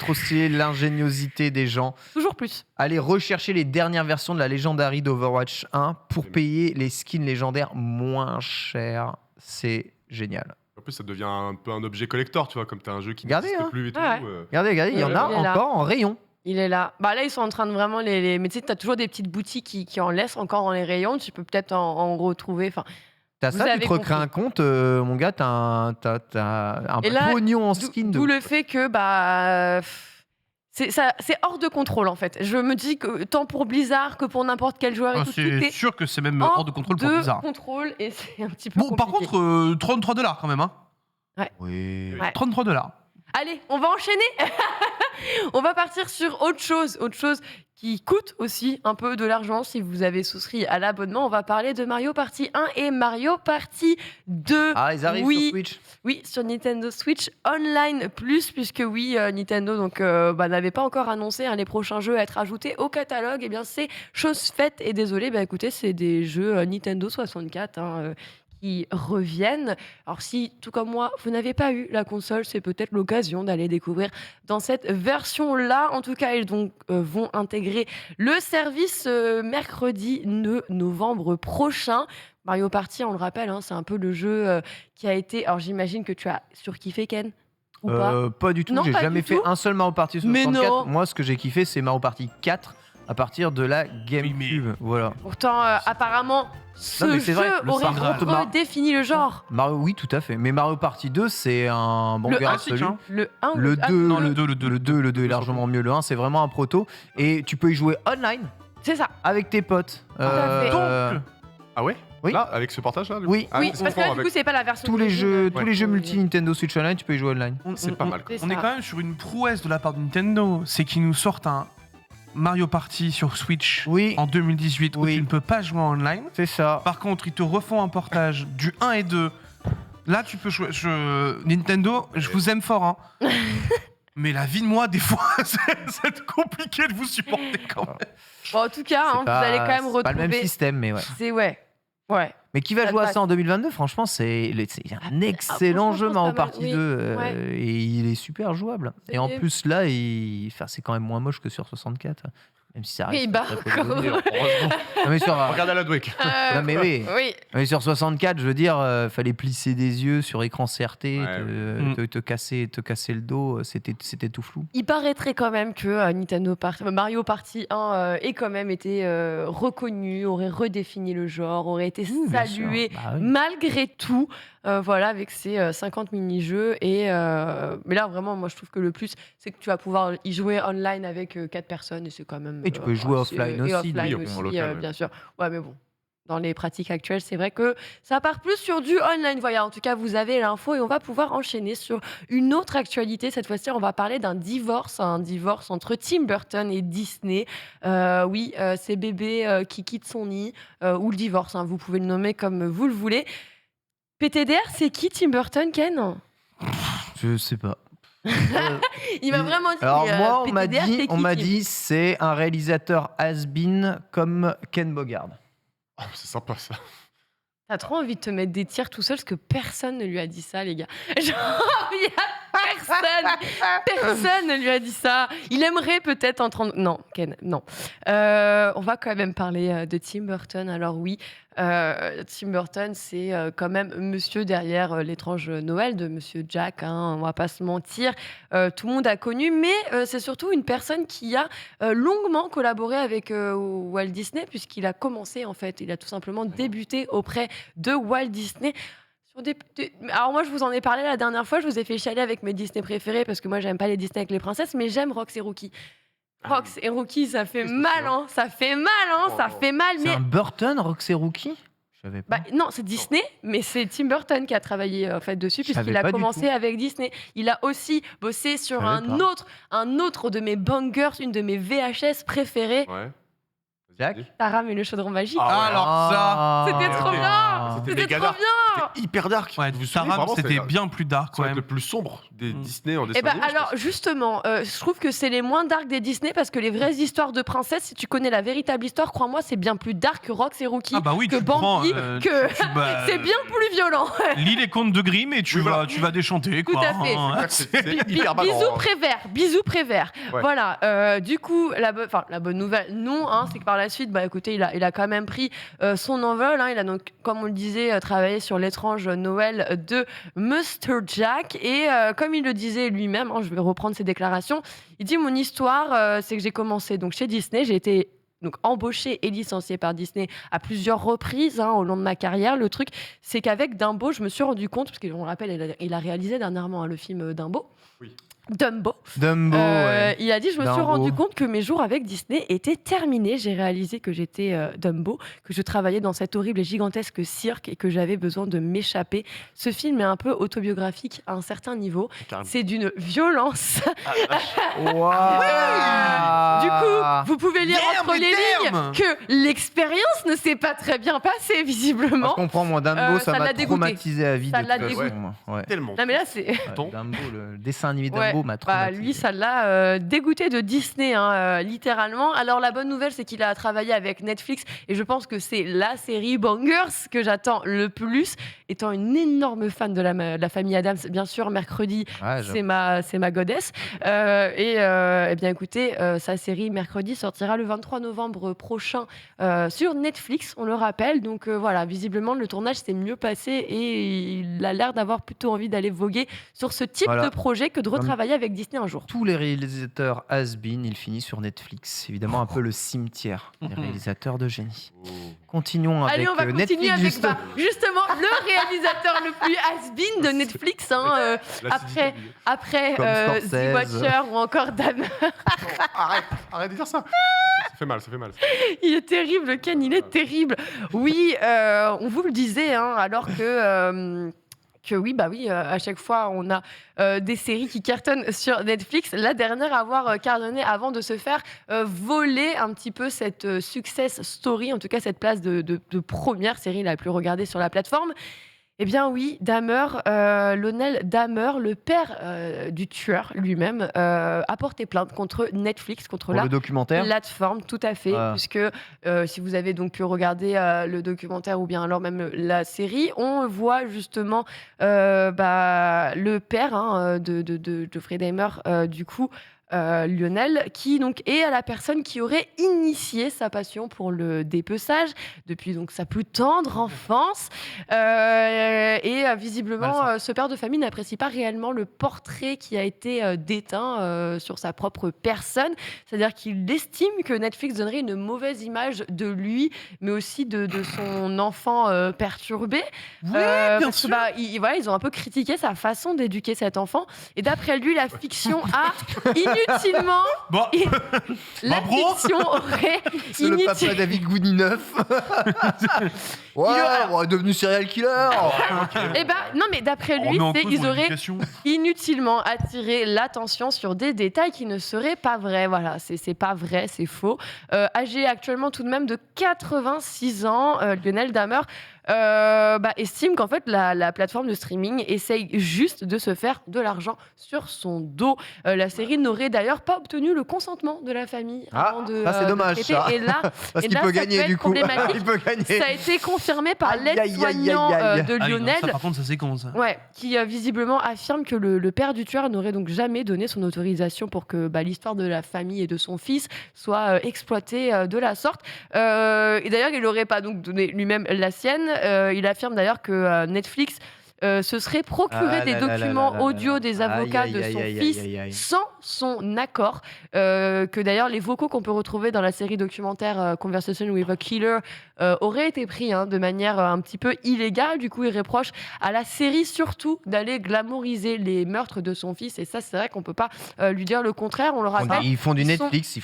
B: l'ingéniosité des gens.
C: Toujours plus.
B: Allez rechercher les dernières versions de la Legendary d'Overwatch 1 pour payer les skins légendaires moins chers. C'est génial.
E: En plus, ça devient un peu un objet collector, tu vois, comme tu as un jeu qui
B: Regardez,
E: n'existe plus et tout.
B: Regardez, il y en a encore en rayon.
C: Il est là. Là, ils sont en train de vraiment les... Mais tu sais, tu as toujours des petites boutiques qui en laissent encore dans les rayons. Tu peux peut-être en retrouver.
B: T'as ça, tu te recrées un compte, mon gars, t'as un pognon en skin.
C: D'où le fait que c'est hors de contrôle en fait. Je me dis que tant pour Blizzard que pour n'importe quel joueur, et tout,
D: c'est sûr que c'est même hors de contrôle pour Blizzard.
C: Contrôle et c'est un petit peu
D: Bon, par
C: compliqué.
D: contre, 33 $ quand même. Hein.
C: Ouais.
B: Oui.
C: Ouais.
D: 33 $.
C: Allez, on va enchaîner. On va partir sur autre chose qui coûte aussi un peu de l'argent si vous avez souscrit à l'abonnement. On va parler de Mario Party 1 et Mario Party 2.
B: Ah, ils arrivent sur Switch.
C: Oui, sur Nintendo Switch Online Plus, puisque Nintendo n'avait pas encore annoncé les prochains jeux à être ajoutés au catalogue. Eh bien, c'est chose faite et désolé, écoutez, c'est des jeux Nintendo 64 qui reviennent. Alors si, tout comme moi, vous n'avez pas eu la console, c'est peut-être l'occasion d'aller découvrir dans cette version-là. En tout cas, ils vont intégrer le service mercredi 9 novembre prochain. Mario Party, on le rappelle, c'est un peu le jeu qui a été... Alors j'imagine que tu as surkiffé, Ken, ou
B: pas du tout, j'ai jamais fait un seul Mario Party sur 64. Moi, ce que j'ai kiffé, c'est Mario Party 4 à partir de la GameCube. Voilà.
C: Pourtant, apparemment, ce jeu aurait redéfini le genre.
B: Oui, tout à fait. Mais Mario Party 2, c'est un banger absolu.
C: Le 1 ou
B: le 2 Le 2 est largement mieux. Le 1, c'est vraiment un proto. Et tu peux y jouer online.
C: C'est ça.
B: Avec tes potes.
E: Ah ouais?
B: Oui.
E: Là, avec ce portage-là?
B: Oui,
C: parce que là, du coup, c'est pas la version.
B: Tous les jeux multi Nintendo Switch Online, tu peux y jouer online.
E: C'est pas mal.
D: On est quand même sur une prouesse de la part de Nintendo. C'est qu'ils nous sortent un Mario Party sur Switch en 2018 où tu ne peux pas jouer en online.
B: C'est ça.
D: Par contre, ils te refont un portage du 1 et 2. Là, tu peux jouer. Nintendo, je vous aime fort. Mais la vie de moi, des fois, c'est compliqué de vous supporter quand même.
C: Bon, en tout cas, vous allez quand même retrouver...
B: C'est pas le même système, mais ouais.
C: C'est ouais.
B: Mais qui va jouer à ça en 2022? Franchement, c'est un excellent jeu Mario Party 2 et il est super jouable. Et en plus, là, c'est quand même moins moche que sur 64. Même si ça
C: Oui,
B: reste
C: bah,
B: très peu de données.
E: Heureusement.
B: Non, mais sur,
E: Regarde Alan Wake.
B: non, mais oui.
C: Oui.
B: Mais sur 64, je veux dire, fallait plisser des yeux sur écran CRT, te casser le dos, c'était tout flou.
C: Il paraîtrait quand même que Mario Party 1 ait quand même été reconnu, aurait redéfini le genre, aurait été salué malgré tout. Voilà, avec ses 50 mini-jeux. Mais là, vraiment, moi, je trouve que le plus, c'est que tu vas pouvoir y jouer online avec 4 personnes. Et c'est quand même.
B: Et tu peux jouer offline aussi.
C: Bien sûr. Ouais, mais bon. Dans les pratiques actuelles, c'est vrai que ça part plus sur du online. Voilà, en tout cas, vous avez l'info et on va pouvoir enchaîner sur une autre actualité. Cette fois-ci, on va parler d'un divorce entre Tim Burton et Disney. C'est bébé qui quitte son nid ou le divorce, vous pouvez le nommer comme vous le voulez. PTDR, c'est qui Tim Burton, Ken ?
B: Je sais pas.
C: Il m'a vraiment dit.
B: Alors moi, on m'a
C: Tim
B: dit c'est un réalisateur has-been comme Ken Bogard.
E: Oh, c'est sympa ça.
C: T'as trop envie de te mettre des tirs tout seul parce que personne ne lui a dit ça, les gars. Genre, il y a personne ne lui a dit ça. Il aimerait peut-être entendre. Non, Ken, non. On va quand même parler de Tim Burton. Alors oui, Tim Burton, c'est quand même monsieur derrière l'étrange Noël de Monsieur Jack. On va pas se mentir. Tout le monde a connu, mais c'est surtout une personne qui a longuement collaboré avec Walt Disney puisqu'il a commencé en fait. Il a tout simplement débuté auprès de Walt Disney. Alors moi je vous en ai parlé la dernière fois, je vous ai fait chialer avec mes Disney préférés parce que moi j'aime pas les Disney avec les princesses, mais j'aime Rox et Rookie. Rox et Rookie, ça fait mal, ça fait mal.
B: C'est un Burton, Rox et Rookie ? Je savais pas.
C: Non, c'est Disney, mais c'est Tim Burton qui a travaillé en fait dessus puisqu'il a commencé avec Disney. Il a aussi bossé sur un autre de mes bangers, une de mes VHS préférées.
E: Ouais.
B: Jack ?
C: Taram et le chaudron magique.
D: Alors ça,
C: c'était trop bien. C'était trop bien.
E: C'était hyper dark.
D: Ouais, Taram, c'était bien plus dark quand même.
E: Le plus sombre des Disney en dessin animé.
C: Alors justement, je trouve que c'est les moins dark des Disney parce que les vraies histoires de princesses, si tu connais la véritable histoire, crois-moi, c'est bien plus dark que Rox et Rookie, que Bambi, c'est bien plus violent.
D: Lis les contes de Grimm et tu vas déchanter.
C: Tout à fait. Bisous Prévert. Ouais. Voilà. Du coup, la bonne nouvelle, non, c'est que par la suite, écoutez, il a quand même pris son envol. Il a donc, comme on le disait, travaillé sur l'étrange Noël de Mr. Jack. Et comme il le disait lui-même, je vais reprendre ses déclarations, il dit « Mon histoire, c'est que j'ai commencé donc, chez Disney, j'ai été donc embauché et licencié par Disney à plusieurs reprises au long de ma carrière. Le truc, c'est qu'avec Dumbo, je me suis rendu compte, parce qu'on le rappelle, il a réalisé dernièrement le film Dumbo. Oui. Dumbo.
B: Ouais.
C: Il a dit, je me suis rendu compte que mes jours avec Disney étaient terminés. J'ai réalisé que j'étais Dumbo, que je travaillais dans cet horrible et gigantesque cirque et que j'avais besoin de m'échapper. Ce film est un peu autobiographique à un certain niveau. C'est d'une violence. Du coup, vous pouvez lire entre les lignes que l'expérience ne s'est pas très bien passée, visiblement.
B: Je comprends, moi, Dumbo, ça m'a traumatisé à vie.
C: Ça l'a dégoûté.
E: Tellement.
C: Non, mais là, c'est...
B: Dumbo, le dessin animé Dumbo m'a traumatisé.
C: Lui, ça l'a dégoûté de Disney, littéralement. Alors, la bonne nouvelle, c'est qu'il a travaillé avec Netflix et je pense que c'est la série Bangers que j'attends le plus. Étant une énorme fan de la famille Addams, bien sûr, mercredi, c'est ma goddess. Et bien, écoutez, sa série Mercredi sortira le 23 novembre prochain sur Netflix, on le rappelle. Donc, voilà, visiblement, le tournage s'est mieux passé et il a l'air d'avoir plutôt envie d'aller voguer sur ce type de projet que de retravailler avec Disney un jour.
B: Tous les réalisateurs has-been, ils finissent sur Netflix. Évidemment, un peu le cimetière des réalisateurs de génie. Continuons avec
C: Netflix. Allez, on va continuer avec justement le réalisateur le plus has-been de Netflix, après The Watcher ou encore Dahmer.
E: Arrête de dire ça. Ça fait mal.
C: Il est terrible, Ken, il est terrible. Oui, on vous le disait, alors que oui, à chaque fois, on a des séries qui cartonnent sur Netflix. La dernière à avoir cartonné avant de se faire voler un petit peu cette success story, en tout cas cette place de première série la plus regardée sur la plateforme. Eh bien oui, Dahmer, Lionel Dahmer, le père du tueur lui-même, a porté plainte contre Netflix, contre
B: le documentaire
C: plateforme, tout à fait, puisque si vous avez donc pu regarder le documentaire ou bien alors même la série, on voit justement le père de Jeffrey Dahmer, du coup, Lionel, qui donc est la personne qui aurait initié sa passion pour le dépeçage depuis donc sa plus tendre enfance. Visiblement, ce père de famille n'apprécie pas réellement le portrait qui a été déteint sur sa propre personne. C'est-à-dire qu'il estime que Netflix donnerait une mauvaise image de lui, mais aussi de son enfant perturbé.
D: Oui, bien
C: parce
D: sûr.
C: que, ils ont un peu critiqué sa façon d'éduquer cet enfant. Et d'après lui, la fiction a inutilement...
D: Bon.
C: La fiction aurait
B: C'est le papa David Goudinneuf. Ouais, devenu serial killer.
C: Eh ben, non, mais d'après lui, ils auraient inutilement attiré l'attention sur des détails qui ne seraient pas vrais. Voilà, c'est pas vrai, c'est faux. Âgé actuellement tout de même de 86 ans, Lionel Dahmer estime qu'en fait la plateforme de streaming essaye juste de se faire de l'argent sur son dos. La série n'aurait d'ailleurs pas obtenu le consentement de la famille avant de
B: c'est dommage ça.
C: Et là,
B: parce qu'il peut gagner du coup.
C: Il
B: peut gagner.
C: Ça a été confirmé par l'aide-soignant de Lionel.
D: Ça, par contre, ça c'est con ça.
C: Ouais, qui visiblement affirme que le père du tueur n'aurait donc jamais donné son autorisation pour que l'histoire de la famille et de son fils soit exploitée de la sorte. Et d'ailleurs, il n'aurait pas donc donné lui-même la sienne. Il affirme d'ailleurs que Netflix se serait procuré des documents audio des avocats de son fils sans son accord. Que d'ailleurs, les vocaux qu'on peut retrouver dans la série documentaire Conversation with a Killer auraient été pris de manière un petit peu illégale. Du coup, il reproche à la série surtout d'aller glamouriser les meurtres de son fils. Et ça, c'est vrai qu'on peut pas lui dire le contraire. On le rappelle.
B: Ils font du Netflix.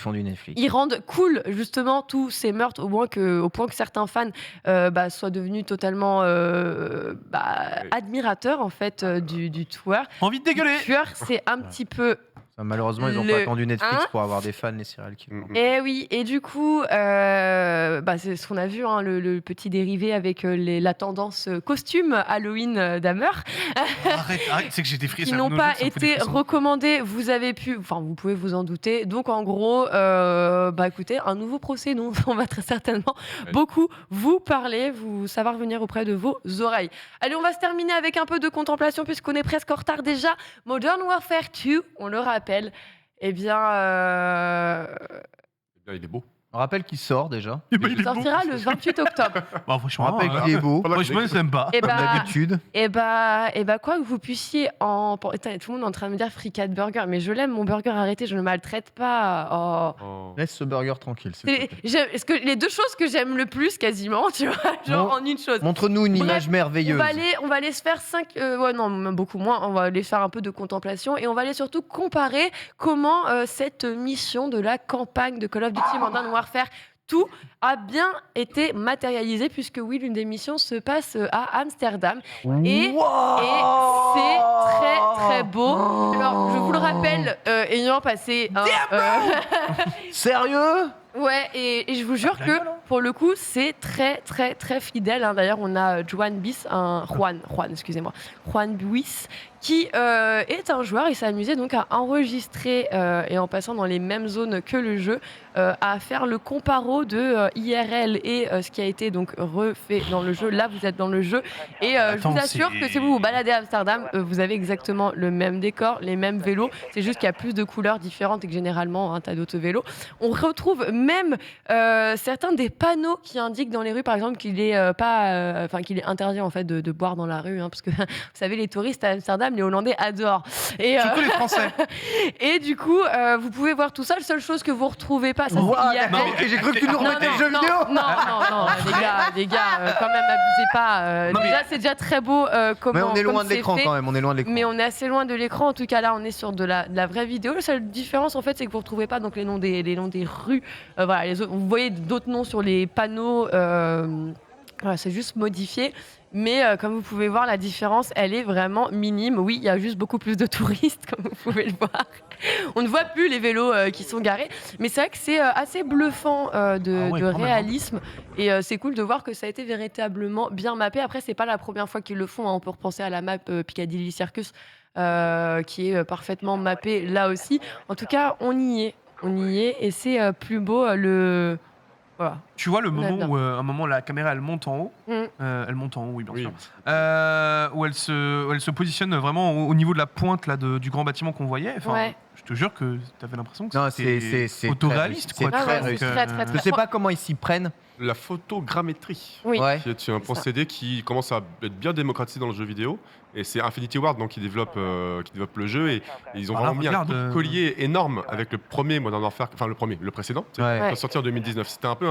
B: Ils
C: rendent cool justement tous ces meurtres au point que certains fans soient devenus totalement admirateurs en fait du tueur.
D: Envie de dégueuler.
C: Le tueur, c'est un petit peu.
B: Malheureusement, ils n'ont pas attendu Netflix pour avoir des fans, les serial killers.
C: Et oui, et du coup, c'est ce qu'on a vu, le petit dérivé avec la tendance costume Halloween Dahmer.
D: Arrête, c'est que j'ai des frissons.
C: Qui n'ont pas été recommandés, vous pouvez vous en douter. Donc en gros, écoutez, un nouveau procès dont on va très certainement beaucoup vous parler, ça va revenir auprès de vos oreilles. Allez, on va se terminer avec un peu de contemplation puisqu'on est presque en retard déjà. Modern Warfare 2, on le rappelle. Eh bien,
E: il est beau.
B: On rappelle qu'il sort déjà.
C: Il sortira le 28 octobre.
B: On rappelle qu'il est beau.
D: Franchement, c'est sympa.
C: Comme
B: d'habitude.
C: Quoi que vous puissiez tout le monde est en train de me dire fricat burger, mais je l'aime mon burger, arrêtez, je ne le maltraite pas.
B: Laisse ce burger tranquille.
C: Est-ce que les deux choses que j'aime le plus quasiment, tu vois, en une chose.
B: Montre-nous une image merveilleuse.
C: On va aller se faire beaucoup moins. On va aller faire un peu de contemplation et on va aller surtout comparer comment cette mission de la campagne de Call of Duty Modern Warfare tout a bien été matérialisé puisque oui, l'une des missions se passe à Amsterdam et c'est très très beau. Alors je vous le rappelle, ayant passé
B: sérieux.
C: Ouais, et je vous jure que pour le coup, c'est très très très fidèle. D'ailleurs, on a Juan Buis qui est un joueur. Il s'est amusé donc à enregistrer et en passant dans les mêmes zones que le jeu, à faire le comparo de IRL et ce qui a été donc refait dans le jeu. Là, vous êtes dans le jeu et je vous assure que si vous vous baladez à Amsterdam, vous avez exactement le même décor, les mêmes vélos. C'est juste qu'il y a plus de couleurs différentes et que généralement, t'as d'autres vélos. On retrouve même certains des panneaux qui indiquent dans les rues, par exemple, qu'il est qu'il est interdit en fait de boire dans la rue, parce que vous savez, les touristes à Amsterdam, les Hollandais adorent. Et
D: surtout les Français.
C: Et du coup, vous pouvez voir tout ça. La seule chose que vous retrouvez pas, ça c'est
B: j'ai cru que tu nous remettais le jeu vidéo.
C: Non, les gars, quand même, abusez pas. Déjà, c'est déjà très beau.
B: Mais on est loin de l'écran quand même.
C: Mais on est assez loin de l'écran. En tout cas, là, on est sur de la vraie vidéo. La seule différence, en fait, c'est que vous retrouvez pas donc les noms des rues. Voilà, vous voyez d'autres noms sur les panneaux. Voilà, c'est juste modifié. Mais comme vous pouvez voir, la différence, elle est vraiment minime. Oui, il y a juste beaucoup plus de touristes, comme vous pouvez le voir. On ne voit plus les vélos qui sont garés. Mais c'est vrai que c'est assez bluffant de réalisme. Et c'est cool de voir que ça a été véritablement bien mappé. Après, c'est pas la première fois qu'ils le font. On peut repenser à la map Piccadilly Circus, qui est parfaitement mappée là aussi. En tout cas, on y est. Et c'est plus beau Voilà.
D: Tu vois le
C: On aime
D: moment
C: bien.
D: où un moment la caméra elle monte en haut, elle monte en haut, oui bien sûr, où elle se positionne vraiment au niveau de la pointe là du grand bâtiment qu'on voyait. Enfin,
C: Ouais.
D: je te jure que t'avais l'impression que
O: Non,
D: c'était
O: c'est
D: photoréaliste.
O: C'est
D: quoi.
O: très réussi. Je sais pas comment ils s'y prennent.
E: La photogrammétrie,
C: Oui.
O: Ouais.
E: qui est un procédé qui commence à être bien démocratisé dans le jeu vidéo. Et c'est Infinity Ward donc, qui développe le jeu. Et ils ont
D: Alors là,
E: vraiment mis un
D: regarde,
E: coup de collier énorme avec le premier Modern Warfare, enfin le précédent, qui est sorti en 2019. C'était un peu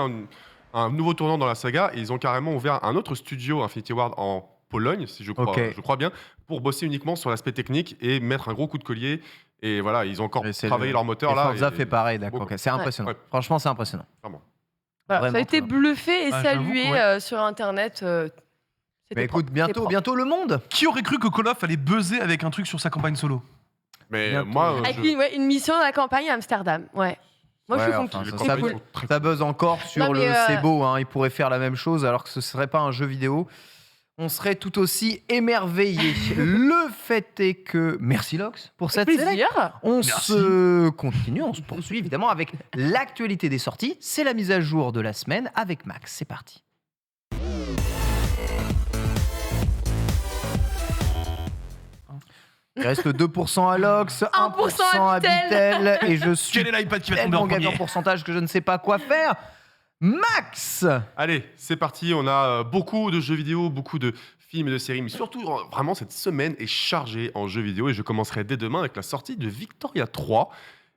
E: un nouveau tournant dans la saga. Et ils ont carrément ouvert un autre studio, Infinity Ward, en Pologne, si je crois bien, pour bosser uniquement sur l'aspect technique et mettre un gros coup de collier. Et voilà, ils ont encore travaillé leur moteur là.
O: Forza fait pareil, d'accord.
E: Beaucoup.
O: C'est impressionnant.
E: Ouais.
O: Franchement, c'est impressionnant.
E: Vraiment.
C: Voilà, ça a
O: Vraiment,
C: été bluffé et
D: Ah,
C: salué
D: j'avoue que
C: sur Internet. C'était
O: Mais écoute,
C: propre.
O: bientôt le monde.
D: Qui aurait cru que Call of allait buzzer avec un truc sur sa campagne solo?
E: Mais
O: Bientôt.
E: moi,
C: Avec une mission dans la campagne à Amsterdam. Ouais. Moi, je suis
O: enfin,
C: conquis.
O: ça,
C: C'est cool.
O: ça buzz encore sur
C: Non, mais,
O: le c'est beau, hein, ils pourraient faire la même chose alors que ce serait pas un jeu vidéo. On serait tout aussi émerveillés. Le fait est que merci Lox pour cette
C: Plaisir.
O: sélection. On se continue, on se poursuit évidemment avec l'actualité des sorties. C'est la mise à jour de la semaine avec Max. C'est parti. Il reste 2% à Lox, 1% à Bitel et je suis
D: Quel est l'iPad qui va tomber
O: tellement
D: en
O: gâté en
D: premier?
O: pourcentage que je ne sais pas quoi faire. Max!
E: Allez, c'est parti. On a beaucoup de jeux vidéo, beaucoup de films et de séries, mais surtout, vraiment, cette semaine est chargée en jeux vidéo et je commencerai dès demain avec la sortie de Victoria 3.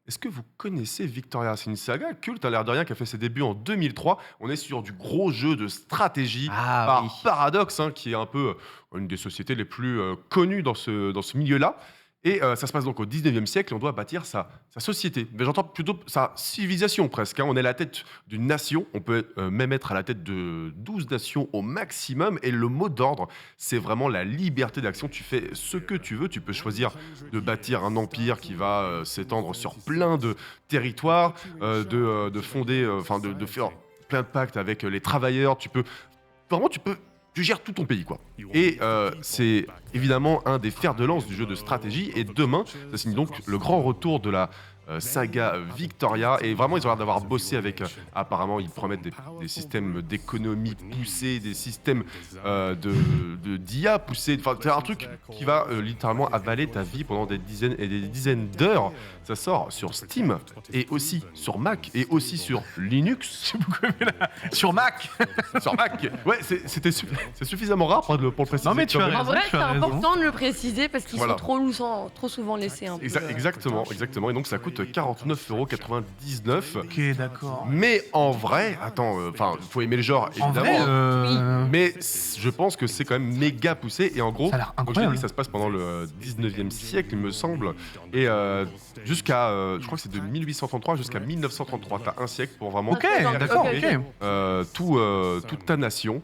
E: Est-ce que vous connaissez Victoria? C'est une saga culte, à l'air de rien, qui a fait ses débuts en 2003. On est sur du gros jeu de stratégie par Paradox, qui est un peu une des sociétés les plus connues dans ce milieu-là. Et ça se passe donc au 19e siècle et on doit bâtir sa société. Mais j'entends plutôt sa civilisation presque. On est à la tête d'une nation, on peut même être à la tête de 12 nations au maximum. Et le mot d'ordre, c'est vraiment la liberté d'action. Tu fais ce que tu veux, tu peux choisir de bâtir un empire qui va s'étendre sur plein de territoires, de fonder, de faire plein de pactes avec les travailleurs. Tu gères tout ton pays, quoi. Et c'est évidemment un des fers de lance du jeu de stratégie. Et demain, ça signe donc le grand retour de la saga Victoria. Et vraiment, ils ont l'air d'avoir bossé avec... apparemment, ils promettent des systèmes d'économie poussés, des systèmes d'IA poussés. Enfin, c'est un truc qui va littéralement avaler ta vie pendant des dizaines et des dizaines d'heures. Ça sort sur Steam et aussi sur Mac et aussi sur Linux.
D: Sur Mac.
E: Sur Mac. Ouais, c'est suffisamment rare pour le préciser.
D: Non, mais tu as raison.
C: En vrai, c'est
D: raison.
C: important de le préciser parce qu'ils
E: Voilà.
C: sont trop souvent laissés un peu.
E: Exactement. Et donc ça coûte 49,99 €.
D: Ok, d'accord.
E: Mais en vrai, attends, il faut aimer le genre,
D: En
E: évidemment.
D: vrai,
E: Mais je pense que c'est quand même méga poussé. Et en gros,
D: Ça a l'air
E: comme je l'ai
D: incroyable.
E: dit, ça se passe pendant le 19e siècle, il me semble. Et jusqu'à, je crois que c'est de 1833 jusqu'à 1933. T'as un siècle pour vraiment
D: Ok, d'accord,
E: toute ta nation.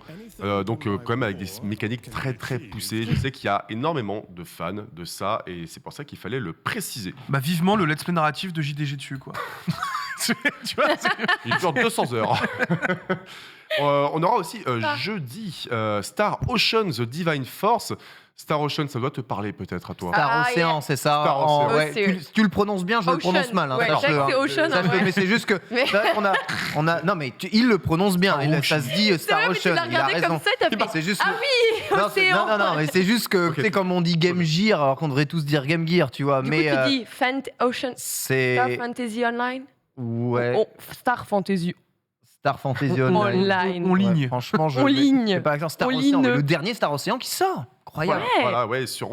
E: Donc quand même avec des mécaniques très très poussées. Je sais qu'il y a énormément de fans de ça et c'est pour ça qu'il fallait le préciser.
D: Bah vivement le let's play narratif de JDG dessus, quoi. Tu vois,
E: Il dure 200 heures. On aura aussi jeudi Star Ocean The Divine Force. Star Ocean, ça doit te parler peut-être à toi.
O: Star Océan, c'est ça.
E: Star Océan.
O: Ouais, tu le prononces bien, je le
C: Ocean.
O: prononce mal.
C: Ouais,
O: sache-le,
C: c'est Ocean,
O: sache-le,
C: ouais.
O: mais c'est juste que
C: Mais-
O: c'est vrai qu'on a, non mais il le prononce bien. Ça se dit Star
C: vrai, mais tu
O: Ocean.
C: l'as
O: Il a
C: regardé
O: raison.
C: comme ça, t'as fait,
O: C'est juste.
C: ah oui,
O: Non,
C: Océan.
O: non, mais c'est juste que tu sais comme on dit Game Gear alors qu'on devrait tous dire Game Gear, tu vois.
C: Du
O: Mais
C: coup, tu dis Ocean,
O: c'est
C: Star Fantasy Online.
O: ouais.
C: Oh, Star Fantasy
O: Star Fantasy Online.
C: Online.
D: on ligne.
O: Ouais, franchement, je.
C: En
O: mais-
C: ligne.
O: mais par exemple Star
C: En
O: Ocean,
C: ligne.
O: le dernier Star Ocean qui sort. Incroyable.
C: Ouais.
E: Sur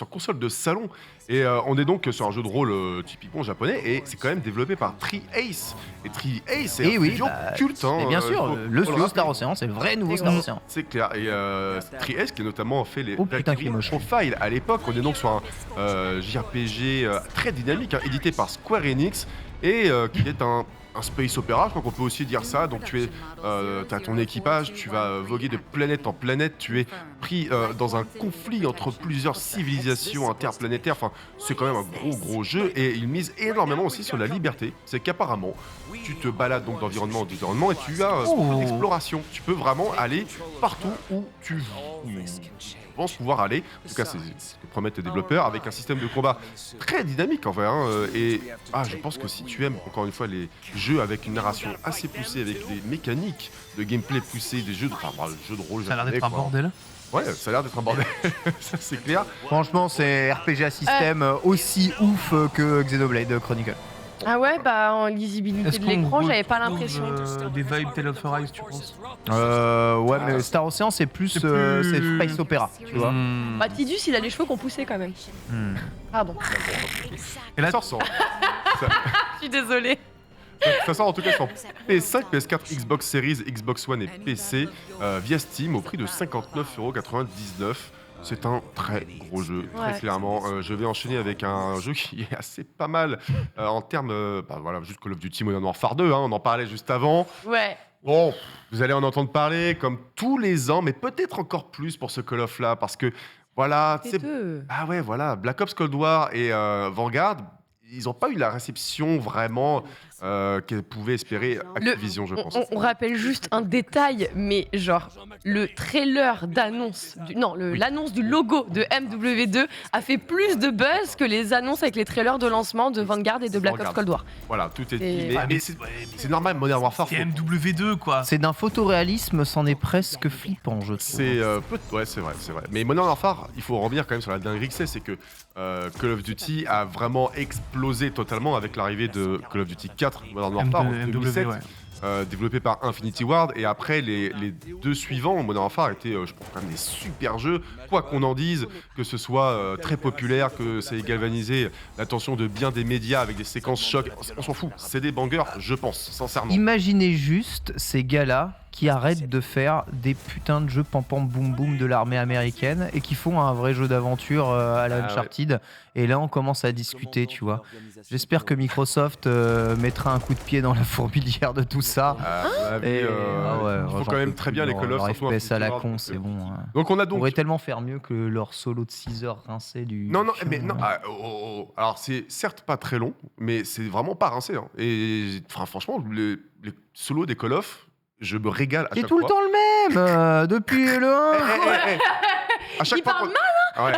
E: console de salon. Et on est donc sur un jeu de rôle typiquement japonais et c'est quand même développé par Tri-Ace. Et Tri-Ace, c'est
O: Et
E: un
O: oui,
E: studio culte.
O: Et bien sûr,
E: faut
O: le studio
E: rappeler.
O: Star Ocean, c'est le vrai nouveau Star Ocean.
E: C'est clair. Et Tri-Ace qui a notamment fait les
O: Oh, putain, qu'il est moche.
E: Profile à l'époque. On est donc sur un JRPG très dynamique, édité par Square Enix et qui est un space opéra, je crois qu'on peut aussi dire ça. Donc tu as ton équipage, tu vas voguer de planète en planète, tu es pris dans un conflit entre plusieurs civilisations interplanétaires. Enfin, c'est quand même un gros jeu et il mise énormément aussi sur la liberté. C'est qu'apparemment, tu te balades donc d'environnement en environnement et tu as beaucoup d'exploration. Tu peux vraiment aller partout où tu veux. pense pouvoir aller, en tout cas c'est ce que promettent les développeurs, avec un système de combat très dynamique en vrai. Et je pense que si tu aimes encore une fois les jeux avec une narration assez poussée, avec des mécaniques de gameplay poussées, des jeux de, jeux de rôle.
D: Ça a l'air d'être un bordel.
E: Ouais, ça a l'air d'être un bordel, ça c'est clair.
O: Franchement, c'est RPG à système aussi ouf que Xenoblade Chronicle.
C: Ah ouais, en lisibilité de l'écran, j'avais pas l'impression.
D: Des vibes Tale of Arise, tu penses?
O: Ouais, mais Star Ocean, c'est plus c'est space opéra, tu vois.
C: Tidus, il a les cheveux qu'on poussait quand même. Pardon.
E: Et là, ça ressent.
C: Je suis désolée.
E: Ça sort en tout cas sur PS5, PS4, Xbox Series, Xbox One et PC via Steam au prix de 59,99€. C'est un très gros jeu, très clairement. Je vais enchaîner avec un jeu qui est assez pas mal en termes... juste Call of Duty Modern Warfare 2, on en parlait juste avant.
C: Ouais.
E: Bon, vous allez en entendre parler comme tous les ans, mais peut-être encore plus pour ce Call of là, parce que voilà... Black Ops Cold War et Vanguard, ils n'ont pas eu la réception vraiment qu'elle pouvait espérer Activision, je pense.
C: On rappelle juste un détail, mais genre, le trailer d'annonce, l'annonce du logo de MW2 a fait plus de buzz que les annonces avec les trailers de lancement de Vanguard et de Black Ops Cold War.
E: Voilà, tout est dit. Mais c'est normal, Modern Warfare.
D: C'est MW2, quoi.
O: C'est d'un photoréalisme, c'en est presque flippant, je trouve.
E: C'est c'est vrai. Mais Modern Warfare, il faut revenir quand même sur la dinguerie que c'est que Call of Duty a vraiment explosé totalement avec l'arrivée de Call of Duty 4 Modern Warfare en 2007, développé par Infinity Ward, et après les deux suivants, Modern Warfare étaient, je pense, quand même des super jeux, quoi qu'on en dise, que ce soit très populaire, que ça ait galvanisé l'attention de bien des médias avec des séquences chocs, on s'en fout, c'est des bangers, je pense, sincèrement.
O: Imaginez juste ces gars-là qui arrêtent de faire des putains de jeux pam-pam boum-boum de l'armée américaine et qui font un vrai jeu d'aventure à la Uncharted. Ouais. Et là, on commence à discuter, tu vois. J'espère que Microsoft mettra un coup de pied dans la fourmilière de tout ça.
E: Il faut quand même très bien les Call of.
O: Leur FPS à la con, c'est bon.
E: Donc on a
O: on pourrait tellement faire mieux que leur solo de 6 heures rincé du...
E: Non. Alors c'est certes pas très long, mais c'est vraiment pas rincé. Et franchement, les solos des Call of, je me régale à chaque fois.
O: C'est tout le temps le même, depuis le 1.
E: À chaque
C: il
E: fois
C: parle mal,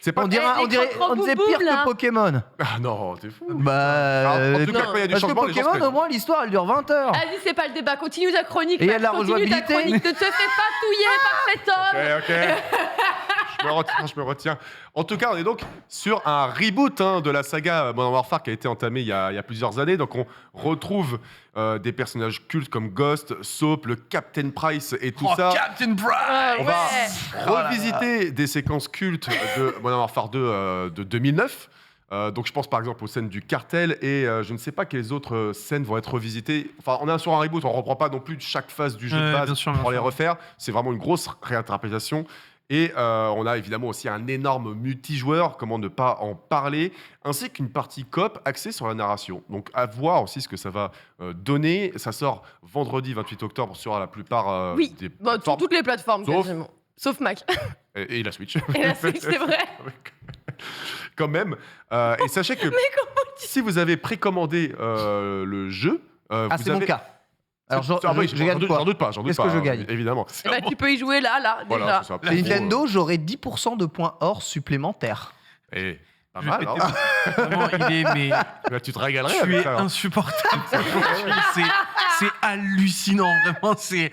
E: C'est pas
O: on disait pire que Pokémon.
E: Ah non, t'es fou.
O: En tout
E: cas, quand il y a du changement, les gens
O: Pokémon, au moins, l'histoire, elle dure 20 heures.
C: Vas-y, c'est pas le débat. Continue ta chronique.
O: Et il y a de la
C: Continue ta
O: rejouabilité.
C: chronique. Ne te fais pas touiller par cet homme.
E: Ok. Je me retiens. En tout cas, on est donc sur un reboot de la saga Modern Warfare qui a été entamée il y a plusieurs années. Donc on retrouve des personnages cultes comme Ghost, Soap, le Captain Price et tout ça.
D: Captain Price.
E: On va revisiter des séquences cultes de Modern Warfare 2 de 2009. Donc je pense par exemple aux scènes du cartel et je ne sais pas quelles autres scènes vont être revisitées. Enfin, on est sur un reboot, on ne reprend pas non plus chaque phase du jeu de base pour les refaire. C'est vraiment une grosse réinterprétation. Et on a évidemment aussi un énorme multijoueur, comment ne pas en parler, ainsi qu'une partie coop axée sur la narration. Donc à voir aussi ce que ça va donner. Ça sort vendredi 28 octobre sur la plupart des plateformes.
C: Sur toutes les plateformes quasiment. Sauf Mac.
E: Et la Switch.
C: Et la Switch, c'est vrai.
E: Quand même. Et sachez que si vous avez précommandé le jeu...
O: c'est mon cas. Alors, j'en
E: doute pas.
O: Qu'est-ce que je gagne ?
E: Évidemment.
C: Tu peux y jouer là,
E: voilà,
C: déjà.
O: C'est Nintendo, j'aurai 10% de points or supplémentaires.
E: Et pas mal,
D: Vraiment,
E: tu te régalerais.
D: Tu es insupportable. C'est hallucinant, vraiment. C'est.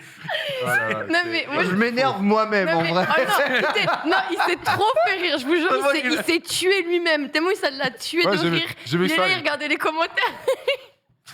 C: Non, mais moi,
O: je m'énerve moi-même, en vrai.
C: Non, il s'est trop fait rire. Je vous jure, il s'est tué lui-même. Tellement ça l'a tué de rire. Il est là, il regardait les commentaires.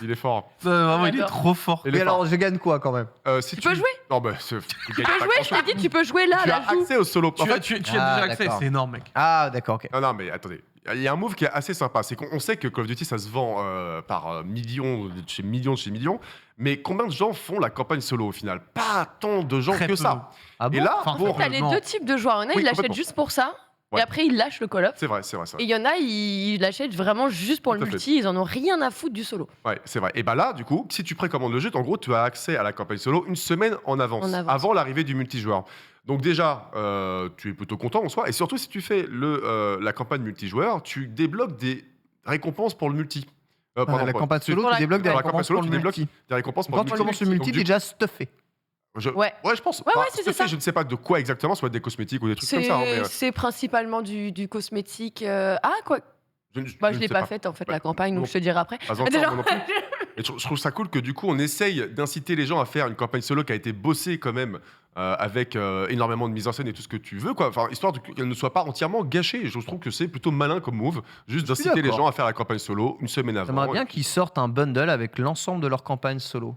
E: Il est fort.
D: Vraiment, il est trop fort.
O: Et alors, je gagne quoi quand même
E: si
C: tu peux jouer.
E: Non, bah,
C: tu peux jouer, je t'ai dit, tu peux jouer là.
E: Tu as accès au solo.
D: Tu as déjà accès, c'est énorme, mec.
O: Ah, d'accord, ok.
E: Non, mais attendez. Il y a un move qui est assez sympa. C'est qu'on sait que Call of Duty, ça se vend par millions chez millions. Mais combien de gens font la campagne solo au final ? Pas tant de gens que ça.
O: Ah bon ?
E: Et là,
C: en fait, t'as les deux types de joueurs. Il y en a, ils l'achètent juste pour ça.
E: Ouais.
C: Et après, ils lâchent le Call of.
E: C'est vrai.
C: Et il y en a, ils l'achètent vraiment juste pour le multi. Ils en ont rien à foutre du solo.
E: Ouais, c'est vrai. Et bah là, du coup, si tu précommandes le jeu, en gros, tu as accès à la campagne solo une semaine en avance. Avant l'arrivée du multijoueur. Donc déjà, tu es plutôt content en soi. Et surtout, si tu fais la campagne multijoueur, tu débloques des récompenses pour le multi.
O: La campagne solo, tu débloques des récompenses pour le multi.
E: Des récompenses pour
O: quand
E: le
O: tu commences le multi, t'es déjà stuffé.
C: Ouais.
E: je pense.
C: Ouais,
E: Enfin,
C: c'est
E: ce que
C: ça.
E: je ne sais pas de quoi exactement, ça va être des cosmétiques ou des trucs comme ça. Mais,
C: C'est principalement du cosmétique. Quoi
E: je
C: je
E: ne
C: l'ai
E: sais
C: pas faite en fait, la campagne, donc
E: non.
C: je te dirai après.
E: Pas encore,
C: Déjà-
E: moi non plus. Et je trouve ça cool que du coup, on essaye d'inciter les gens à faire une campagne solo qui a été bossée quand même. Avec énormément de mise en scène et tout ce que tu veux, quoi. Enfin, histoire qu'elle ne soit pas entièrement gâchée. Et je trouve que c'est plutôt malin comme move, juste d'inciter les
O: d'accord.
E: gens à faire la campagne solo une semaine avant.
O: J'aimerais bien qu'ils sortent un bundle avec l'ensemble de leur campagne solo.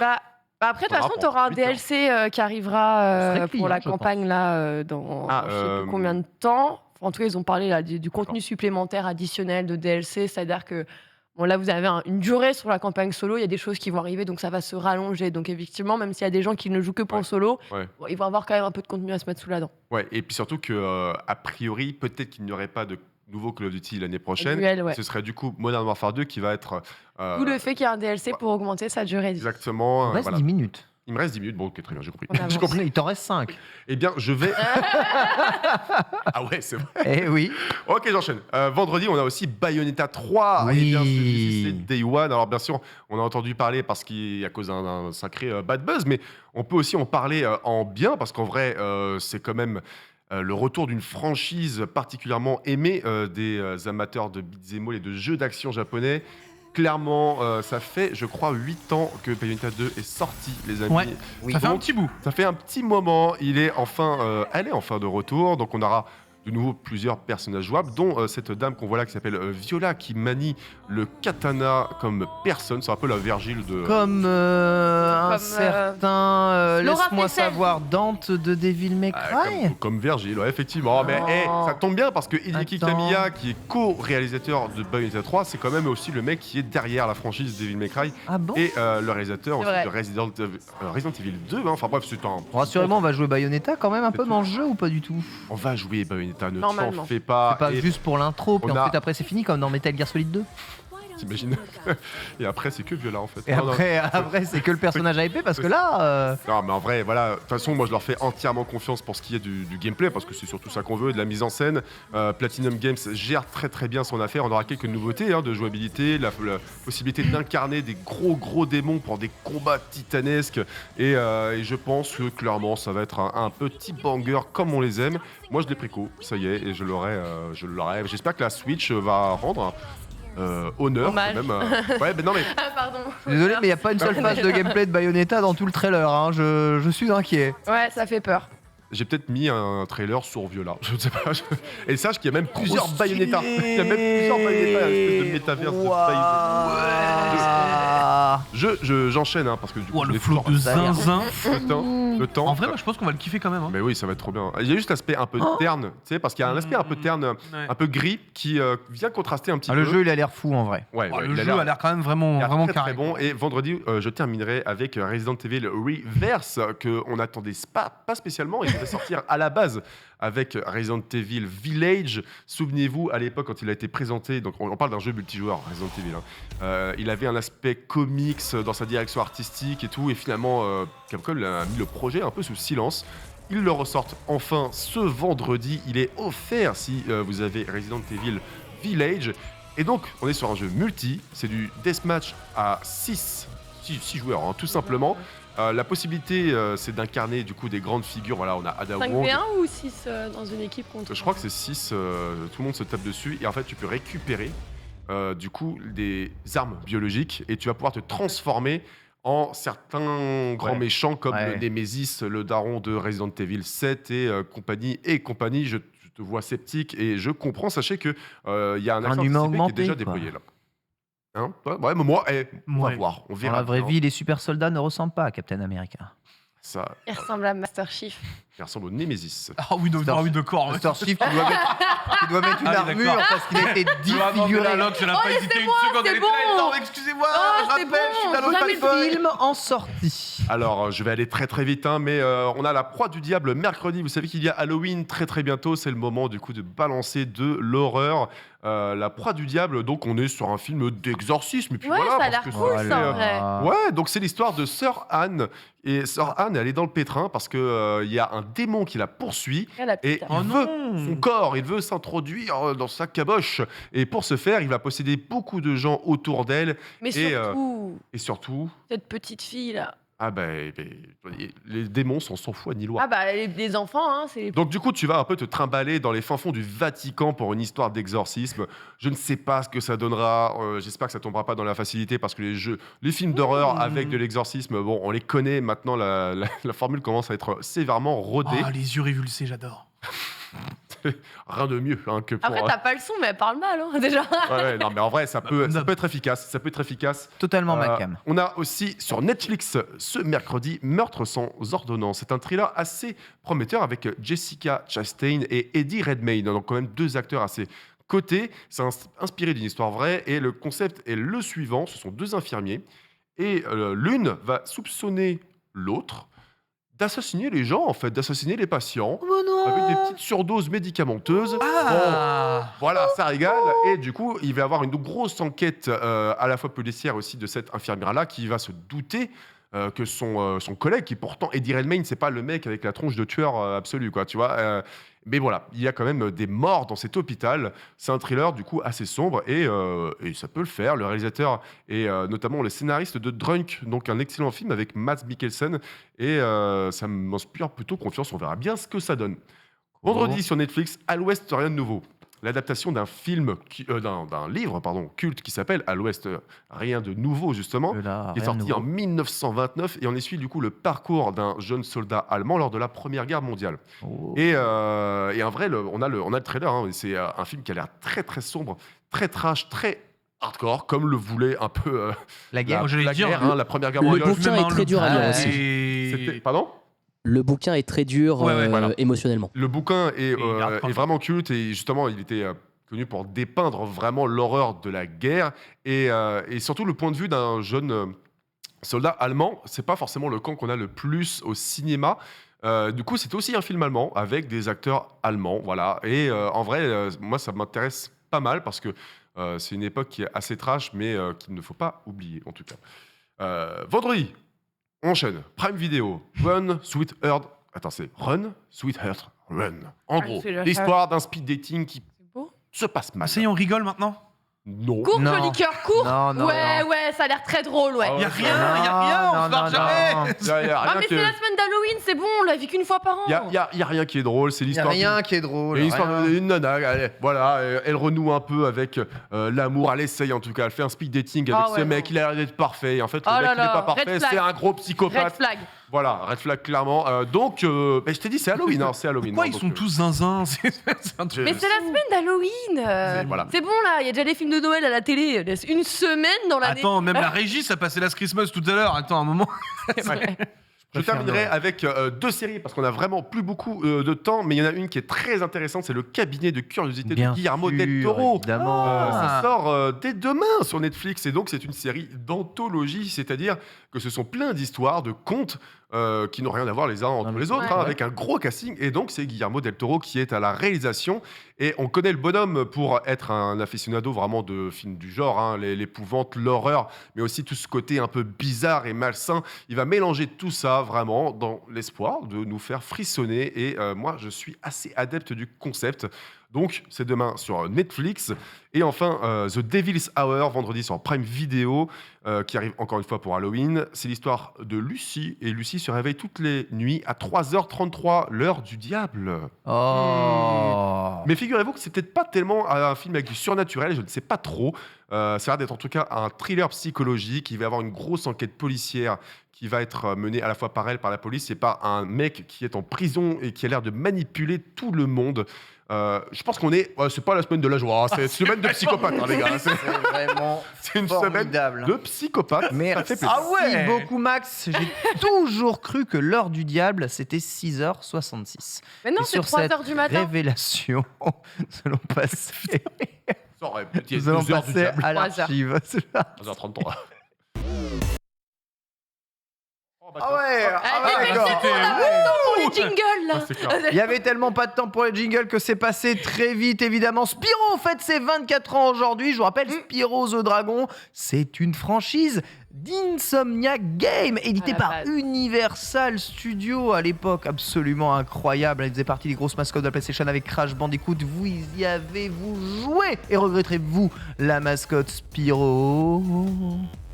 C: Bah, après, de toute façon, tu auras un DLC qui arrivera
O: serait
C: pour
O: client,
C: la
O: je
C: campagne là, dans je sais plus combien de temps. En tout cas, ils ont parlé là, du contenu supplémentaire additionnel de DLC, c'est-à-dire que bon, là, vous avez une durée sur la campagne solo, il y a des choses qui vont arriver, donc ça va se rallonger. Donc effectivement, même s'il y a des gens qui ne jouent que pour le solo, bon, ils vont avoir quand même un peu de contenu à se mettre sous la dent.
E: Ouais, et puis surtout que a priori, peut-être qu'il n'y aurait pas de nouveau Call of Duty l'année prochaine.
C: Duel, ouais.
E: Ce serait du coup Modern Warfare 2 qui va être.
C: D'où le fait qu'il y a un DLC pour augmenter sa durée de vie.
E: Exactement.
O: Il reste 10 minutes.
E: Il me reste 10 minutes, bon, ok, très bien, j'ai compris.
C: On avance.
E: J'ai compris.
O: Il t'en reste 5.
E: Eh bien, je vais. Ah ouais, c'est vrai.
O: Eh oui.
E: Ok, j'enchaîne. Vendredi, on a aussi Bayonetta 3.
O: Oui.
E: Et bien, celui-ci, c'est Day One. Alors, bien sûr, on a entendu parler parce qu'il à cause d'un sacré bad buzz, mais on peut aussi en parler en bien parce qu'en vrai, c'est quand même. Le retour d'une franchise particulièrement aimée des amateurs de beat'em all et de jeux d'action japonais. Clairement, ça fait, je crois, 8 ans que Bayonetta 2 est sorti, les amis.
D: Ouais, ça fait un
E: Donc,
D: petit bout.
E: Ça fait un petit moment. Elle est enfin de retour. Donc, on aura de nouveau plusieurs personnages jouables, dont cette dame qu'on voit là qui s'appelle Viola, qui manie le katana comme personne. C'est un peu la Virgile de.
O: Comme un
C: Comme,
O: certain,
C: Laura
O: laisse-moi
C: Flessel.
O: savoir, Dante de Devil May Cry.
E: Comme Virgile, ouais, effectivement. Mais ça tombe bien parce que Hideki
O: Attends.
E: Kamiya, qui est co-réalisateur de Bayonetta 3, c'est quand même aussi le mec qui est derrière la franchise Devil May Cry.
O: Ah bon?
E: Et le réalisateur
C: C'est
E: aussi
C: vrai.
E: de Resident Evil 2. Enfin bref, c'est un.
O: Rassurez-moi, on va jouer Bayonetta quand même un peu dans le jeu ou pas du tout?
E: On va jouer Bayonetta, ne
C: Normalement.
E: t'en fais pas.
O: C'est pas
E: Et
O: juste pour l'intro, puis
E: on a-
O: ensuite après c'est fini comme dans Metal Gear Solid 2.
E: T'imagines. Et après, c'est que Viola en fait.
O: Et
E: Non, non.
O: après c'est que le personnage hypé parce que là.
E: Non, mais en vrai, voilà. De toute façon, moi, je leur fais entièrement confiance pour ce qui est du gameplay, parce que c'est surtout ça qu'on veut, et de la mise en scène. Platinum Games gère très très bien son affaire. On aura quelques nouveautés de jouabilité, la possibilité d'incarner des gros démons pour des combats titanesques. Et je pense que clairement, ça va être un petit banger comme on les aime. Moi, je l'ai pris co, ça y est, et je l'aurai. J'espère que la Switch va rendre. Honneur
C: Hommage.
E: quand même. Ouais, mais non mais
C: Ah, pardon.
O: Désolé, mais il n'y a pas une seule phase de gameplay de Bayonetta dans tout le trailer. Hein. Je suis inquiet.
C: Ouais, ça fait peur.
E: j'ai peut-être mis un trailer sur Viola. Je ne sais pas. Et sache qu'il y a même plusieurs
O: stylé.
E: Bayonetta. Il y a même plusieurs Bayonetta, une espèce de métaverse de Bayonetta. J'enchaîne parce que du coup,
D: le
E: j'ai
D: flot
E: toujours
D: de
E: pas-
D: zinzin.
E: Le temps.
D: En vrai, moi, je pense qu'on va le kiffer quand même. Hein.
E: Mais oui, ça va être trop bien. Il y a juste l'aspect un peu terne, tu sais, parce qu'il y a un aspect un peu terne, un peu gris, qui vient contraster un petit peu.
O: Le jeu, il a l'air fou en vrai.
E: Ouais,
D: Oh,
E: ouais,
D: le
E: il
D: jeu a l'air quand même vraiment, vraiment
E: très,
D: carré.
E: très bon. Et vendredi, je terminerai avec Resident Evil Reverse, qu'on attendait pas spécialement. Il devait sortir à la base avec Resident Evil Village. Souvenez-vous, à l'époque, quand il a été présenté, donc on parle d'un jeu multijoueur, Resident Evil, il avait un aspect comics dans sa direction artistique et tout. Et finalement, Capcom a mis le projet un peu sous silence. Ils le ressortent enfin ce vendredi. Il est offert si vous avez Resident Evil Village. Et donc, on est sur un jeu multi. C'est du deathmatch à 6 joueurs, tout simplement. La possibilité, c'est d'incarner du coup des grandes figures. Voilà, on a Ada Wong.
C: 5v1 ou 6 dans une équipe contre
E: Je crois que c'est 6. Tout le monde se tape dessus. Et en fait, tu peux récupérer du coup des armes biologiques et tu vas pouvoir te transformer en certains grands méchants comme le Nemesis, le daron de Resident Evil 7 et compagnie. Je te vois sceptique et je comprends. Sachez que il y a un accent
O: humain
E: anticipé qui est
O: augmenté,
E: déjà
O: quoi.
E: déployé là. Hein ouais, mais moi, on va voir. On
O: Dans
E: verra.
O: la vraie
E: bien.
O: vie, les super soldats ne ressemblent pas à Captain America.
E: Ça,
C: Il ressemble à Master Chief.
E: il ressemble au Nemesis.
D: Ah oui, d'accord.
O: Master Chief, tu dois mettre une
D: Ah oui,
O: armure
D: d'accord.
O: parce qu'il a été
D: Je me rappelle
O: défiguré.
D: la loque, elle a pas hésité une seconde.
C: c'est
D: Elle était
C: bon.
D: là, non, excusez-moi,
C: Oh,
D: je
C: c'est
D: rappelle, je suis
C: bon,
D: dans l'autre
C: jamais
D: feuille.
O: Film en sortie.
E: Alors, je vais aller très très vite, mais on a la proie du diable mercredi. Vous savez qu'il y a Halloween très très bientôt. C'est le moment du coup de balancer de l'horreur. La proie du diable, donc on est sur un film d'exorcisme. Et puis
C: Ouais,
E: voilà,
C: ça a
E: parce
C: l'air
E: que
C: cool,
E: c'est,
C: ça, en vrai.
E: Ouais, donc c'est l'histoire de Sœur Anne. Et Sœur Anne, elle est dans le pétrin parce que il y a un démon qui la poursuit. Et
C: Oh
E: il veut son corps, il veut s'introduire dans sa caboche. Et pour ce faire, il va posséder beaucoup de gens autour d'elle.
C: Mais
E: Et,
C: surtout,
E: et surtout,
C: cette petite fille là.
E: Ah les démons sont sans foi ni loi.
C: Ah bah les enfants, hein, c'est...
E: Donc du coup, tu vas un peu te trimballer dans les fins fonds du Vatican pour une histoire d'exorcisme. Je ne sais pas ce que ça donnera. J'espère que ça tombera pas dans la facilité parce que les films d'horreur avec de l'exorcisme, bon, on les connaît maintenant. La formule commence à être sévèrement rodée.
D: Ah, les yeux révulsés, j'adore.
E: Rien de mieux que pour...
C: Après, t'as pas le son, mais elle parle mal, hein, déjà.
E: Ouais, non, mais en vrai, ça peut être efficace. Ça peut être efficace.
O: Totalement ma cam.
E: On a aussi sur Netflix ce mercredi Meurtre sans ordonnance. C'est un thriller assez prometteur avec Jessica Chastain et Eddie Redmayne. Donc quand même 2 acteurs assez cotés. C'est inspiré d'une histoire vraie et le concept est le suivant. Ce sont 2 infirmiers et l'une va soupçonner l'autre d'assassiner les gens, en fait, d'assassiner les patients avec des petites surdoses médicamenteuses. Bon, voilà, ça régale. Et du coup, il va y avoir une grosse enquête à la fois policière aussi de cette infirmière-là qui va se douter que son collègue, qui pourtant, Eddie Redmayne, c'est pas le mec avec la tronche de tueur absolu, quoi, tu vois. Mais voilà, il y a quand même des morts dans cet hôpital. C'est un thriller du coup assez sombre et ça peut le faire. Le réalisateur est notamment le scénariste de Drunk, donc un excellent film avec Mads Mikkelsen. Et ça m'inspire plutôt confiance. On verra bien ce que ça donne. Vendredi sur Netflix, À l'Ouest, rien de nouveau. L'adaptation d'un film, d'un livre culte qui s'appelle À l'Ouest, rien de nouveau justement, qui est sorti en 1929 et on suit du coup le parcours d'un jeune soldat allemand lors de la Première Guerre mondiale. Et en vrai, on a le trailer, hein, c'est un film qui a l'air très très sombre, très trash, très hardcore, comme le voulait un peu
O: la guerre.
E: La Première Guerre mondiale.
P: Le bouquin est très dur à lire aussi.
E: Pardon ?
P: Le bouquin est très dur
E: voilà.
P: émotionnellement.
E: Le bouquin est vraiment culte et justement, il était connu pour dépeindre vraiment l'horreur de la guerre et surtout le point de vue d'un jeune soldat allemand. C'est pas forcément le camp qu'on a le plus au cinéma. Du coup, c'est aussi un film allemand avec des acteurs allemands, voilà. Et en vrai, moi, ça m'intéresse pas mal parce que c'est une époque qui est assez trash, mais qu'il ne faut pas oublier, en tout cas. Vendredi. On enchaîne. Prime Video. Run, Sweet Heart. Attends, c'est Run, Sweet Heart, Run. En gros, l'histoire d'un speed dating qui se passe mal.
D: Ça y est, on rigole maintenant ?
E: Non.
C: Cours, le liqueur, cours. Ouais, ça a rien très drôle, ouais.
D: Y a rien, on se barre jamais.
C: Mais c'est la semaine d'Halloween, c'est bon, on l'a vu qu'une fois par an.
E: Y a rien qui est drôle, c'est l'histoire.
O: Y a rien qui est drôle.
E: L'histoire d'une nana, allez, voilà, elle renoue un peu avec l'amour, elle essaye en tout cas, elle fait un speed dating avec ce mec, il a l'air d'être parfait. Et en fait, le mec, il est pas parfait, c'est un gros psychopathe.
C: Red flag.
E: Voilà, red flag clairement. Donc, je t'ai dit, c'est Halloween, hein, c'est Halloween.
D: Pourquoi ils sont tous zinzins ?
C: Mais c'est la semaine d'Halloween.
E: Voilà.
C: C'est bon là, il y a déjà les films de Noël à la télé. Laisse une semaine dans l'année.
D: Attends, même la régie, ça passait Last Christmas tout à l'heure. Attends un moment.
E: Je terminerai avec 2 séries parce qu'on a vraiment plus beaucoup de temps, mais il y en a une qui est très intéressante, c'est Le Cabinet de curiosité de Guillermo del Toro. Ça sort dès demain sur Netflix et donc c'est une série d'anthologie, c'est-à-dire que ce sont plein d'histoires, de contes qui n'ont rien à voir les uns entre les autres, avec un gros casting. Et donc c'est Guillermo del Toro qui est à la réalisation et on connaît le bonhomme pour être un aficionado vraiment de films du genre, hein, l'épouvante, l'horreur, mais aussi tout ce côté un peu bizarre et malsain. Il va mélanger tout ça vraiment dans l'espoir de nous faire frissonner et moi je suis assez adepte du concept. Donc, c'est demain sur Netflix. Et enfin, The Devil's Hour, vendredi sur Prime Video, qui arrive encore une fois pour Halloween. C'est l'histoire de Lucie. Et Lucie se réveille toutes les nuits à 3h33, l'heure du diable. Mais figurez-vous que c'est peut-être pas tellement un film avec du surnaturel, je ne sais pas trop. Ça a l'air d'être en tout cas un thriller psychologique. Il va y avoir une grosse enquête policière qui va être menée à la fois par elle, par la police, et par un mec qui est en prison et qui a l'air de manipuler tout le monde. Je pense qu'on est... c'est pas la semaine de la joie, c'est une semaine de psychopathe, hein, les gars.
O: C'est vraiment
E: c'est une semaine de psychopathe.
O: Merci beaucoup, Max. J'ai toujours cru que l'heure du diable, c'était 6h66.
C: Mais non, c'est 3h du matin.
O: Révélation, nous allons passer...
E: Nous allons passer
O: à l'archive.
E: 3h33.
C: Pour les jingles là.
O: Il y avait tellement pas de temps pour les jingles que c'est passé très vite évidemment. Spyro fête ses 24 ans aujourd'hui. Je vous rappelle, Spyro the Dragon, c'est une franchise d'Insomniac Games, édité par Universal Studios à l'époque, absolument incroyable. Elle faisait partie des grosses mascottes de la PlayStation avec Crash Bandicoot. Vous y avez-vous joué et regretterez-vous la mascotte Spyro?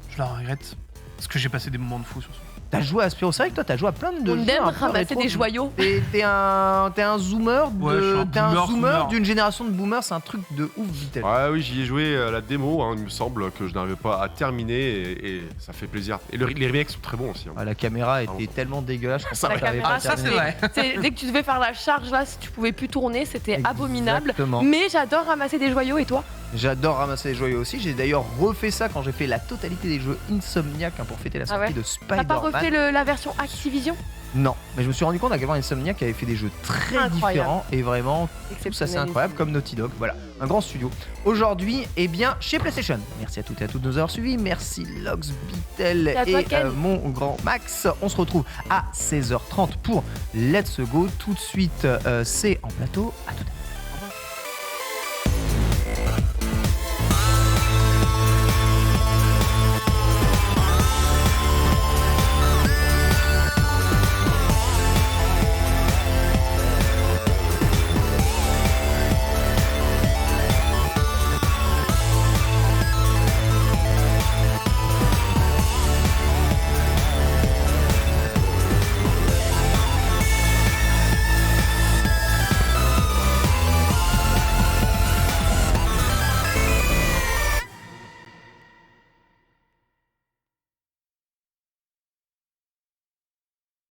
D: Je la regrette parce que j'ai passé des moments de fou sur ce.
O: T'as joué à Spyro, c'est vrai que toi t'as joué à plein de
C: On
O: jeux.
C: aime
O: un peu
C: ramasser
O: rétro.
C: des joyaux.
O: T'es un zoomer,
D: Ouais, je suis un
O: t'es un
D: boomer,
O: zoomer
D: zoomer.
O: d'une génération de boomers, c'est un truc de ouf, Vitel.
E: Ouais, oui, j'y ai joué à la démo, hein, il me semble que je n'arrivais pas à terminer et ça fait plaisir. Et les remakes sont très bons aussi. Hein.
O: Ah, la caméra était tellement dégueulasse que
C: La caméra, ça, dès que tu devais faire la charge là, si tu pouvais plus tourner, c'était abominable.
O: Exactement.
C: Mais j'adore ramasser des joyaux, et toi?
O: J'adore ramasser les joyaux aussi. J'ai d'ailleurs refait ça quand j'ai fait la totalité des jeux Insomniac pour fêter la sortie de
C: T'as
O: Spider-Man.
C: pas refait la version Activision?
O: Non, mais je me suis rendu compte à quel point Insomniac avait fait des jeux très différents et vraiment tout ça c'est incroyable comme Naughty Dog. Voilà, un grand studio. Aujourd'hui, eh bien, chez PlayStation. Merci à toutes et à tous de nous avoir suivis. Merci Lox, Bitel et mon grand Max. On se retrouve à 16h30 pour Let's Go. Tout de suite, c'est en plateau. À tout